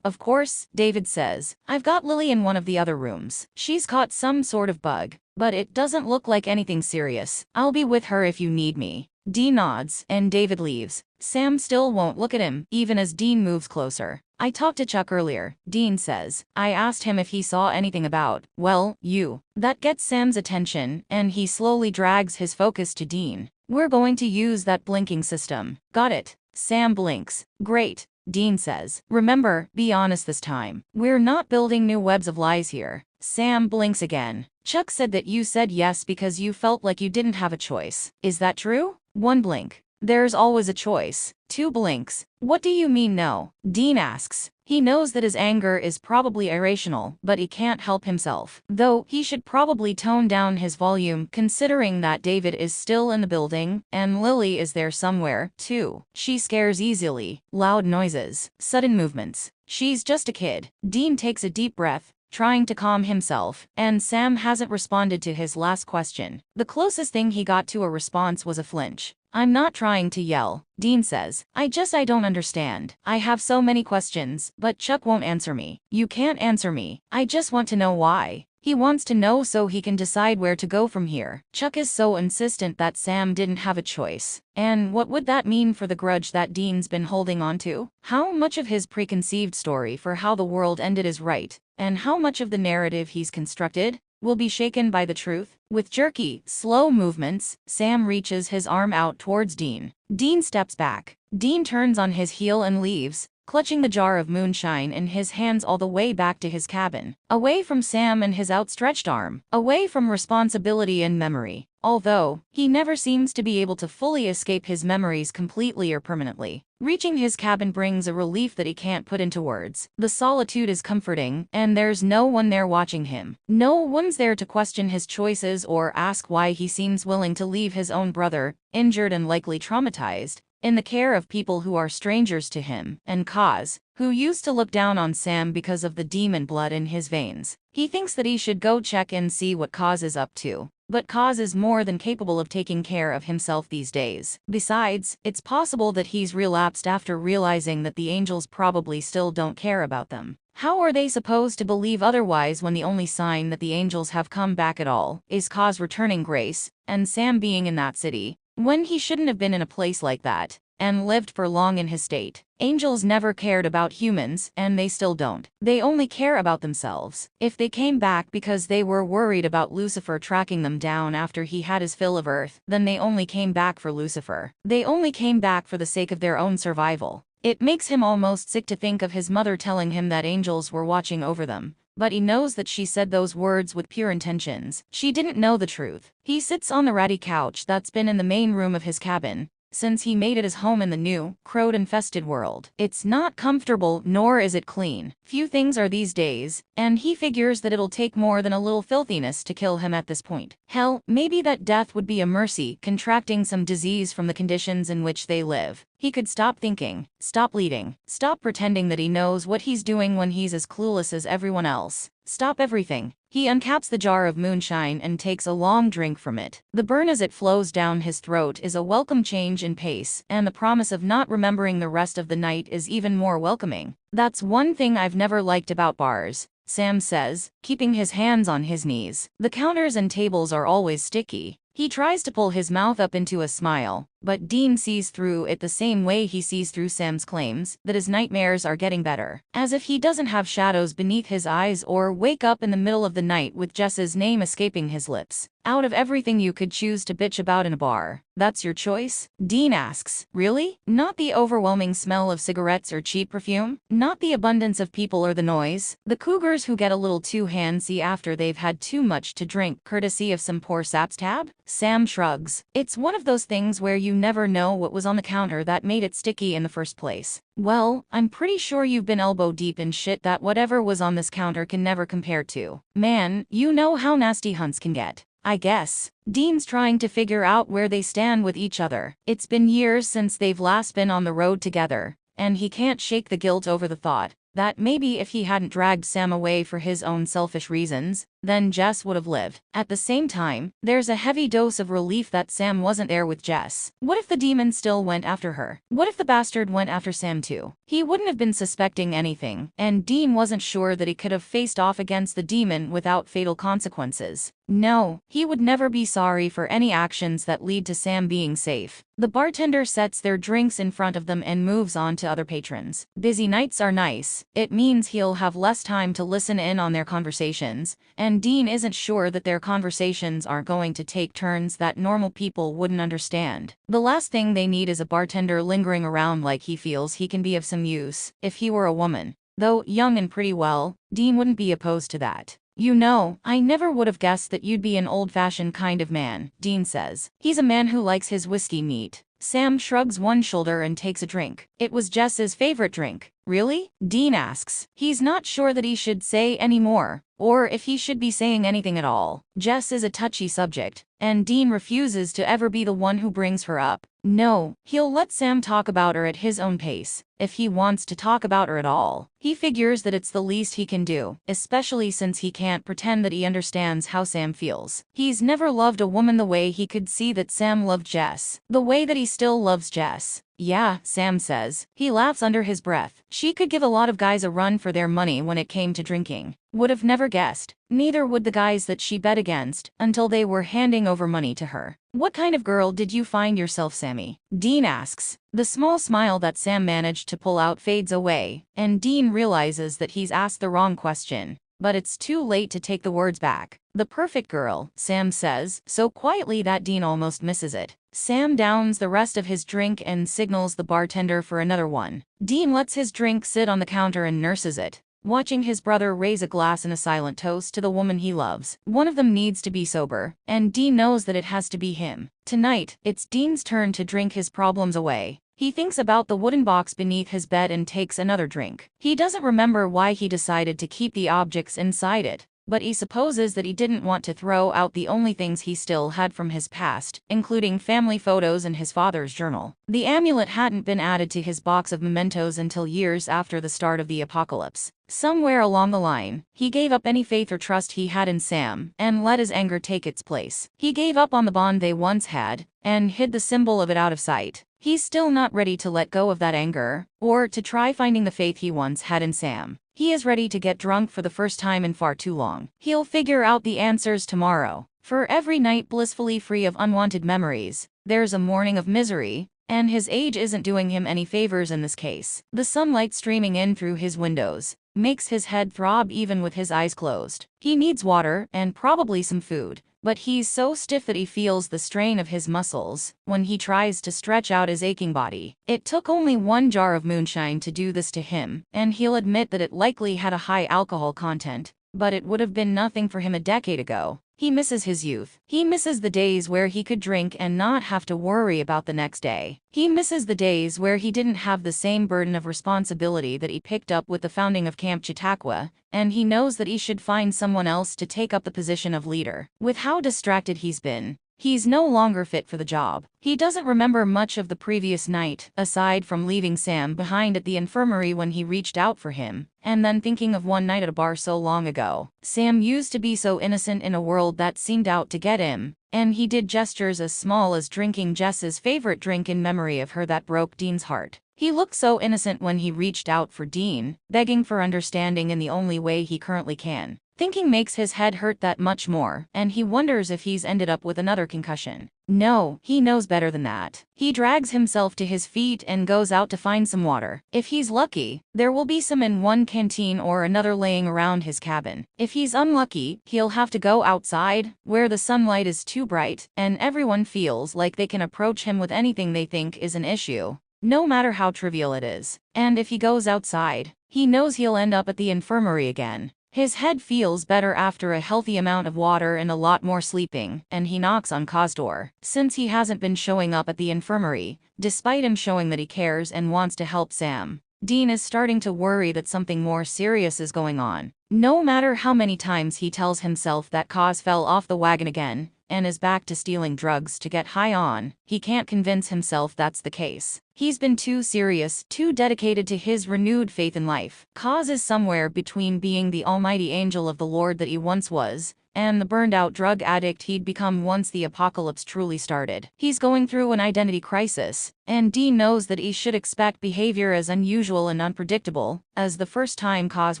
A: of course, David says. I've got Lily in one of the other rooms. She's caught some sort of bug, but it doesn't look like anything serious. I'll be with her if you need me. Dean nods, and David leaves. Sam still won't look at him, even as Dean moves closer. I talked to Chuck earlier, Dean says. I asked him if he saw anything about, well, you. That gets Sam's attention, and he slowly drags his focus to Dean. We're going to use that blinking system. Got it. Sam blinks. Great, Dean says. Remember, be honest this time. We're not building new webs of lies here. Sam blinks again. Chuck said that you said yes because you felt like you didn't have a choice. Is that true? One blink. There's always a choice. Two blinks. What do you mean no? Dean asks. He knows that his anger is probably irrational, but he can't help himself. Though, he should probably tone down his volume considering that David is still in the building, and Lily is there somewhere, too. She scares easily. Loud noises. Sudden movements. She's just a kid. Dean takes a deep breath, trying to calm himself, and Sam hasn't responded to his last question. The closest thing he got to a response was a flinch. I'm not trying to yell, Dean says. I don't understand. I have so many questions, but Chuck won't answer me. You can't answer me. I just want to know why. He wants to know so he can decide where to go from here. Chuck is so insistent that Sam didn't have a choice. And what would that mean for the grudge that Dean's been holding on to? How much of his preconceived story for how the world ended is right, and how much of the narrative he's constructed will be shaken by the truth? With jerky, slow movements, Sam reaches his arm out towards Dean. Dean steps back. Dean turns on his heel and leaves, clutching the jar of moonshine in his hands all the way back to his cabin. Away from Sam and his outstretched arm. Away from responsibility and memory. Although, he never seems to be able to fully escape his memories completely or permanently. Reaching his cabin brings a relief that he can't put into words. The solitude is comforting, and there's no one there watching him. No one's there to question his choices or ask why he seems willing to leave his own brother, injured and likely traumatized, in the care of people who are strangers to him, and Kaz, who used to look down on Sam because of the demon blood in his veins. He thinks that he should go check and see what Kaz is up to. But Kaz is more than capable of taking care of himself these days. Besides, it's possible that he's relapsed after realizing that the angels probably still don't care about them. How are they supposed to believe otherwise when the only sign that the angels have come back at all is Kaz returning grace, and Sam being in that city, when he shouldn't have been in a place like that, and lived for long in his state? Angels never cared about humans, and they still don't. They only care about themselves. If they came back because they were worried about Lucifer tracking them down after he had his fill of Earth, then they only came back for Lucifer. They only came back for the sake of their own survival. It makes him almost sick to think of his mother telling him that angels were watching over them. But he knows that she said those words with pure intentions. She didn't know the truth. He sits on the ratty couch that's been in the main room of his cabin since he made it his home in the new, crowd-infested world. It's not comfortable, nor is it clean. Few things are these days, and he figures that it'll take more than a little filthiness to kill him at this point. Hell, maybe that death would be a mercy, contracting some disease from the conditions in which they live. He could stop thinking, stop leading, stop pretending that he knows what he's doing when he's as clueless as everyone else. Stop everything. He uncaps the jar of moonshine and takes a long drink from it. The burn as it flows down his throat is a welcome change in pace, and the promise of not remembering the rest of the night is even more welcoming. That's one thing I've never liked about bars, Sam says, keeping his hands on his knees. The counters and tables are always sticky. He tries to pull his mouth up into a smile, but Dean sees through it the same way he sees through Sam's claims that his nightmares are getting better. As if he doesn't have shadows beneath his eyes or wake up in the middle of the night with Jess's name escaping his lips. Out of everything you could choose to bitch about in a bar, that's your choice? Dean asks. Really? Not the overwhelming smell of cigarettes or cheap perfume? Not the abundance of people or the noise? The cougars who get a little too handsy after they've had too much to drink, courtesy of some poor sap's tab? Sam shrugs. It's one of those things where you never know what was on the counter that made it sticky in the first place. Well, I'm pretty sure you've been elbow deep in shit that whatever was on this counter can never compare to. Man, you know how nasty hunts can get. I guess. Dean's trying to figure out where they stand with each other. It's been years since they've last been on the road together, and he can't shake the guilt over the thought that maybe if he hadn't dragged Sam away for his own selfish reasons, then Jess would have lived. At the same time, there's a heavy dose of relief that Sam wasn't there with Jess. What if the demon still went after her? What if the bastard went after Sam too? He wouldn't have been suspecting anything, and Dean wasn't sure that he could have faced off against the demon without fatal consequences. No, he would never be sorry for any actions that lead to Sam being safe. The bartender sets their drinks in front of them and moves on to other patrons. Busy nights are nice. It means he'll have less time to listen in on their conversations, and Dean isn't sure that their conversations aren't going to take turns that normal people wouldn't understand. The last thing they need is a bartender lingering around like he feels he can be of some use if he were a woman. Though young and pretty well, Dean wouldn't be opposed to that. You know, I never would have guessed that you'd be an old-fashioned kind of man, Dean says. He's a man who likes his whiskey neat. Sam shrugs one shoulder and takes a drink. It was Jess's favorite drink. Really? Dean asks. He's not sure that he should say any more, or if he should be saying anything at all. Jess is a touchy subject, and Dean refuses to ever be the one who brings her up. No, he'll let Sam talk about her at his own pace, if he wants to talk about her at all. He figures that it's the least he can do, especially since he can't pretend that he understands how Sam feels. He's never loved a woman the way he could see that Sam loved Jess, the way that he still loves Jess. Yeah, Sam says. He laughs under his breath. She could give a lot of guys a run for their money when it came to drinking. Would have never guessed. Neither would the guys that she bet against, until they were handing over money to her. What kind of girl did you find yourself, Sammy? Dean asks. The small smile that Sam managed to pull out fades away, and Dean realizes that he's asked the wrong question. But it's too late to take the words back. The perfect girl, Sam says, so quietly that Dean almost misses it. Sam downs the rest of his drink and signals the bartender for another one. Dean lets his drink sit on the counter and nurses it, watching his brother raise a glass in a silent toast to the woman he loves. One of them needs to be sober, and Dean knows that it has to be him. Tonight, it's Dean's turn to drink his problems away. He thinks about the wooden box beneath his bed and takes another drink. He doesn't remember why he decided to keep the objects inside it, but he supposes that he didn't want to throw out the only things he still had from his past, including family photos and his father's journal. The amulet hadn't been added to his box of mementos until years after the start of the apocalypse. Somewhere along the line, he gave up any faith or trust he had in Sam, and let his anger take its place. He gave up on the bond they once had, and hid the symbol of it out of sight. He's still not ready to let go of that anger, or to try finding the faith he once had in Sam. He is ready to get drunk for the first time in far too long. He'll figure out the answers tomorrow. For every night blissfully free of unwanted memories, there's a morning of misery, and his age isn't doing him any favors in this case. The sunlight streaming in through his windows makes his head throb even with his eyes closed. He needs water, and probably some food, but he's so stiff that he feels the strain of his muscles when he tries to stretch out his aching body. It took only one jar of moonshine to do this to him, and he'll admit that it likely had a high alcohol content, but it would have been nothing for him a decade ago. He misses his youth. He misses the days where he could drink and not have to worry about the next day. He misses the days where he didn't have the same burden of responsibility that he picked up with the founding of Camp Chautauqua, and he knows that he should find someone else to take up the position of leader. With how distracted he's been, he's no longer fit for the job. He doesn't remember much of the previous night, aside from leaving Sam behind at the infirmary when he reached out for him, and then thinking of one night at a bar so long ago. Sam used to be so innocent in a world that seemed out to get him, and he did gestures as small as drinking Jess's favorite drink in memory of her that broke Dean's heart. He looked so innocent when he reached out for Dean, begging for understanding in the only way he currently can. Thinking makes his head hurt that much more, and he wonders if he's ended up with another concussion. No, he knows better than that. He drags himself to his feet and goes out to find some water. If he's lucky, there will be some in one canteen or another laying around his cabin. If he's unlucky, he'll have to go outside, where the sunlight is too bright, and everyone feels like they can approach him with anything they think is an issue, no matter how trivial it is. And if he goes outside, he knows he'll end up at the infirmary again. His head feels better after a healthy amount of water and a lot more sleeping, and he knocks on Ka's door. Since he hasn't been showing up at the infirmary, despite him showing that he cares and wants to help Sam, Dean is starting to worry that something more serious is going on. No matter how many times he tells himself that Kaz fell off the wagon again, and is back to stealing drugs to get high on, he can't convince himself that's the case. He's been too serious, too dedicated to his renewed faith in life. Kaz is somewhere between being the almighty angel of the Lord that he once was, and the burned-out drug addict he'd become once the apocalypse truly started. He's going through an identity crisis, and Dean knows that he should expect behavior as unusual and unpredictable as the first time Kaz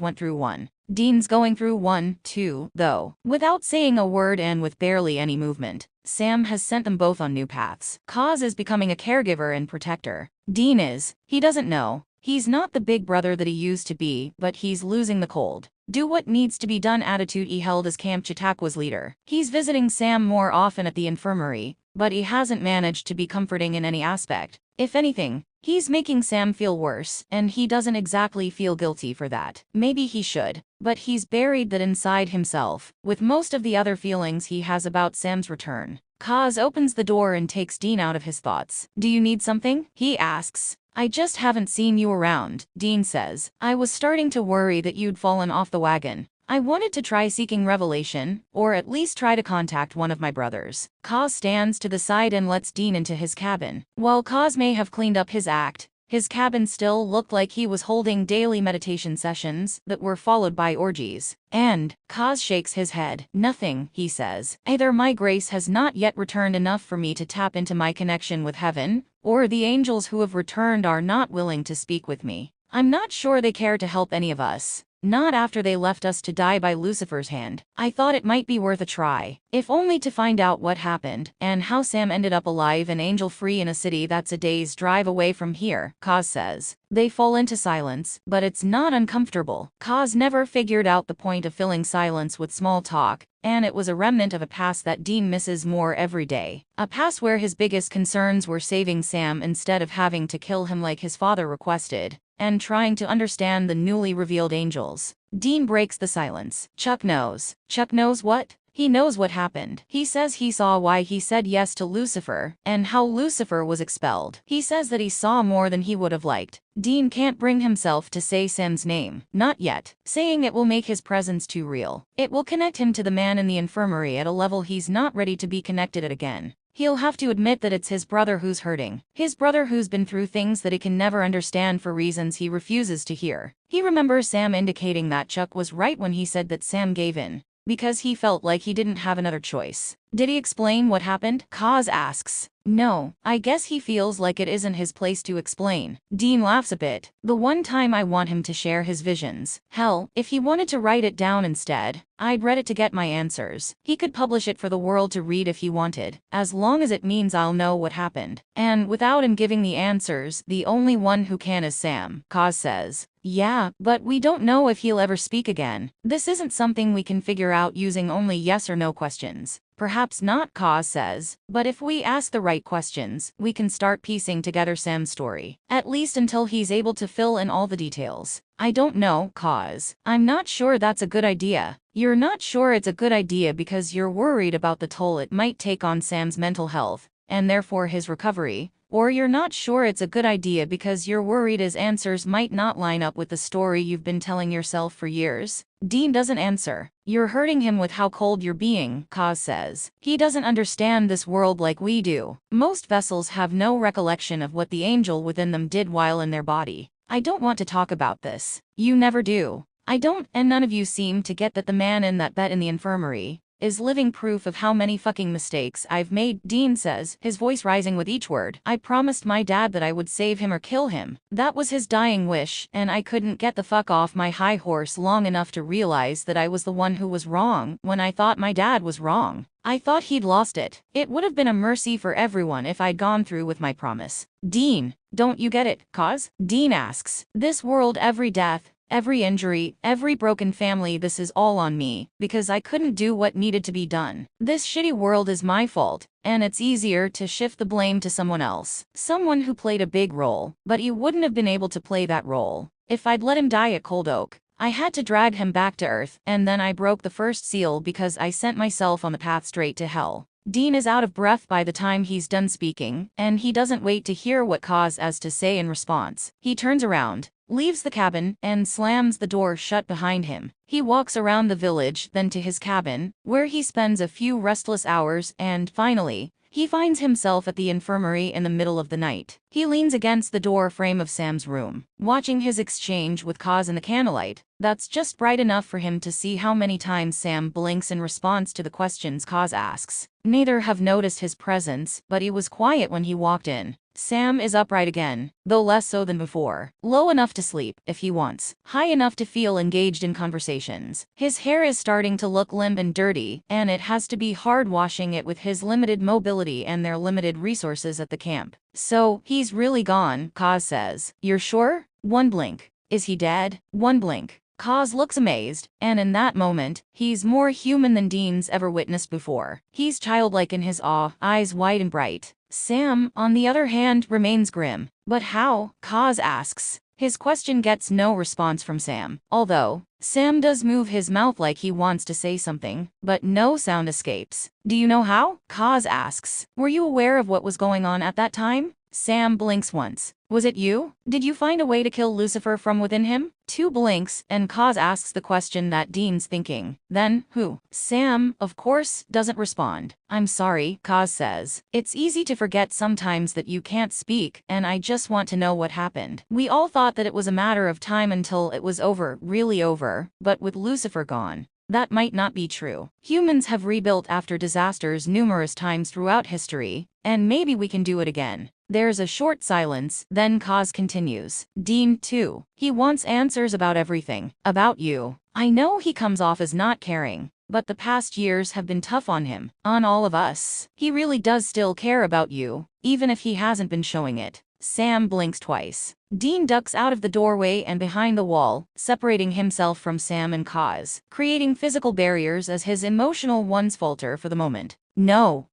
A: went through one. Dean's going through one, too, though. Without saying a word and with barely any movement, Sam has sent them both on new paths. Kaz is becoming a caregiver and protector. Dean is. He doesn't know. He's not the big brother that he used to be, but he's losing the cold. Do what needs to be done attitude he held as Camp Chautauqua's leader. He's visiting Sam more often at the infirmary, but he hasn't managed to be comforting in any aspect. If anything, he's making Sam feel worse, and he doesn't exactly feel guilty for that. Maybe he should, but he's buried that inside himself, with most of the other feelings he has about Sam's return. Kaz opens the door and takes Dean out of his thoughts. Do you need something? He asks. I just haven't seen you around, Dean says. I was starting to worry that you'd fallen off the wagon. I wanted to try seeking revelation, or at least try to contact one of my brothers. Kaz stands to the side and lets Dean into his cabin. While Kaz may have cleaned up his act, his cabin still looked like he was holding daily meditation sessions that were followed by orgies. And Kaz shakes his head. Nothing, he says. Either my grace has not yet returned enough for me to tap into my connection with heaven, or the angels who have returned are not willing to speak with me. I'm not sure they care to help any of us. Not after they left us to die by Lucifer's hand. I thought it might be worth a try, if only to find out what happened, and how Sam ended up alive and angel-free in a city that's a day's drive away from here, Kaz says. They fall into silence, but it's not uncomfortable. Kaz never figured out the point of filling silence with small talk, and it was a remnant of a past that Dean misses more every day. A past where his biggest concerns were saving Sam instead of having to kill him like his father requested, and trying to understand the newly revealed angels. Dean breaks the silence. Chuck knows. Chuck knows what? He knows what happened. He says he saw why he said yes to Lucifer, and how Lucifer was expelled. He says that he saw more than he would have liked. Dean can't bring himself to say Sam's name. Not yet. Saying it will make his presence too real. It will connect him to the man in the infirmary at a level he's not ready to be connected at again. He'll have to admit that it's his brother who's hurting. His brother who's been through things that he can never understand for reasons he refuses to hear. He remembers Sam indicating that Chuck was right when he said that Sam gave in, because he felt like he didn't have another choice. Did he explain what happened? Kaz asks. No, I guess he feels like it isn't his place to explain. Dean laughs a bit. The one time I want him to share his visions. Hell, if he wanted to write it down instead, I'd read it to get my answers. He could publish it for the world to read if he wanted, as long as it means I'll know what happened. And without him giving the answers, the only one who can is Sam, Kaz says. Yeah, but we don't know if he'll ever speak again. This isn't something we can figure out using only yes or no questions. Perhaps not, Kaz says, but if we ask the right questions, we can start piecing together Sam's story. At least until he's able to fill in all the details. I don't know, Kaz. I'm not sure that's a good idea. You're not sure it's a good idea because you're worried about the toll it might take on Sam's mental health, and therefore his recovery. Or you're not sure it's a good idea because you're worried his answers might not line up with the story you've been telling yourself for years. Dean doesn't answer. You're hurting him with how cold you're being, Kaz says. He doesn't understand this world like we do. Most vessels have no recollection of what the angel within them did while in their body. I don't want to talk about this. You never do. I don't, and none of you seem to get that the man in that bed in the infirmary is living proof of how many fucking mistakes I've made, Dean says, his voice rising with each word. I promised my dad that I would save him or kill him. That was his dying wish, and I couldn't get the fuck off my high horse long enough to realize that I was the one who was wrong when I thought my dad was wrong. I thought he'd lost it. It would have been a mercy for everyone if I'd gone through with my promise. Dean, don't you get it, Kaz? Dean asks. This world, every death, every injury, every broken family, this is all on me, because I couldn't do what needed to be done. This shitty world is my fault, and it's easier to shift the blame to someone else. Someone who played a big role, but he wouldn't have been able to play that role if I'd let him die at Cold Oak. I had to drag him back to Earth, and then I broke the first seal because I sent myself on the path straight to hell. Dean is out of breath by the time he's done speaking, and he doesn't wait to hear what Kaz has to say in response. He turns around, leaves the cabin, and slams the door shut behind him. He walks around the village, then to his cabin, where he spends a few restless hours, and finally, he finds himself at the infirmary in the middle of the night. He leans against the door frame of Sam's room, watching his exchange with Kaz in the candlelight. That's just bright enough for him to see how many times Sam blinks in response to the questions Kaz asks. Neither have noticed his presence, but he was quiet when he walked in. Sam is upright again, though less so than before. Low enough to sleep, if he wants. High enough to feel engaged in conversations. His hair is starting to look limp and dirty, and it has to be hard washing it with his limited mobility and their limited resources at the camp. So, he's really gone, Kaz says. You're sure? One blink. Is he dead? One blink. Kaz looks amazed, and in that moment, he's more human than Dean's ever witnessed before. He's childlike in his awe, eyes wide and bright. Sam, on the other hand, remains grim. But how? Kaz asks. His question gets no response from Sam, although Sam does move his mouth like he wants to say something, but no sound escapes. Do you know how? Kaz asks. Were you aware of what was going on at that time? Sam blinks once. Was it you? Did you find a way to kill Lucifer from within him? 2 blinks, and Kaz asks the question that Dean's thinking. Then, who? Sam, of course, doesn't respond. I'm sorry, Kaz says. It's easy to forget sometimes that you can't speak, and I just want to know what happened. We all thought that it was a matter of time until it was over, really over, but with Lucifer gone, that might not be true. Humans have rebuilt after disasters numerous times throughout history, and maybe we can do it again. There's a short silence, then Kaz continues. Dean, too. He wants answers about everything. About you. I know he comes off as not caring, but the past years have been tough on him, on all of us. He really does still care about you, even if he hasn't been showing it. Sam blinks twice. Dean ducks out of the doorway and behind the wall, separating himself from Sam and Kaz, creating physical barriers as his emotional ones falter for the moment. No,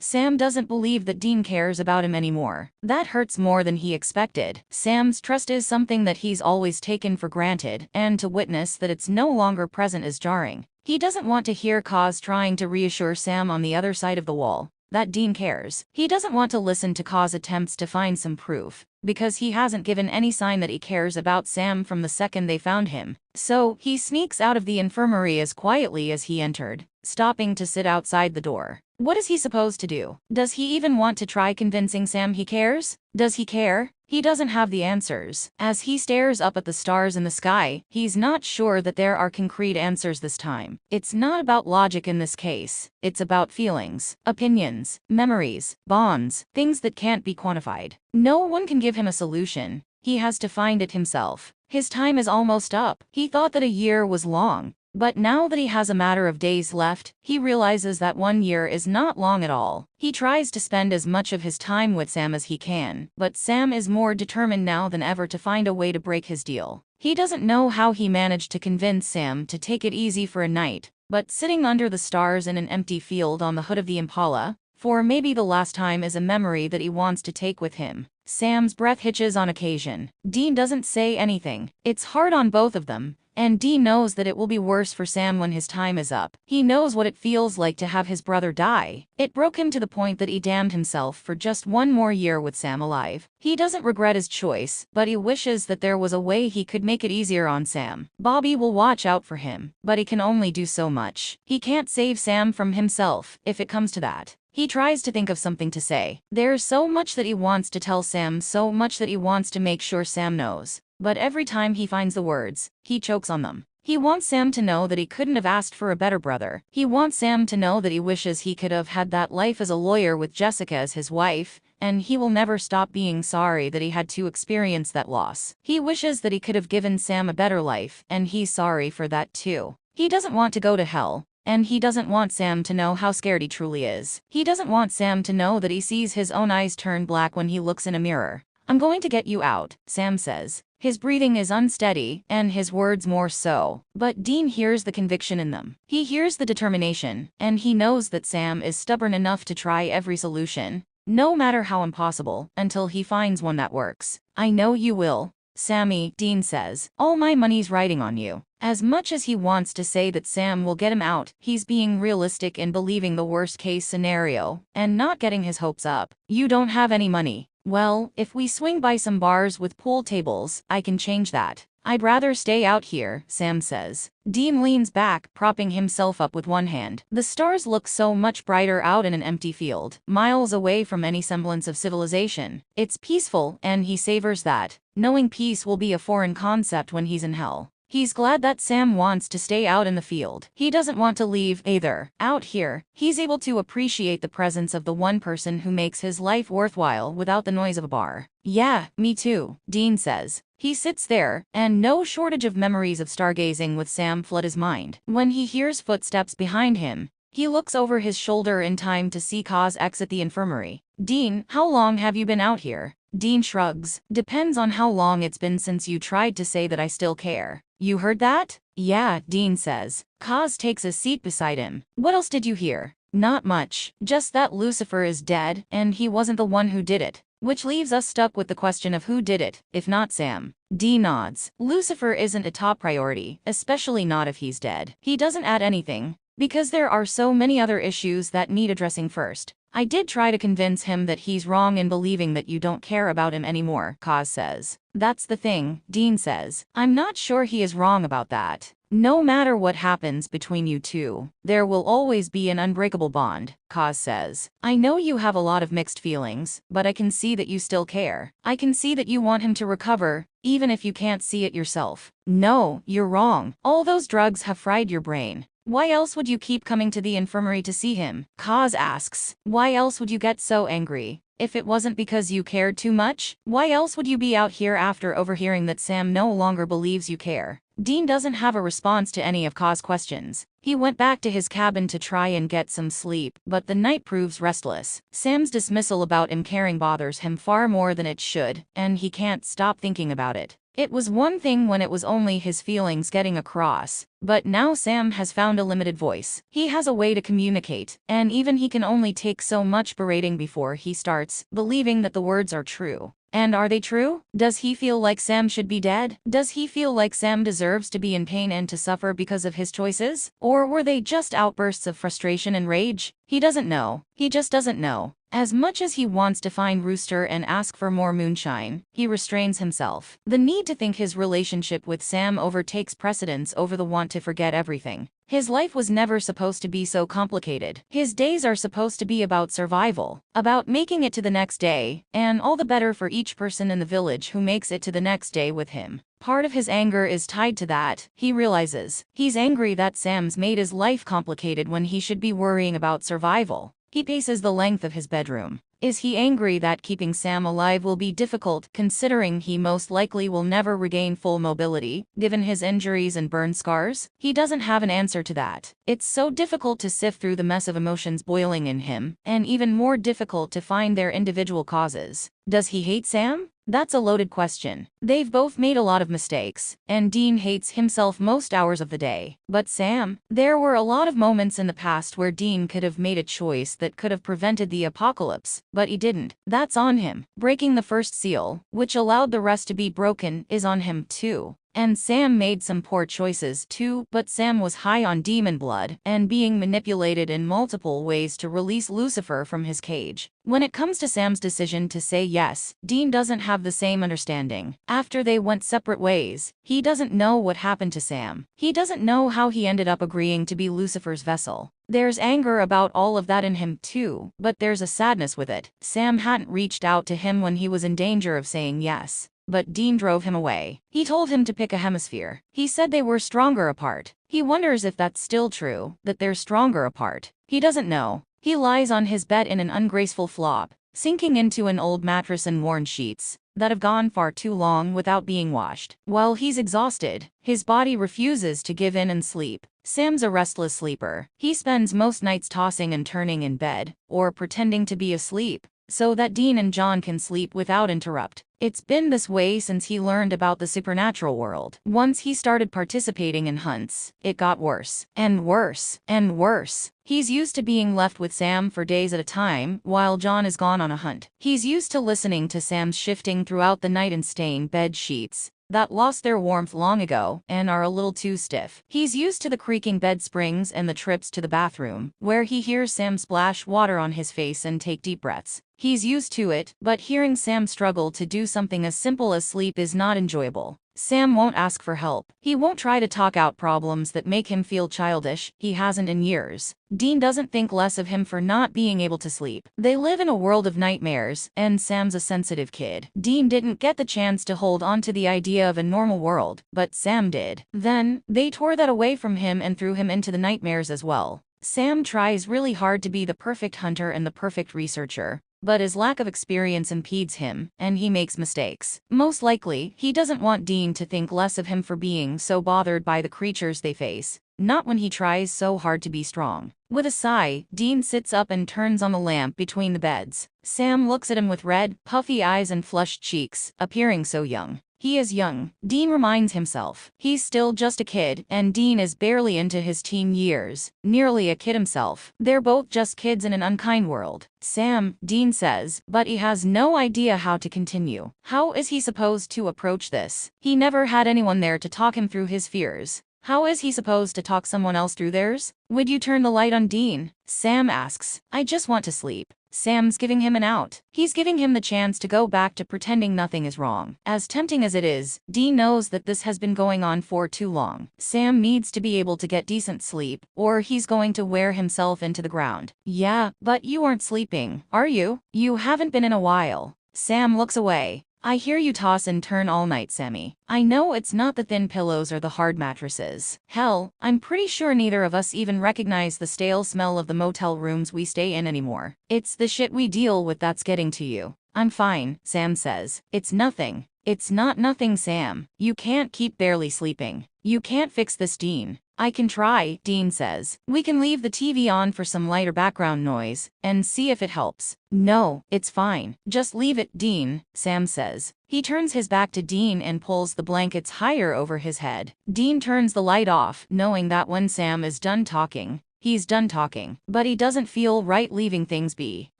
A: Sam doesn't believe that Dean cares about him anymore. That hurts more than he expected. Sam's trust is something that he's always taken for granted, and to witness that it's no longer present is jarring. He doesn't want to hear Kaz trying to reassure Sam on the other side of the wall that Dean cares. He doesn't want to listen to Kaz attempts to find some proof, because he hasn't given any sign that he cares about Sam from the second they found him. So, he sneaks out of the infirmary as quietly as he entered, stopping to sit outside the door. What is he supposed to do? Does he even want to try convincing Sam he cares? Does he care? He doesn't have the answers. As he stares up at the stars in the sky, he's not sure that there are concrete answers this time. It's not about logic in this case. It's about feelings, opinions, memories, bonds, things that can't be quantified. No one can give him a solution. He has to find it himself. His time is almost up. He thought that a year was long, but now that he has a matter of days left, he realizes that 1 year is not long at all. He tries to spend as much of his time with Sam as he can, but Sam is more determined now than ever to find a way to break his deal. He doesn't know how he managed to convince Sam to take it easy for a night, but sitting under the stars in an empty field on the hood of the Impala, for maybe the last time, is a memory that he wants to take with him. Sam's breath hitches on occasion. Dean doesn't say anything. It's hard on both of them, and Dean knows that it will be worse for Sam when his time is up. He knows what it feels like to have his brother die. It broke him to the point that he damned himself for just 1 more year with Sam alive. He doesn't regret his choice, but he wishes that there was a way he could make it easier on Sam. Bobby will watch out for him, but he can only do so much. He can't save Sam from himself, if it comes to that. He tries to think of something to say. There's so much that he wants to tell Sam, so much that he wants to make sure Sam knows. But every time he finds the words, he chokes on them. He wants Sam to know that he couldn't have asked for a better brother. He wants Sam to know that he wishes he could have had that life as a lawyer with Jessica as his wife, and he will never stop being sorry that he had to experience that loss. He wishes that he could have given Sam a better life, and he's sorry for that too. He doesn't want to go to hell, and he doesn't want Sam to know how scared he truly is. He doesn't want Sam to know that he sees his own eyes turn black when he looks in a mirror. I'm going to get you out, Sam says. His breathing is unsteady, and his words more so, but Dean hears the conviction in them. He hears the determination, and he knows that Sam is stubborn enough to try every solution, no matter how impossible, until he finds one that works. I know you will, Sammy, Dean says. All my money's riding on you. As much as he wants to say that Sam will get him out, he's being realistic in believing the worst-case scenario, and not getting his hopes up. You don't have any money. Well, if we swing by some bars with pool tables, I can change that. I'd rather stay out here, Sam says. Dean leans back, propping himself up with one hand. The stars look so much brighter out in an empty field, miles away from any semblance of civilization. It's peaceful, and he savors that, knowing peace will be a foreign concept when he's in hell. He's glad that Sam wants to stay out in the field. He doesn't want to leave either. Out here, he's able to appreciate the presence of the one person who makes his life worthwhile without the noise of a bar. Yeah, me too, Dean says. He sits there, and no shortage of memories of stargazing with Sam flood his mind. When he hears footsteps behind him, he looks over his shoulder in time to see Kaz exit the infirmary. Dean, how long have you been out here? Dean shrugs. Depends on how long it's been since you tried to say that I still care. You heard that? Yeah, Dean says. Kaz takes a seat beside him. What else did you hear? Not much. Just that Lucifer is dead, and he wasn't the one who did it. Which leaves us stuck with the question of who did it, if not Sam. Dean nods. Lucifer isn't a top priority, especially not if he's dead. He doesn't add anything, because there are so many other issues that need addressing first. I did try to convince him that he's wrong in believing that you don't care about him anymore, Kaz says. That's the thing, Dean says. I'm not sure he is wrong about that. No matter what happens between you two, there will always be an unbreakable bond, Kaz says. I know you have a lot of mixed feelings, but I can see that you still care. I can see that you want him to recover, even if you can't see it yourself. No, you're wrong. All those drugs have fried your brain. Why else would you keep coming to the infirmary to see him? Kaz asks. Why else would you get so angry? If it wasn't because you cared too much, why else would you be out here after overhearing that Sam no longer believes you care? Dean doesn't have a response to any of Kaz's questions. He went back to his cabin to try and get some sleep, but the night proves restless. Sam's dismissal about him caring bothers him far more than it should, and he can't stop thinking about it. It was one thing when it was only his feelings getting across, but now Sam has found a limited voice. He has a way to communicate, and even he can only take so much berating before he starts believing that the words are true. And are they true? Does he feel like Sam should be dead? Does he feel like Sam deserves to be in pain and to suffer because of his choices? Or were they just outbursts of frustration and rage? He doesn't know. He just doesn't know. As much as he wants to find Rooster and ask for more moonshine, he restrains himself. The need to think his relationship with Sam overtakes precedence over the want to forget everything. His life was never supposed to be so complicated. His days are supposed to be about survival, about making it to the next day, and all the better for each person in the village who makes it to the next day with him. Part of his anger is tied to that, he realizes. He's angry that Sam's made his life complicated when he should be worrying about survival. He paces the length of his bedroom. Is he angry that keeping Sam alive will be difficult, considering he most likely will never regain full mobility, given his injuries and burn scars? He doesn't have an answer to that. It's so difficult to sift through the mess of emotions boiling in him, and even more difficult to find their individual causes. Does he hate Sam? That's a loaded question. They've both made a lot of mistakes, and Dean hates himself most hours of the day. But Sam? There were a lot of moments in the past where Dean could have made a choice that could have prevented the apocalypse, but he didn't. That's on him. Breaking the first seal, which allowed the rest to be broken, is on him too. And Sam made some poor choices too, but Sam was high on demon blood and being manipulated in multiple ways to release Lucifer from his cage. When it comes to Sam's decision to say yes, Dean doesn't have the same understanding. After they went separate ways, he doesn't know what happened to Sam. He doesn't know how he ended up agreeing to be Lucifer's vessel. There's anger about all of that in him too, but there's a sadness with it. Sam hadn't reached out to him when he was in danger of saying yes. But Dean drove him away. He told him to pick a hemisphere. He said they were stronger apart. He wonders if that's still true, that they're stronger apart. He doesn't know. He lies on his bed in an ungraceful flop, sinking into an old mattress and worn sheets that have gone far too long without being washed. While he's exhausted, his body refuses to give in and sleep. Sam's a restless sleeper. He spends most nights tossing and turning in bed, or pretending to be asleep, so that Dean and John can sleep without interrupt. It's been this way since he learned about the supernatural world. Once he started participating in hunts, it got worse, and worse, and worse. He's used to being left with Sam for days at a time, while John is gone on a hunt. He's used to listening to Sam's shifting throughout the night and stained bed sheets that lost their warmth long ago and are a little too stiff. He's used to the creaking bed springs and the trips to the bathroom, where he hears Sam splash water on his face and take deep breaths. He's used to it, but hearing Sam struggle to do something as simple as sleep is not enjoyable. Sam won't ask for help. He won't try to talk out problems that make him feel childish. He hasn't in years. Dean doesn't think less of him for not being able to sleep. They live in a world of nightmares, and Sam's a sensitive kid. Dean didn't get the chance to hold on to the idea of a normal world, but Sam did. Then, they tore that away from him and threw him into the nightmares as well. Sam tries really hard to be the perfect hunter and the perfect researcher, but his lack of experience impedes him, and he makes mistakes. Most likely, he doesn't want Dean to think less of him for being so bothered by the creatures they face, not when he tries so hard to be strong. With a sigh, Dean sits up and turns on the lamp between the beds. Sam looks at him with red, puffy eyes and flushed cheeks, appearing so young. He is young, Dean reminds himself. He's still just a kid, and Dean is barely into his teen years, nearly a kid himself. They're both just kids in an unkind world. Sam, Dean says, but he has no idea how to continue. How is he supposed to approach this? He never had anyone there to talk him through his fears. How is he supposed to talk someone else through theirs? Would you turn the light on, Dean? Sam asks. I just want to sleep. Sam's giving him an out. He's giving him the chance to go back to pretending nothing is wrong. As tempting as it is, Dean knows that this has been going on for too long. Sam needs to be able to get decent sleep, or he's going to wear himself into the ground. Yeah, but you aren't sleeping, are you? You haven't been in a while. Sam looks away. I hear you toss and turn all night, Sammy. I know it's not the thin pillows or the hard mattresses. Hell, I'm pretty sure neither of us even recognize the stale smell of the motel rooms we stay in anymore. It's the shit we deal with that's getting to you. I'm fine, Sam says. It's nothing. It's not nothing, Sam. You can't keep barely sleeping. You can't fix this, Dean. I can try, Dean says. We can leave the TV on for some lighter background noise and see if it helps. No, it's fine. Just leave it, Dean, Sam says. He turns his back to Dean and pulls the blankets higher over his head. Dean turns the light off, knowing that when Sam is done talking, he's done talking. But he doesn't feel right leaving things be.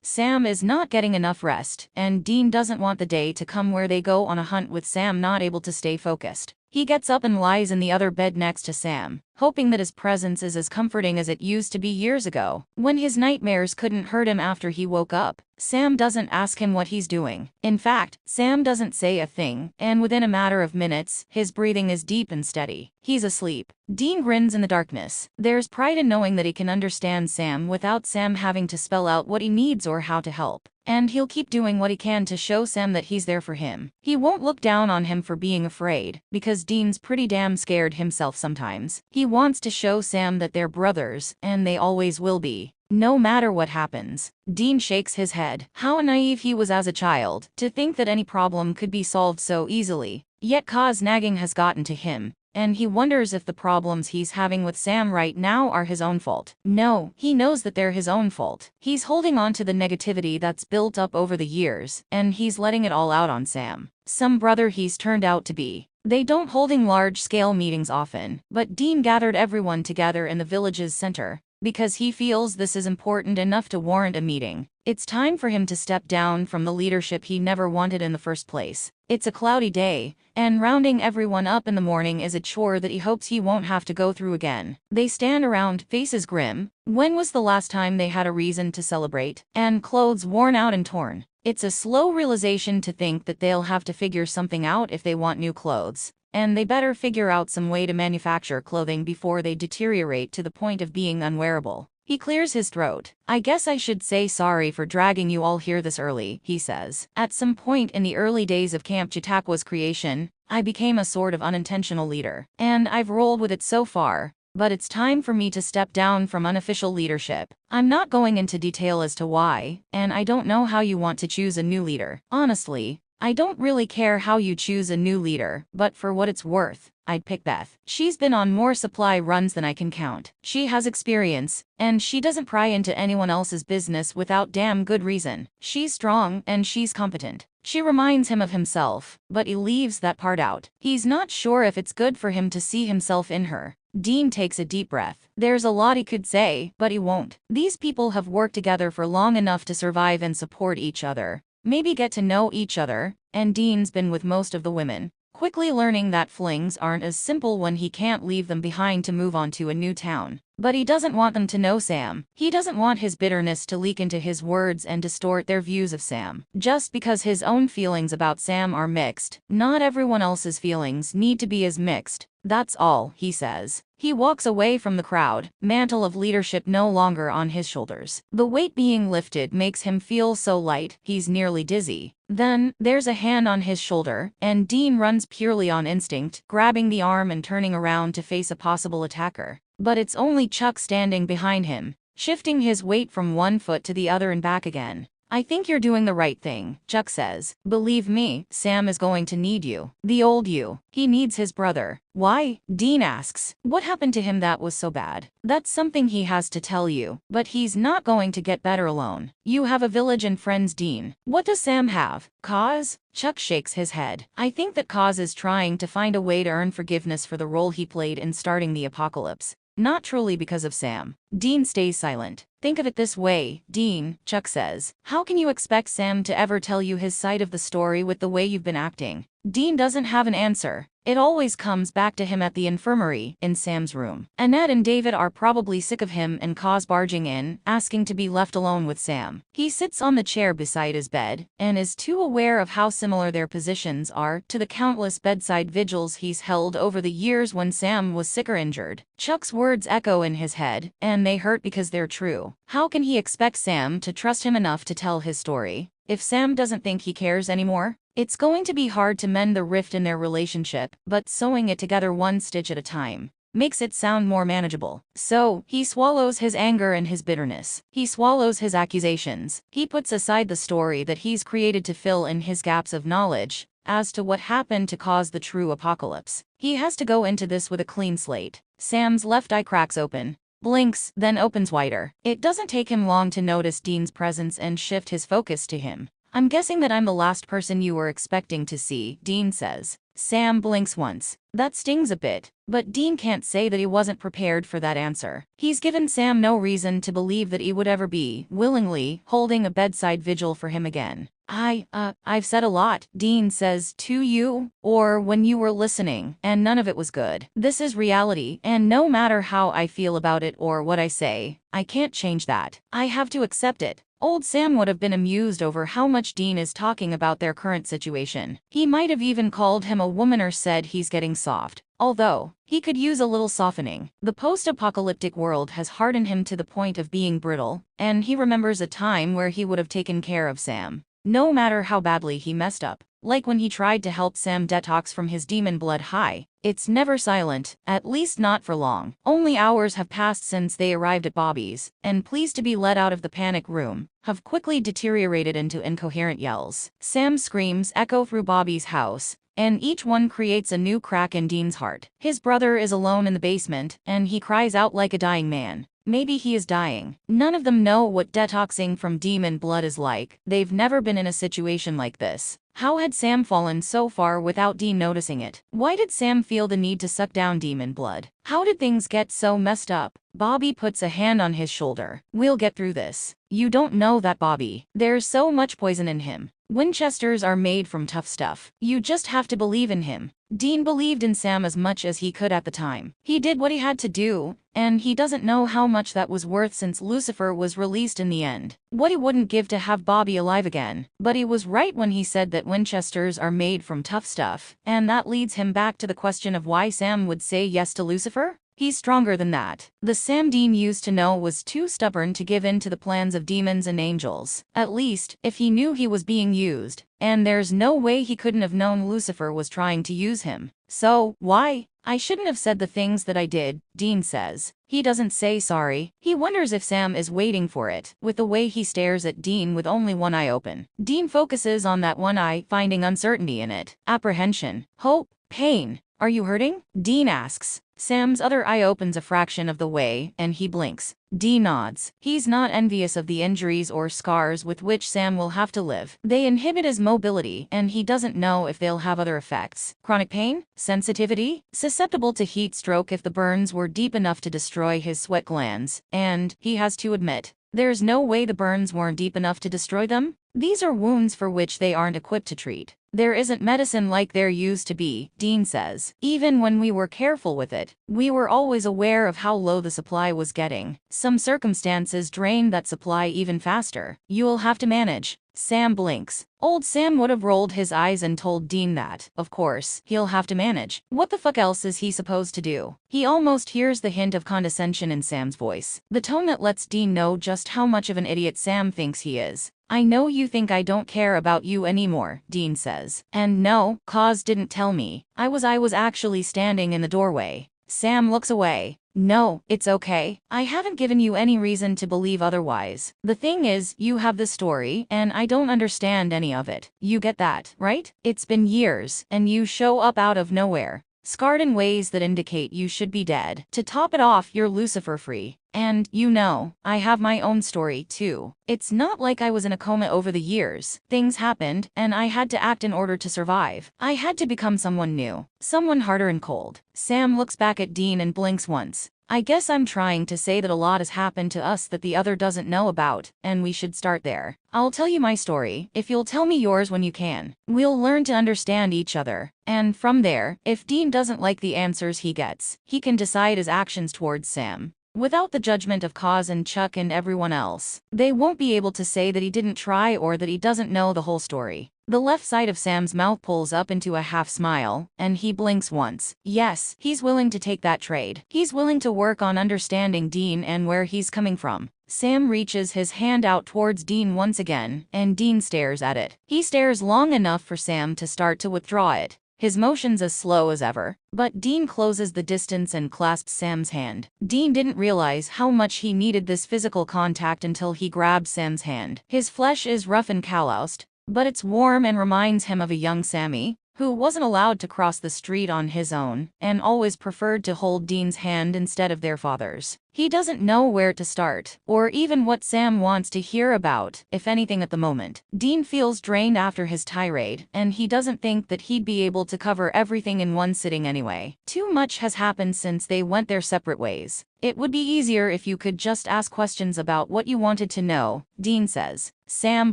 A: Sam is not getting enough rest, and Dean doesn't want the day to come where they go on a hunt with Sam not able to stay focused. He gets up and lies in the other bed next to Sam, hoping that his presence is as comforting as it used to be years ago, when his nightmares couldn't hurt him after he woke up. Sam doesn't ask him what he's doing. In fact, Sam doesn't say a thing, and within a matter of minutes, his breathing is deep and steady. He's asleep. Dean grins in the darkness. There's pride in knowing that he can understand Sam without Sam having to spell out what he needs or how to help. And he'll keep doing what he can to show Sam that he's there for him. He won't look down on him for being afraid, because Dean's pretty damn scared himself sometimes. He wants to show Sam that they're brothers, and they always will be. No matter what happens. Dean shakes his head. How naive he was as a child, to think that any problem could be solved so easily. Yet Ka's nagging has gotten to him, and he wonders if the problems he's having with Sam right now are his own fault. No, he knows that they're his own fault. He's holding on to the negativity that's built up over the years, and he's letting it all out on Sam. Some brother he's turned out to be. They don't holding large-scale meetings often, but Dean gathered everyone together in the village's center, because he feels this is important enough to warrant a meeting. It's time for him to step down from the leadership he never wanted in the first place. It's a cloudy day, and rounding everyone up in the morning is a chore that he hopes he won't have to go through again. They stand around, faces grim. When was the last time they had a reason to celebrate? And clothes worn out and torn. It's a slow realization to think that they'll have to figure something out if they want new clothes. And they better figure out some way to manufacture clothing before they deteriorate to the point of being unwearable. He clears his throat. I guess I should say sorry for dragging you all here this early, he says. At some point in the early days of Camp Chautauqua's creation, I became a sort of unintentional leader. And I've rolled with it so far. But it's time for me to step down from unofficial leadership. I'm not going into detail as to why, and I don't know how you want to choose a new leader. Honestly, I don't really care how you choose a new leader, but for what it's worth, I'd pick Beth. She's been on more supply runs than I can count. She has experience, and she doesn't pry into anyone else's business without damn good reason. She's strong, and she's competent. She reminds him of himself, but he leaves that part out. He's not sure if it's good for him to see himself in her. Dean takes a deep breath. There's a lot he could say, but he won't. These people have worked together for long enough to survive and support each other. Maybe get to know each other, and Dean's been with most of the women. Quickly learning that flings aren't as simple when he can't leave them behind to move on to a new town. But he doesn't want them to know Sam. He doesn't want his bitterness to leak into his words and distort their views of Sam. Just because his own feelings about Sam are mixed, not everyone else's feelings need to be as mixed. That's all, he says. He walks away from the crowd, mantle of leadership no longer on his shoulders. The weight being lifted makes him feel so light, he's nearly dizzy. Then, there's a hand on his shoulder, and Dean runs purely on instinct, grabbing the arm and turning around to face a possible attacker. But it's only Chuck standing behind him, shifting his weight from one foot to the other and back again. I think you're doing the right thing, Chuck says. Believe me, Sam is going to need you. The old you. He needs his brother. Why? Dean asks. What happened to him that was so bad? That's something he has to tell you, but he's not going to get better alone. You have a village and friends, Dean. What does Sam have? Cause? Chuck shakes his head. I think that Cause is trying to find a way to earn forgiveness for the role he played in starting the apocalypse. Not truly because of Sam. Dean stays silent. Think of it this way, Dean, Chuck says. How can you expect Sam to ever tell you his side of the story with the way you've been acting? Dean doesn't have an answer. It always comes back to him at the infirmary, in Sam's room. Annette and David are probably sick of him and cause barging in, asking to be left alone with Sam. He sits on the chair beside his bed, and is too aware of how similar their positions are to the countless bedside vigils he's held over the years when Sam was sick or injured. Chuck's words echo in his head, and they hurt because they're true. How can he expect Sam to trust him enough to tell his story, if Sam doesn't think he cares anymore? It's going to be hard to mend the rift in their relationship, but sewing it together one stitch at a time makes it sound more manageable. So, he swallows his anger and his bitterness. He swallows his accusations. He puts aside the story that he's created to fill in his gaps of knowledge as to what happened to cause the true apocalypse. He has to go into this with a clean slate. Sam's left eye cracks open, blinks, then opens wider. It doesn't take him long to notice Dean's presence and shift his focus to him. I'm guessing that I'm the last person you were expecting to see, Dean says. Sam blinks once. That stings a bit, but Dean can't say that he wasn't prepared for that answer. He's given Sam no reason to believe that he would ever be, willingly, holding a bedside vigil for him again. I've said a lot, Dean says, to you, or when you were listening, and none of it was good. This is reality, and no matter how I feel about it or what I say, I can't change that. I have to accept it. Old Sam would have been amused over how much Dean is talking about their current situation. He might have even called him a woman or said he's getting soft. Although, he could use a little softening. The post-apocalyptic world has hardened him to the point of being brittle, and he remembers a time where he would have taken care of Sam, no matter how badly he messed up. Like when he tried to help Sam detox from his demon blood high. It's never silent, at least not for long. Only hours have passed since they arrived at Bobby's, and pleased to be let out of the panic room, have quickly deteriorated into incoherent yells. Sam's screams echo through Bobby's house, and each one creates a new crack in Dean's heart. His brother is alone in the basement, and he cries out like a dying man. Maybe he is dying. None of them know what detoxing from demon blood is like. They've never been in a situation like this. How had Sam fallen so far without Dean noticing it? Why did Sam feel the need to suck down demon blood? How did things get so messed up? Bobby puts a hand on his shoulder. We'll get through this. You don't know that, Bobby. There's so much poison in him. Winchesters are made from tough stuff. You just have to believe in him. Dean believed in Sam as much as he could at the time. He did what he had to do, and he doesn't know how much that was worth since Lucifer was released in the end. What he wouldn't give to have Bobby alive again. But he was right when he said that Winchesters are made from tough stuff, and that leads him back to the question of why Sam would say yes to Lucifer? He's stronger than that. The Sam Dean used to know was too stubborn to give in to the plans of demons and angels. At least, if he knew he was being used. And there's no way he couldn't have known Lucifer was trying to use him. So, why? I shouldn't have said the things that I did, Dean says. He doesn't say sorry. He wonders if Sam is waiting for it, with the way he stares at Dean with only one eye open. Dean focuses on that one eye, finding uncertainty in it. Apprehension. Hope. Pain. Are you hurting? Dean asks. Sam's other eye opens a fraction of the way, and he blinks. Dean nods. He's not envious of the injuries or scars with which Sam will have to live. They inhibit his mobility, and he doesn't know if they'll have other effects. Chronic pain? Sensitivity? Susceptible to heat stroke if the burns were deep enough to destroy his sweat glands. And, he has to admit, there's no way the burns weren't deep enough to destroy them? These are wounds for which they aren't equipped to treat. There isn't medicine like there used to be, Dean says. Even when we were careful with it, we were always aware of how low the supply was getting. Some circumstances drained that supply even faster. You'll have to manage. Sam blinks. Old Sam would have rolled his eyes and told Dean that, of course, he'll have to manage. What the fuck else is he supposed to do? He almost hears the hint of condescension in Sam's voice. The tone that lets Dean know just how much of an idiot Sam thinks he is. I know you think I don't care about you anymore, Dean says. And no, Cause didn't tell me. I was actually standing in the doorway. Sam looks away. No, it's okay. I haven't given you any reason to believe otherwise. The thing is, you have the story, and I don't understand any of it. You get that, right? It's been years, and you show up out of nowhere, scarred in ways that indicate you should be dead. To top it off, you're Lucifer free. And, you know, I have my own story, too. It's not like I was in a coma over the years. Things happened, and I had to act in order to survive. I had to become someone new. Someone harder and cold. Sam looks back at Dean and blinks once. I guess I'm trying to say that a lot has happened to us that the other doesn't know about, and we should start there. I'll tell you my story, if you'll tell me yours when you can. We'll learn to understand each other. And from there, if Dean doesn't like the answers he gets, he can decide his actions towards Sam. Without the judgment of Kaz and Chuck and everyone else, they won't be able to say that he didn't try or that he doesn't know the whole story. The left side of Sam's mouth pulls up into a half smile, and he blinks once. Yes, he's willing to take that trade. He's willing to work on understanding Dean and where he's coming from. Sam reaches his hand out towards Dean once again, and Dean stares at it. He stares long enough for Sam to start to withdraw it. His motions as slow as ever, but Dean closes the distance and clasps Sam's hand. Dean didn't realize how much he needed this physical contact until he grabbed Sam's hand. His flesh is rough and calloused, but it's warm and reminds him of a young Sammy, who wasn't allowed to cross the street on his own, and always preferred to hold Dean's hand instead of their father's. He doesn't know where to start, or even what Sam wants to hear about, if anything at the moment. Dean feels drained after his tirade, and he doesn't think that he'd be able to cover everything in one sitting anyway. Too much has happened since they went their separate ways. It would be easier if you could just ask questions about what you wanted to know, Dean says. Sam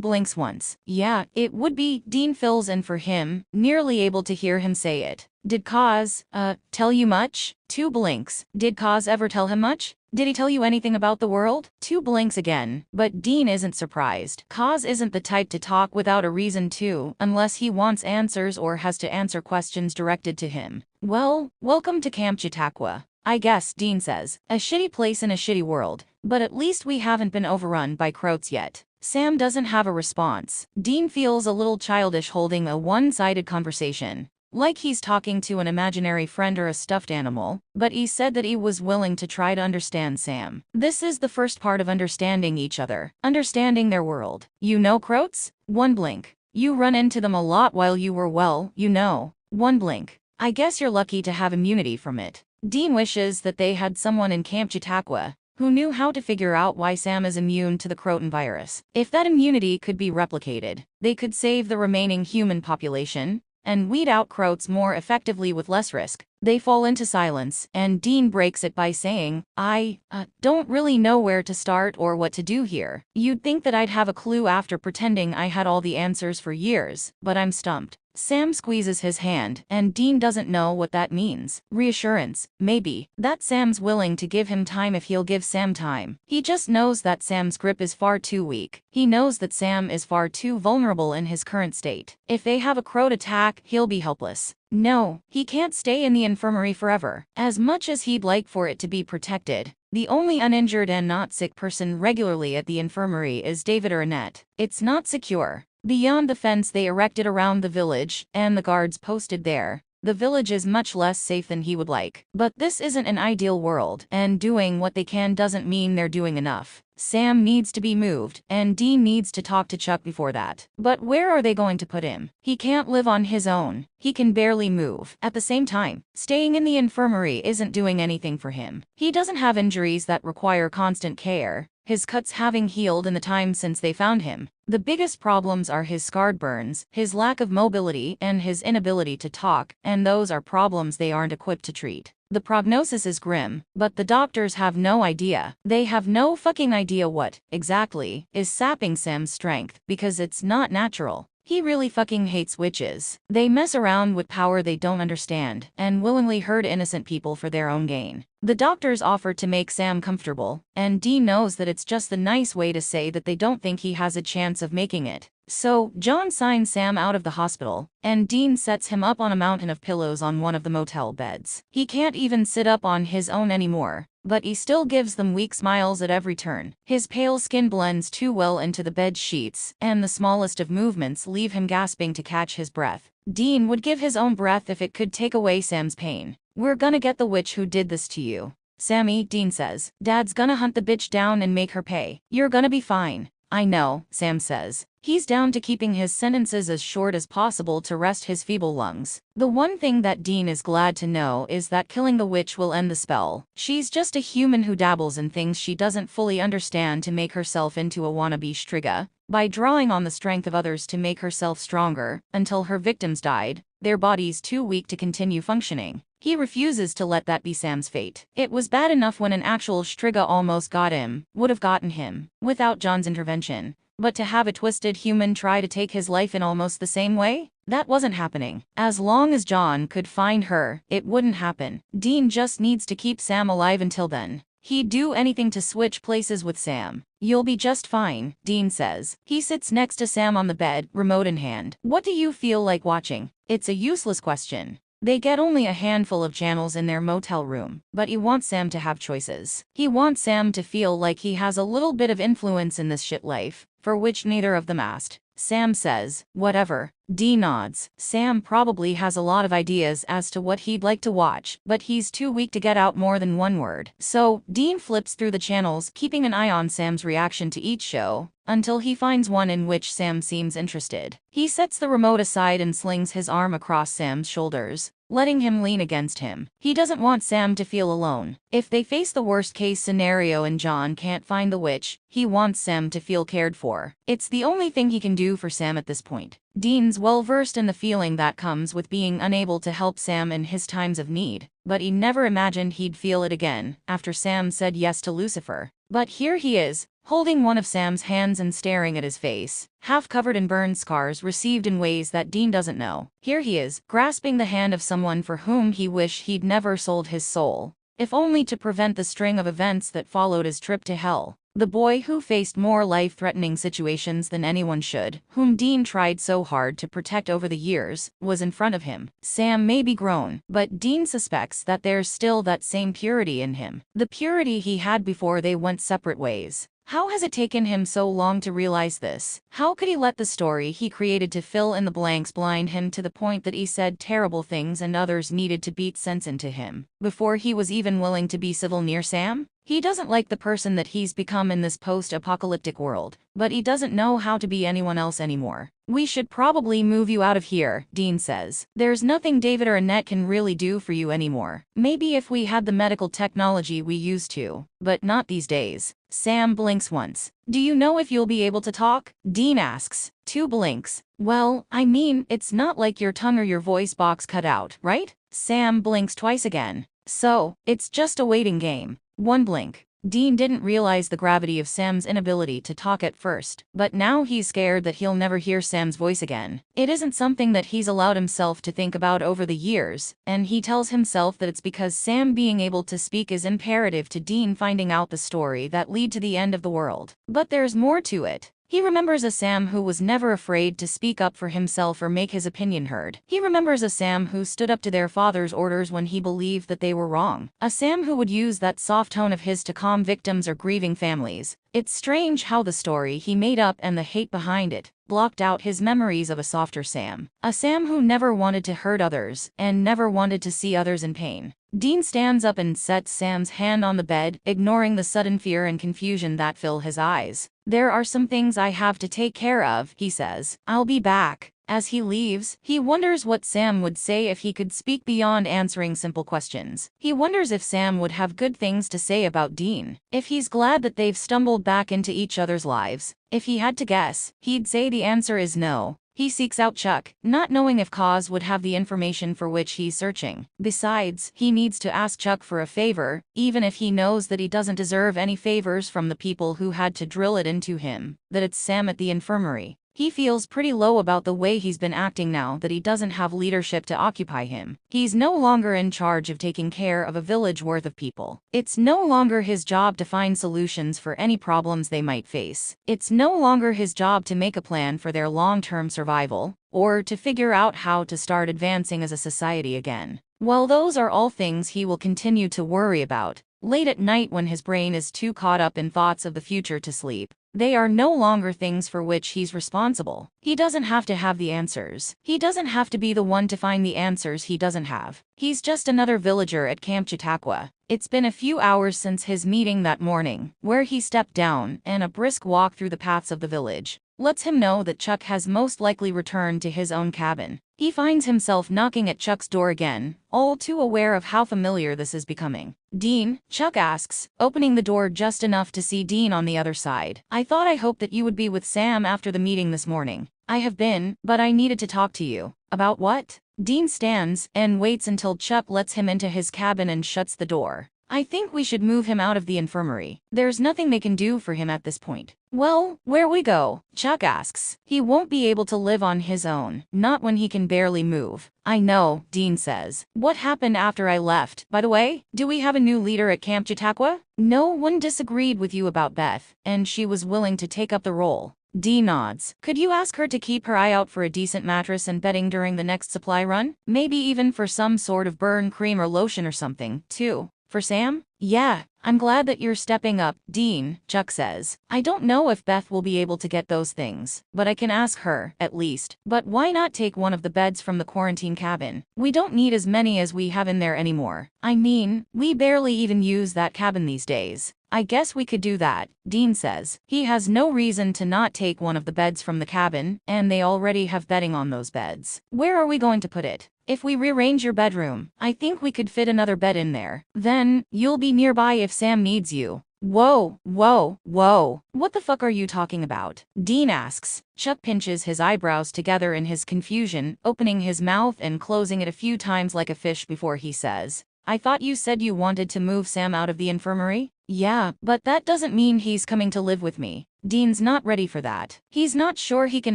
A: blinks once. Yeah, it would be, Dean fills in for him, nearly able to hear him say it. Did Kaz, tell you much? 2 blinks. Did Kaz ever tell him much? Did he tell you anything about the world? 2 blinks again, but Dean isn't surprised. Kaz isn't the type to talk without a reason to, unless he wants answers or has to answer questions directed to him. Well, welcome to Camp Chautauqua. I guess, Dean says. A shitty place in a shitty world, but at least we haven't been overrun by Croats yet. Sam doesn't have a response. Dean feels a little childish holding a one-sided conversation, like he's talking to an imaginary friend or a stuffed animal, but he said that he was willing to try to understand Sam. This is the first part of understanding each other, understanding their world. You know Croats? 1 blink. You run into them a lot while you were well, you know. 1 blink. I guess you're lucky to have immunity from it. Dean wishes that they had someone in Camp Chautauqua who knew how to figure out why Sam is immune to the Croton virus. If that immunity could be replicated, they could save the remaining human population and weed out Croats more effectively with less risk. They fall into silence, and Dean breaks it by saying, I don't really know where to start or what to do here. You'd think that I'd have a clue after pretending I had all the answers for years, but I'm stumped. Sam squeezes his hand, and Dean doesn't know what that means. Reassurance, maybe. That Sam's willing to give him time if he'll give Sam time. He just knows that Sam's grip is far too weak. He knows that Sam is far too vulnerable in his current state. If they have a Croat attack, he'll be helpless. No, he can't stay in the infirmary forever. As much as he'd like for it to be protected, the only uninjured and not sick person regularly at the infirmary is David or Annette. It's not secure. Beyond the fence they erected around the village, and the guards posted there, the village is much less safe than he would like. But this isn't an ideal world, and doing what they can doesn't mean they're doing enough. Sam needs to be moved, and Dean needs to talk to Chuck before that. But where are they going to put him? He can't live on his own. He can barely move. At the same time, staying in the infirmary isn't doing anything for him. He doesn't have injuries that require constant care, his cuts having healed in the time since they found him. The biggest problems are his scarred burns, his lack of mobility, and his inability to talk, and those are problems they aren't equipped to treat. The prognosis is grim, but the doctors have no idea. They have no fucking idea what, exactly, is sapping Sam's strength, because it's not natural. He really fucking hates witches. They mess around with power they don't understand, and willingly hurt innocent people for their own gain. The doctors offer to make Sam comfortable, and Dean knows that it's just the nice way to say that they don't think he has a chance of making it. So, John signs Sam out of the hospital, and Dean sets him up on a mountain of pillows on one of the motel beds. He can't even sit up on his own anymore, but he still gives them weak smiles at every turn. His pale skin blends too well into the bed sheets, and the smallest of movements leave him gasping to catch his breath. Dean would give his own breath if it could take away Sam's pain. We're gonna get the witch who did this to you, Sammy, Dean says. Dad's gonna hunt the bitch down and make her pay. You're gonna be fine. I know, Sam says. He's down to keeping his sentences as short as possible to rest his feeble lungs. The one thing that Dean is glad to know is that killing the witch will end the spell. She's just a human who dabbles in things she doesn't fully understand to make herself into a wannabe Striga. by drawing on the strength of others to make herself stronger, until her victims died, their bodies too weak to continue functioning. He refuses to let that be Sam's fate. It was bad enough when an actual Striga almost got him, would have gotten him, without John's intervention. But to have a twisted human try to take his life in almost the same way? That wasn't happening. As long as John could find her, it wouldn't happen. Dean just needs to keep Sam alive until then. He'd do anything to switch places with Sam. You'll be just fine, Dean says. He sits next to Sam on the bed, remote in hand. What do you feel like watching? It's a useless question. They get only a handful of channels in their motel room, but he wants Sam to have choices. He wants Sam to feel like he has a little bit of influence in this shit life, for which neither of them asked. Sam says, whatever. Dean nods. Sam probably has a lot of ideas as to what he'd like to watch, but he's too weak to get out more than one word. So, Dean flips through the channels, keeping an eye on Sam's reaction to each show, until he finds one in which Sam seems interested. He sets the remote aside and slings his arm across Sam's shoulders, letting him lean against him. He doesn't want Sam to feel alone. If they face the worst-case scenario and John can't find the witch, he wants Sam to feel cared for. It's the only thing he can do for Sam at this point. Dean's well-versed in the feeling that comes with being unable to help Sam in his times of need, but he never imagined he'd feel it again after Sam said yes to Lucifer. But here he is, holding one of Sam's hands and staring at his face, half covered in burn scars received in ways that Dean doesn't know. Here he is, grasping the hand of someone for whom he wished he'd never sold his soul, if only to prevent the string of events that followed his trip to hell. The boy who faced more life-threatening situations than anyone should, whom Dean tried so hard to protect over the years, was in front of him. Sam may be grown, but Dean suspects that there's still that same purity in him. The purity he had before they went separate ways. How has it taken him so long to realize this? How could he let the story he created to fill in the blanks blind him to the point that he said terrible things and others needed to beat sense into him, before he was even willing to be civil near Sam? He doesn't like the person that he's become in this post-apocalyptic world, but he doesn't know how to be anyone else anymore. We should probably move you out of here, Dean says. There's nothing David or Annette can really do for you anymore. Maybe if we had the medical technology we used to, but not these days. Sam blinks once. Do you know if you'll be able to talk? Dean asks. 2 blinks. Well, I mean, it's not like your tongue or your voice box cut out, right? Sam blinks twice again. So, it's just a waiting game. 1 blink. Dean didn't realize the gravity of Sam's inability to talk at first, but now he's scared that he'll never hear Sam's voice again. It isn't something that he's allowed himself to think about over the years, and he tells himself that it's because Sam being able to speak is imperative to Dean finding out the story that lead to the end of the world. But there's more to it. He remembers a Sam who was never afraid to speak up for himself or make his opinion heard. He remembers a Sam who stood up to their father's orders when he believed that they were wrong. A Sam who would use that soft tone of his to calm victims or grieving families. It's strange how the story he made up and the hate behind it blocked out his memories of a softer Sam. A Sam who never wanted to hurt others and never wanted to see others in pain. Dean stands up and sets Sam's hand on the bed, ignoring the sudden fear and confusion that fill his eyes. There are some things I have to take care of, he says. I'll be back. As he leaves, he wonders what Sam would say if he could speak beyond answering simple questions. He wonders if Sam would have good things to say about Dean. If he's glad that they've stumbled back into each other's lives. If he had to guess, he'd say the answer is no. He seeks out Chuck, not knowing if Cause would have the information for which he's searching. Besides, he needs to ask Chuck for a favor, even if he knows that he doesn't deserve any favors from the people who had to drill it into him, that it's Sam at the infirmary. He feels pretty low about the way he's been acting now that he doesn't have leadership to occupy him. He's no longer in charge of taking care of a village worth of people. It's no longer his job to find solutions for any problems they might face. It's no longer his job to make a plan for their long-term survival, or to figure out how to start advancing as a society again. While those are all things he will continue to worry about, late at night when his brain is too caught up in thoughts of the future to sleep, they are no longer things for which he's responsible. He doesn't have to have the answers. He doesn't have to be the one to find the answers he doesn't have. He's just another villager at Camp Chautauqua. It's been a few hours since his meeting that morning, where he stepped down and a brisk walk through the paths of the village. lets him know that Chuck has most likely returned to his own cabin. He finds himself knocking at Chuck's door again, all too aware of how familiar this is becoming. "Dean?" Chuck asks, opening the door just enough to see Dean on the other side. "I hoped that you would be with Sam after the meeting this morning." "I have been, but I needed to talk to you." "About what?" Dean stands and waits until Chuck lets him into his cabin and shuts the door. "I think we should move him out of the infirmary. There's nothing they can do for him at this point." "Well, where we go?" Chuck asks. "He won't be able to live on his own, not when he can barely move." "I know," Dean says. "What happened after I left, by the way? Do we have a new leader at Camp Chautauqua?" "No one disagreed with you about Beth, and she was willing to take up the role." Dean nods. "Could you ask her to keep her eye out for a decent mattress and bedding during the next supply run? Maybe even for some sort of burn cream or lotion or something, too. For Sam?" "Yeah, I'm glad that you're stepping up, Dean," Chuck says. "I don't know if Beth will be able to get those things, but I can ask her, at least. But why not take one of the beds from the quarantine cabin? We don't need as many as we have in there anymore. I mean, we barely even use that cabin these days." "I guess we could do that," Dean says. He has no reason to not take one of the beds from the cabin, and they already have bedding on those beds. "Where are we going to put it?" "If we rearrange your bedroom, I think we could fit another bed in there. Then, you'll be nearby if Sam needs you." "Whoa, whoa, whoa. What the fuck are you talking about?" Dean asks. Chuck pinches his eyebrows together in his confusion, opening his mouth and closing it a few times like a fish before he says, "I thought you said you wanted to move Sam out of the infirmary?" "Yeah, but that doesn't mean he's coming to live with me." Dean's not ready for that. He's not sure he can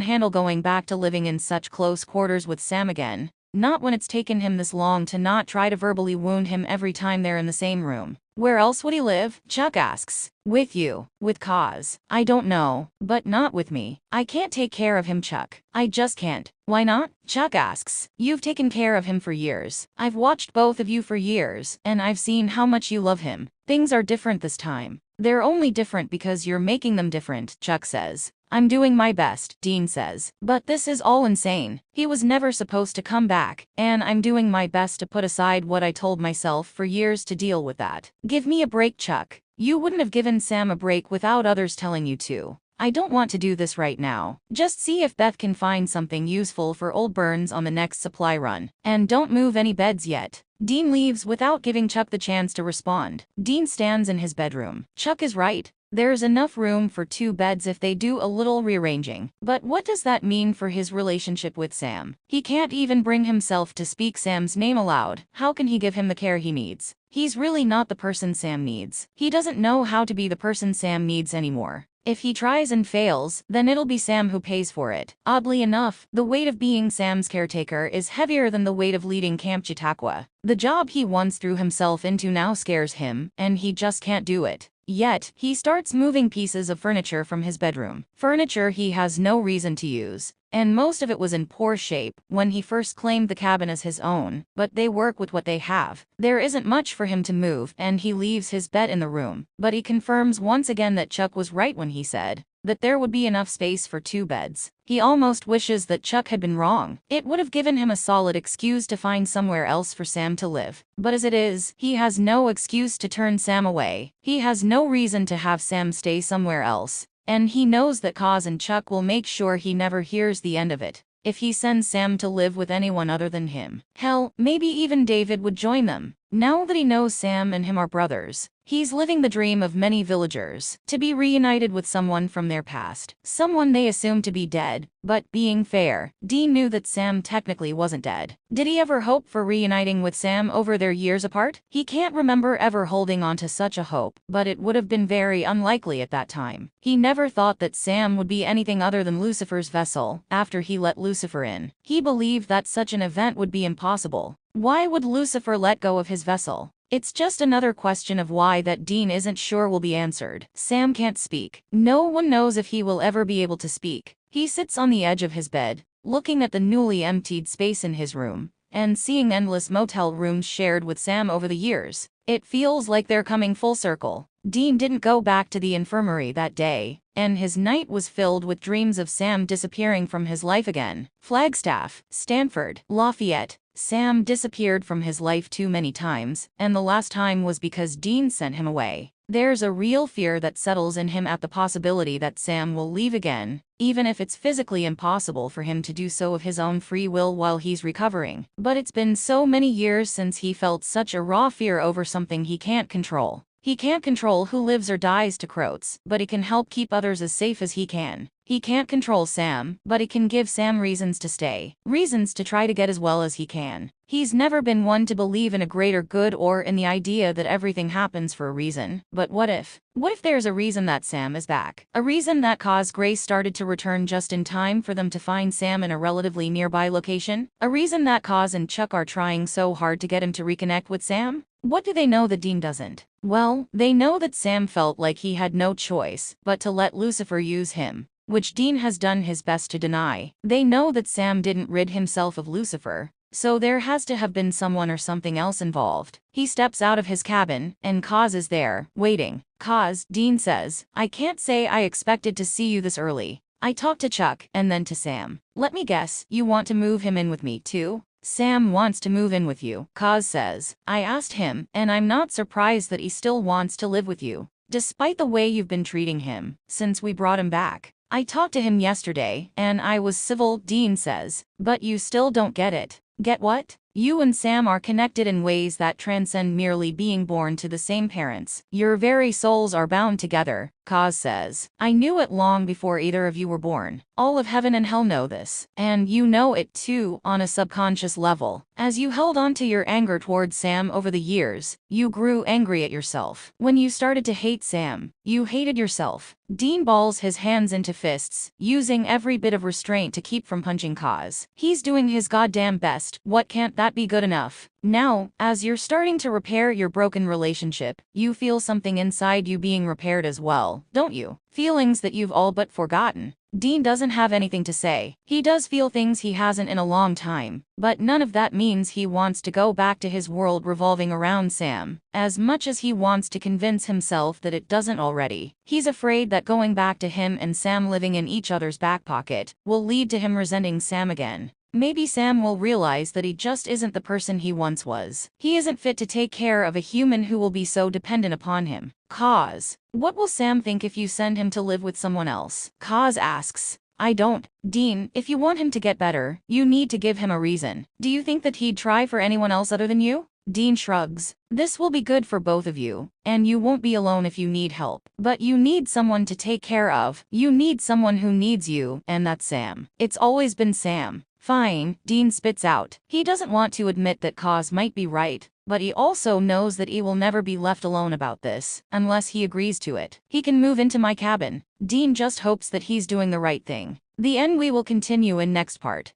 A: handle going back to living in such close quarters with Sam again. Not when it's taken him this long to not try to verbally wound him every time they're in the same room. "Where else would he live?" Chuck asks. "With you. With Cause." "I don't know, but not with me. I can't take care of him, Chuck. I just can't." "Why not?" Chuck asks. "You've taken care of him for years. I've watched both of you for years, and I've seen how much you love him. Things are different this time." "They're only different because you're making them different," Chuck says. "I'm doing my best," Dean says. "But this is all insane. He was never supposed to come back, and I'm doing my best to put aside what I told myself for years to deal with that." "Give me a break, Chuck. You wouldn't have given Sam a break without others telling you to." "I don't want to do this right now. Just see if Beth can find something useful for old Burns on the next supply run. And don't move any beds yet." Dean leaves without giving Chuck the chance to respond. Dean stands in his bedroom. Chuck is right. There's enough room for 2 beds if they do a little rearranging. But what does that mean for his relationship with Sam? He can't even bring himself to speak Sam's name aloud. How can he give him the care he needs? He's really not the person Sam needs. He doesn't know how to be the person Sam needs anymore. If he tries and fails, then it'll be Sam who pays for it. Oddly enough, the weight of being Sam's caretaker is heavier than the weight of leading Camp Chautauqua. The job he once threw himself into now scares him, and he just can't do it. Yet, he starts moving pieces of furniture from his bedroom. Furniture he has no reason to use. And most of it was in poor shape when he first claimed the cabin as his own, but they work with what they have. There isn't much for him to move, and he leaves his bed in the room. But he confirms once again that Chuck was right when he said that there would be enough space for 2 beds. He almost wishes that Chuck had been wrong. It would have given him a solid excuse to find somewhere else for Sam to live. But as it is, he has no excuse to turn Sam away. He has no reason to have Sam stay somewhere else. And he knows that Cause and Chuck will make sure he never hears the end of it if he sends Sam to live with anyone other than him. Hell, maybe even David would join them. Now that he knows Sam and him are brothers, he's living the dream of many villagers, to be reunited with someone from their past, someone they assume to be dead. But being fair, Dean knew that Sam technically wasn't dead. Did he ever hope for reuniting with Sam over their years apart? He can't remember ever holding on to such a hope, but it would have been very unlikely at that time. He never thought that Sam would be anything other than Lucifer's vessel after he let Lucifer in. He believed that such an event would be impossible. Why would Lucifer let go of his vessel? It's just another question of why that Dean isn't sure will be answered. Sam can't speak. No one knows if he will ever be able to speak. He sits on the edge of his bed, looking at the newly emptied space in his room, and seeing endless motel rooms shared with Sam over the years. It feels like they're coming full circle. Dean didn't go back to the infirmary that day, and his night was filled with dreams of Sam disappearing from his life again. Flagstaff, Stanford, Lafayette. Sam disappeared from his life too many times, and the last time was because Dean sent him away. There's a real fear that settles in him at the possibility that Sam will leave again, even if it's physically impossible for him to do so of his own free will while he's recovering. But it's been so many years since he felt such a raw fear over something he can't control. He can't control who lives or dies to quotes, but he can help keep others as safe as he can. He can't control Sam, but he can give Sam reasons to stay, reasons to try to get as well as he can. He's never been one to believe in a greater good or in the idea that everything happens for a reason. But what if? What if there's a reason that Sam is back? A reason that caused Grace started to return just in time for them to find Sam in a relatively nearby location? A reason that Kaz and Chuck are trying so hard to get him to reconnect with Sam? What do they know that Dean doesn't? Well, they know that Sam felt like he had no choice but to let Lucifer use him, which Dean has done his best to deny. They know that Sam didn't rid himself of Lucifer, so there has to have been someone or something else involved. He steps out of his cabin, and Kaz is there, waiting. Kaz, Dean says, I can't say I expected to see you this early. I talked to Chuck, and then to Sam. Let me guess, you want to move him in with me too? Sam wants to move in with you, Kaz says. I asked him, and I'm not surprised that he still wants to live with you, despite the way you've been treating him since we brought him back. I talked to him yesterday, and I was civil, Dean says. But you still don't get it. Get what? You and Sam are connected in ways that transcend merely being born to the same parents. Your very souls are bound together, Kaz says. I knew it long before either of you were born. All of heaven and hell know this. And you know it too, on a subconscious level. As you held on to your anger towards Sam over the years, you grew angry at yourself. When you started to hate Sam, you hated yourself. Dean balls his hands into fists, using every bit of restraint to keep from punching Kaz. He's doing his goddamn best. What can't that be good enough? Now, as you're starting to repair your broken relationship, you feel something inside you being repaired as well, don't you? Feelings that you've all but forgotten. Dean doesn't have anything to say. He does feel things he hasn't in a long time, but none of that means he wants to go back to his world revolving around Sam, as much as he wants to convince himself that it doesn't already. He's afraid that going back to him and Sam living in each other's back pocket will lead to him resenting Sam again. Maybe Sam will realize that he just isn't the person he once was. He isn't fit to take care of a human who will be so dependent upon him. Kaz, what will Sam think if you send him to live with someone else? Kaz asks. I don't. Dean, if you want him to get better, you need to give him a reason. Do you think that he'd try for anyone else other than you? Dean shrugs. This will be good for both of you, and you won't be alone if you need help. But you need someone to take care of. You need someone who needs you, and that's Sam. It's always been Sam. Fine, Dean spits out. He doesn't want to admit that Kaz might be right, but he also knows that he will never be left alone about this, unless he agrees to it. He can move into my cabin. Dean just hopes that he's doing the right thing. The end we will continue in next part.